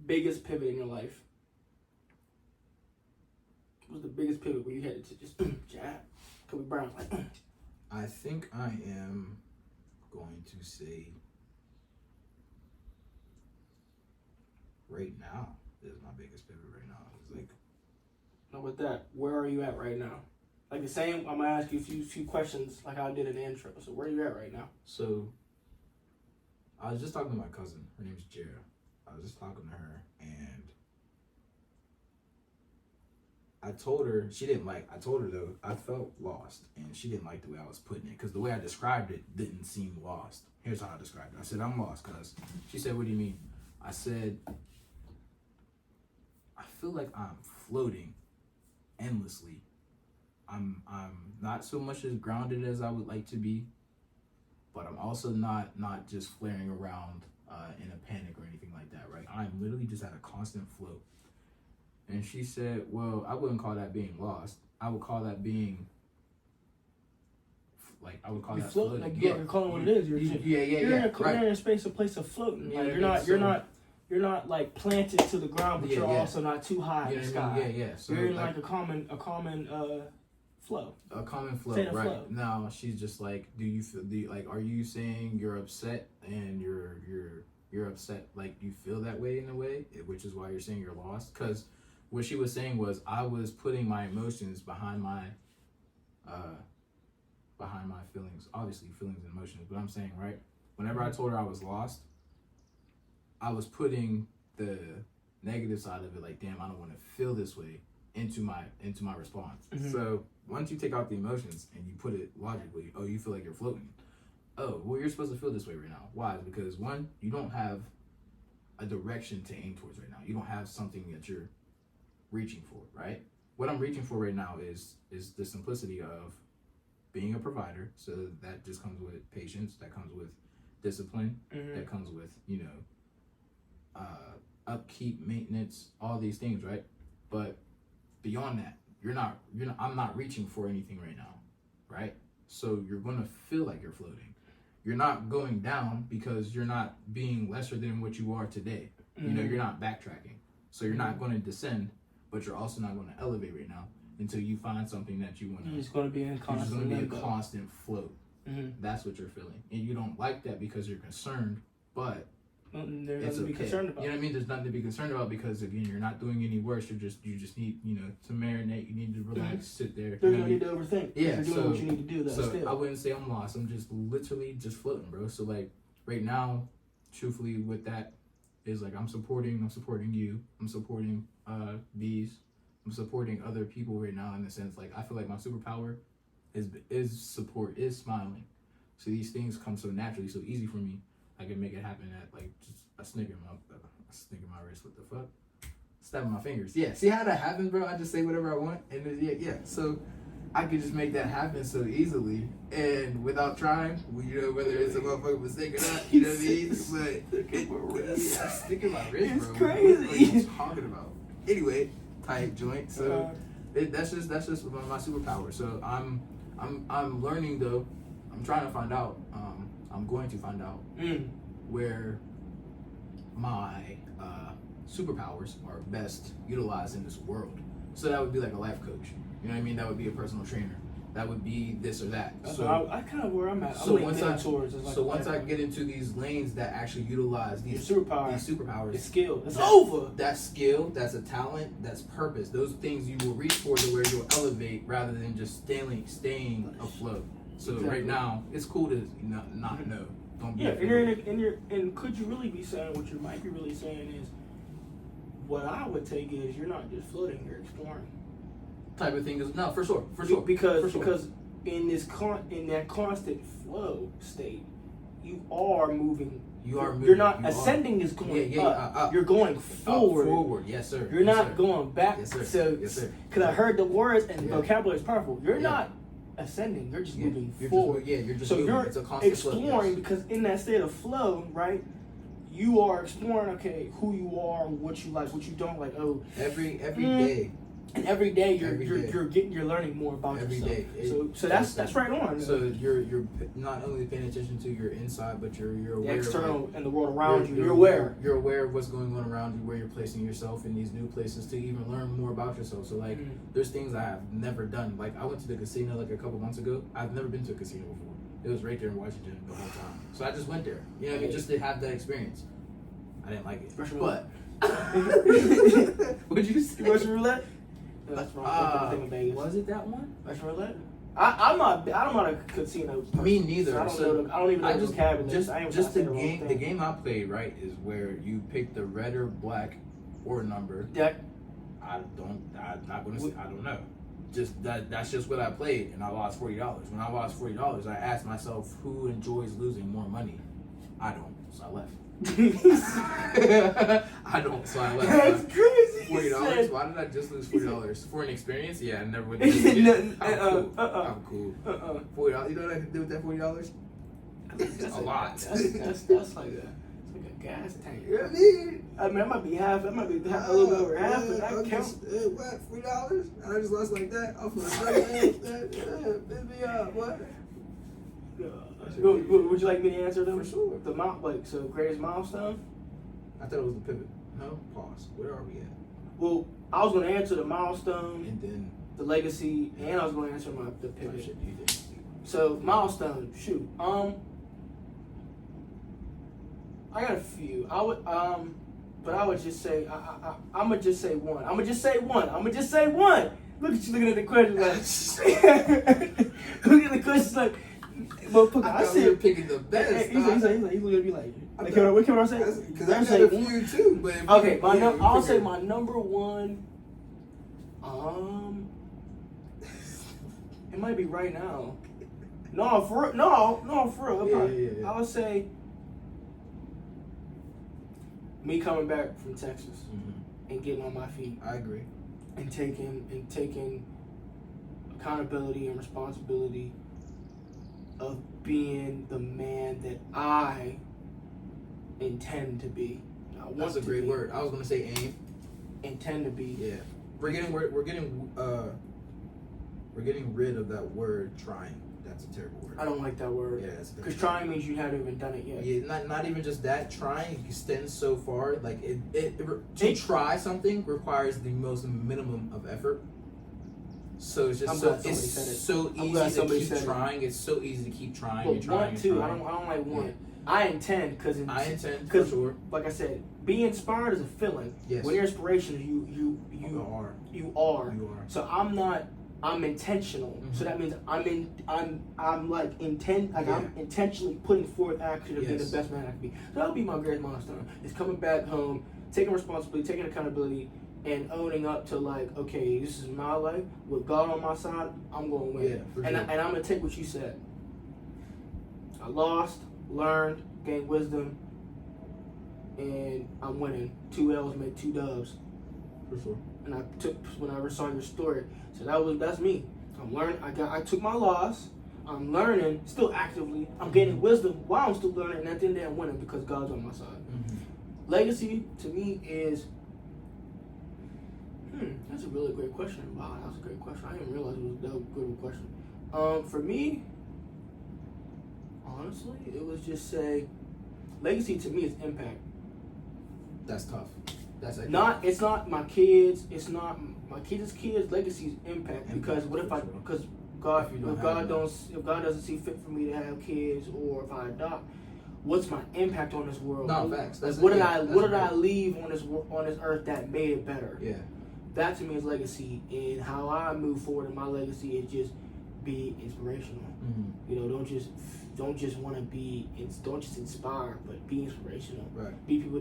Biggest pivot in your life? What was the biggest pivot where you had to just jab? Khalil Brown, like. I think I am going to say right now is my biggest pivot right now. It's like, how about that? Where are you at right now? Like the same, I'm gonna ask you a few questions like I did in the intro. So where are you at right now? So, I was just talking to my cousin. Her name's Jera. I was just talking to her, and I told her though, I felt lost, and she didn't like the way I was putting it, because the way I described it didn't seem lost. Here's how I described it. I said, I'm lost, cuz. She said, what do you mean? I said, I feel like I'm floating endlessly. I'm not so much as grounded as I would like to be, but I'm also not just flaring around in a panic or anything like that, right? I'm literally just at a constant float. And she said, well, I wouldn't call that being lost. I would call that being that floating. Like, you're calling what it is. You're in a space, a place of floating. Like, you're not like planted to the ground, but you're also not too high in the sky. So you're in like a common flow. A common flow, right? Flow. Now she's just like, are you saying you're upset and you're upset, like you feel that way in a way, which is why you're saying you're lost? Because what she was saying was, I was putting my emotions behind my feelings. Obviously feelings and emotions, but I'm saying, right, whenever I told her I was lost, I was putting the negative side of it, like, damn, I don't want to feel this way, into my response. Mm-hmm. So once you take out the emotions and you put it logically, oh, you feel like you're floating. Oh, well, you're supposed to feel this way right now. Why? Because one, you don't have a direction to aim towards right now. You don't have something that you're reaching for, right? What I'm reaching for right now is the simplicity of being a provider. So that just comes with patience, that comes with discipline, mm-hmm. that comes with, upkeep, maintenance, all these things, right? But beyond that, I'm not reaching for anything right now, right? So you're going to feel like you're floating. You're not going down because you're not being lesser than what you are today. Mm-hmm. You're not backtracking. So you're not going to descend, but you're also not going to elevate right now until you find something that you want to. It's going to be in constant float. Mm-hmm. That's what you're feeling. And you don't like that because you're concerned, but there's nothing to be concerned about. You know what I mean? There's nothing to be concerned about, because again, you're not doing any worse. You just need, to marinate. You need to relax, mm-hmm. sit there. There's no need to overthink. Yeah, you're doing what you need to do. So I wouldn't say I'm lost. I'm just literally just floating, bro. So like right now, truthfully, with that is like I'm supporting you. I'm supporting bees. I'm supporting other people right now, in the sense like I feel like my superpower is support, is smiling. So these things come so naturally, so easy for me. I can make it happen at like just a snicker in my wrist. What the fuck? Snapping my fingers. Yeah. See how that happens, bro? I just say whatever I want, and then, yeah. So I could just make that happen so easily and without trying. Whether it's a motherfucking mistake or not. You know what I mean? But sticking my wrist, it's bro. crazy. What are you talking about? Anyway, tight joint. So that's just my superpower. So I'm learning though. I'm trying to find out. I'm going to find out where my superpowers are best utilized in this world. So that would be like a life coach. You know what I mean? That would be a personal trainer. That would be this or that. So I kind of where I'm at. So once I get into these lanes that actually utilize these superpowers, it's skill. It's over. That's skill. That's a talent. That's purpose. Those things you will reach for to where you'll elevate rather than just staying afloat. So exactly. Right now, it's cool to not know. Don't be. Yeah, and could you really be saying what you might be really saying is, what I would take is you're not just floating, you're exploring. Type of thing is no, for sure. Because in that constant flow state, you are moving. You're not ascending is going up. You're going forward. Forward, yes sir. You're not going back. Yes sir. So, yes sir. Because I heard the words and vocabulary is powerful. You're not ascending. You're just moving forward. You're just so moving. You're it's a constant exploring flow, yes. Because in that state of flow, right? You are exploring. Okay, who you are, what you like, what you don't like. Oh, every day. And every day you're learning more about every yourself. Day. So that's right on. So you're not only paying attention to your inside, but you're aware the external of and the world around you. You're aware. You're aware of what's going on around you, where you're placing yourself in these new places to even learn more about yourself. So like, there's things I have never done. Like I went to the casino like a couple months ago. I've never been to a casino before. It was right there in Washington the whole time. So I just went there. You know what I mean? Just to have that experience. I didn't like it. But What'd you say? Russian roulette? That's wrong. Thing in Vegas. Was it that one? Russian roulette. I'm not a casino person. Me neither. So I don't even know the vocabulary. Just the game I played, right, is where you pick the red or black or number. Deck. I'm not gonna say, I don't know. Just that's just what I played, and I lost $40. When I lost $40, I asked myself, who enjoys losing more money? I don't, so I left. I don't, so I left. That's crazy. $40. Why did I just lose $40 for an experience? Yeah, I never would do it again. I'm cool. $40. You know what I can do with that $40? That's a lot. That's like a gas tank. You know what I mean? I might be half. That might be a little bit over half, but that counts. What? $40? And I just lost like that. I feel like pick me up. What? Would you like me to answer them? For sure. So greatest milestone? I thought it was the pivot. No? Pause. Where are we at? Well, I was going to answer the milestone, and then the legacy, and I was going to answer the pivot. Oh, shit, you did. So milestone, shoot. I got a few. But I would just say I'm gonna just say one. I'm gonna just say one. Look at you looking at the question like. Look at the question like. But I said you're picking the best. He's gonna be like. What can I say? Because I got a few too. But okay, I'll say my number one. It might be right now. No, for real. Yeah. I would say me coming back from Texas and getting on my feet. I agree. And taking accountability and responsibility of being the man that I intend to be. That's a great word. I was gonna say aim. Intend to be. Yeah. We're getting rid of that word trying. That's a terrible word. I don't like that word. Yeah, because trying means you haven't even done it yet. Yeah, not even just that. Trying extends so far. Like to try something requires the most minimum of effort. So it's just so easy to keep trying. It's so easy to keep trying. But want to. I don't like want. Yeah. I intend I intend for sure. Like I said, being inspired is a feeling. Yes. When you're inspirational, you are. So I'm intentional. Mm-hmm. So that means I'm intentionally putting forth action to be the best man I can be. So that'll be my greatest milestone. Is coming back home, taking responsibility, taking accountability, and owning up to like, okay, this is my life. With God on my side, I'm going to win. Yeah, for and sure. I'm going to take what you said. I lost, learned, gained wisdom, and I'm winning. 2 L's make 2 dubs. For sure. And when I saw your story, so that's me. I'm learning. I took my loss. I'm learning, still actively. I'm gaining wisdom while I'm still learning, and at the end of the day, I'm winning because God's on my side. Mm-hmm. Legacy to me is. That's a really great question. Wow, that's a great question. I didn't realize it was that good of a question. For me, honestly, it was just say, legacy to me is impact. That's tough. It's not my kids. It's not my kids' kids. Legacy is impact. Because if God doesn't see fit for me to have kids, or if I adopt, what's my impact on this world? No, facts. What did I leave on this earth that made it better? Yeah. That to me is legacy, and how I move forward in my legacy is just be inspirational. Mm-hmm. You know, don't just want to be, don't just inspire, but be inspirational. Right. Be people.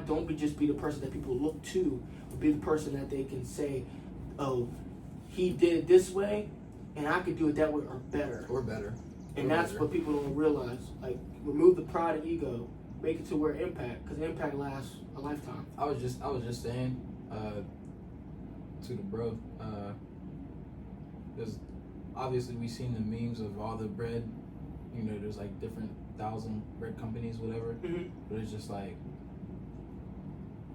Don't be the person that people look to, but be the person that they can say, "Oh, he did it this way, and I could do it that way or better." And that's what people don't realize. Like, remove the pride and ego, make it to where impact, because impact lasts a lifetime. I was just saying. To the bro, because obviously we've seen the memes of all the bread, you know, there's like different 1,000 bread companies, whatever, but it's just like,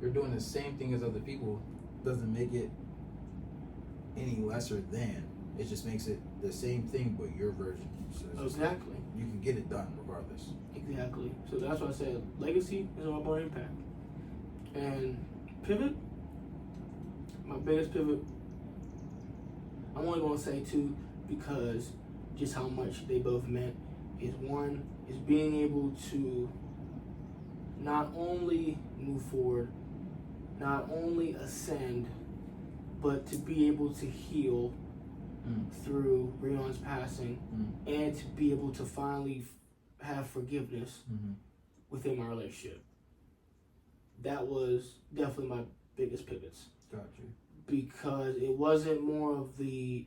you're doing the same thing as other people, doesn't make it any lesser than, it just makes it the same thing but your version. So exactly. You can get it done regardless. Exactly. So that's why I said legacy is all about impact. And pivot, my biggest pivot, I'm only going to say 2 because just how much they both meant. Is one, is being able to not only move forward, not only ascend, but to be able to heal through Rion's passing and to be able to finally have forgiveness within my relationship. That was definitely my biggest pivots. Gotcha. Because it wasn't more of the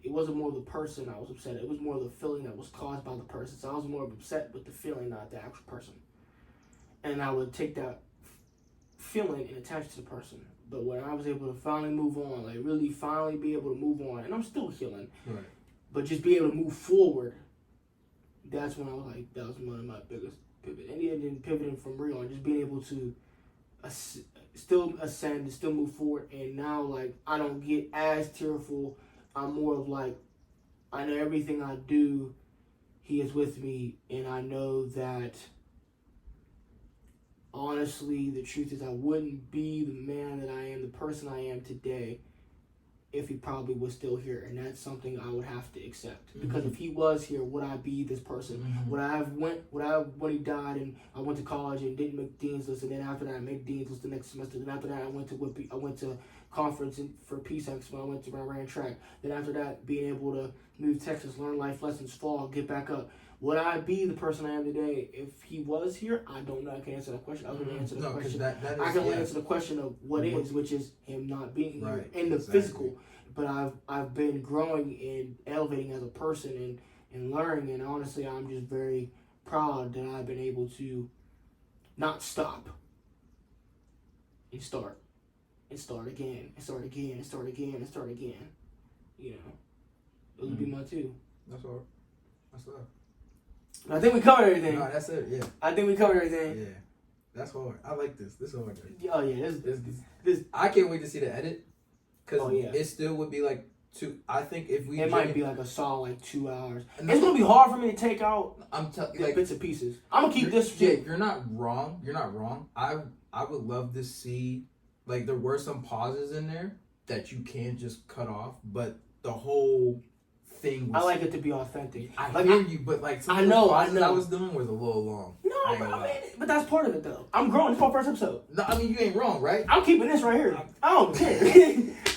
person I was upset at. It was more of the feeling that was caused by the person. So I was more upset with the feeling, not the actual person. And I would take that feeling and attach it to the person. But when I was able to finally move on, like really finally be able to move on, and I'm still healing, right, but just be able to move forward, that's when I was like, that was one of my biggest pivots. And then pivoting from Rio and just being able to still ascend and still move forward. And now, like, I don't get as tearful. I'm more of like, I know everything I do, He is with me, and I know that honestly, the truth is I wouldn't be the man that I am, the person I am today, if He probably was still here. And that's something I would have to accept. Because if He was here, would I be this person? Would I have when He died and I went to college and didn't make Dean's List, and then after that I made Dean's List the next semester, then after that I went to conference for Peace Expo, I ran track. Then after that, being able to move to Texas, learn life lessons, fall, get back up. Would I be the person I am today if He was here? I don't know. I can't answer that question. I can answer the question. I can answer the question of what is, which is Him not being here in the physical. But I've been growing and elevating as a person and learning, and honestly, I'm just very proud that I've been able to not stop and start again and start again and start again and start again. You know, those would be my two. That's all. That's all. I think we covered everything. No, that's it. Yeah. I think we covered everything. Yeah. That's hard. I like this. This is hard. Oh yeah. This. I can't wait to see the edit. Cause it still would be like I think if we. It might be like a solid like 2 hours. It's gonna be hard for me to take out. Like bits and pieces. I'm gonna keep this. Yeah, you're not wrong. You're not wrong. I would love to see, like, there were some pauses in there that you can't just cut off, but the whole thing was, I like it to be authentic. I hear you, but like some of the pauses I was doing was a little long. No, but that's part of it though. I'm growing. It's my first episode. No, I mean you ain't wrong, right? I'm keeping this right here. I don't care.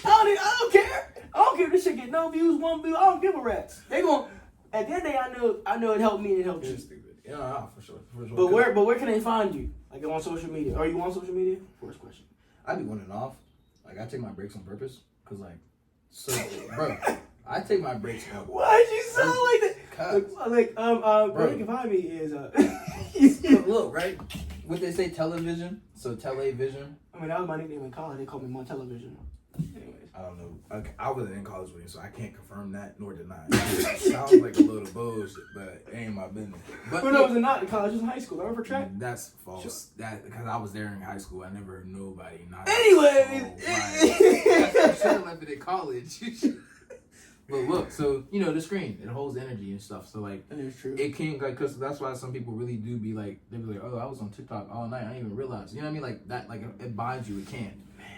I don't care. I don't care if this shit get no views, 1 view. I don't give a rat's. They gon' at the end of the day, I know it helped me and it helped you. Stupid. Yeah, for sure. But where can they find you? Like on social media? Are you on social media? First question. I be on and off. Like I take my breaks on purpose, cause bro, I take my breaks on. Why'd you sound like that? Where you can find me is look, right? What they say, television. So television. I mean, that was my nickname in college. They called me Montell. Anyways. I don't know. I wasn't in college with him, so I can't confirm that nor deny it. Sounds like a little bullshit, but it ain't my business. But no, it was not in college. It was in high school. I remember track. That's false. Sure. That because I was there in high school. I never heard nobody. Anyways, I should have left it in college. But look, so the screen, it holds energy and stuff. So like, that is true. It can't because that's why some people really do be like, they be like, oh, I was on TikTok all night. I didn't even realize. You know what I mean? Like that, like it binds you. It can't.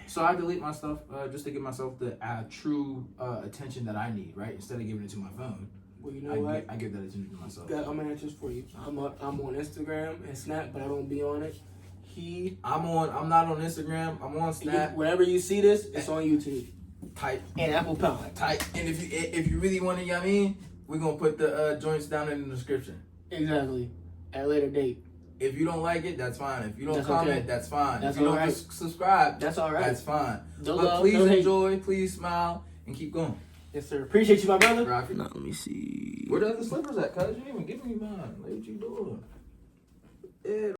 So I delete my stuff just to give myself the true attention that I need, right? Instead of giving it to my phone. Well, you know what? I give that attention to myself. I'm gonna answer this for you. I'm on Instagram and Snap, but I don't be on it. I'm not on Instagram. I'm on Snap. Whenever you see this, it's on YouTube. Type and Apple Pie. Type, and if you really want to, you know what I mean, we're gonna put the joints down in the description. Exactly. At a later date. If you don't like it, that's fine. If you don't comment, that's fine. That's if you don't right. Subscribe, that's all right. That's fine. No but love, please no enjoy, hate. Please smile, and keep going. Yes, sir. Appreciate you, my brother. Now, let me see. Where the other slippers at, cuz? You didn't even give me mine.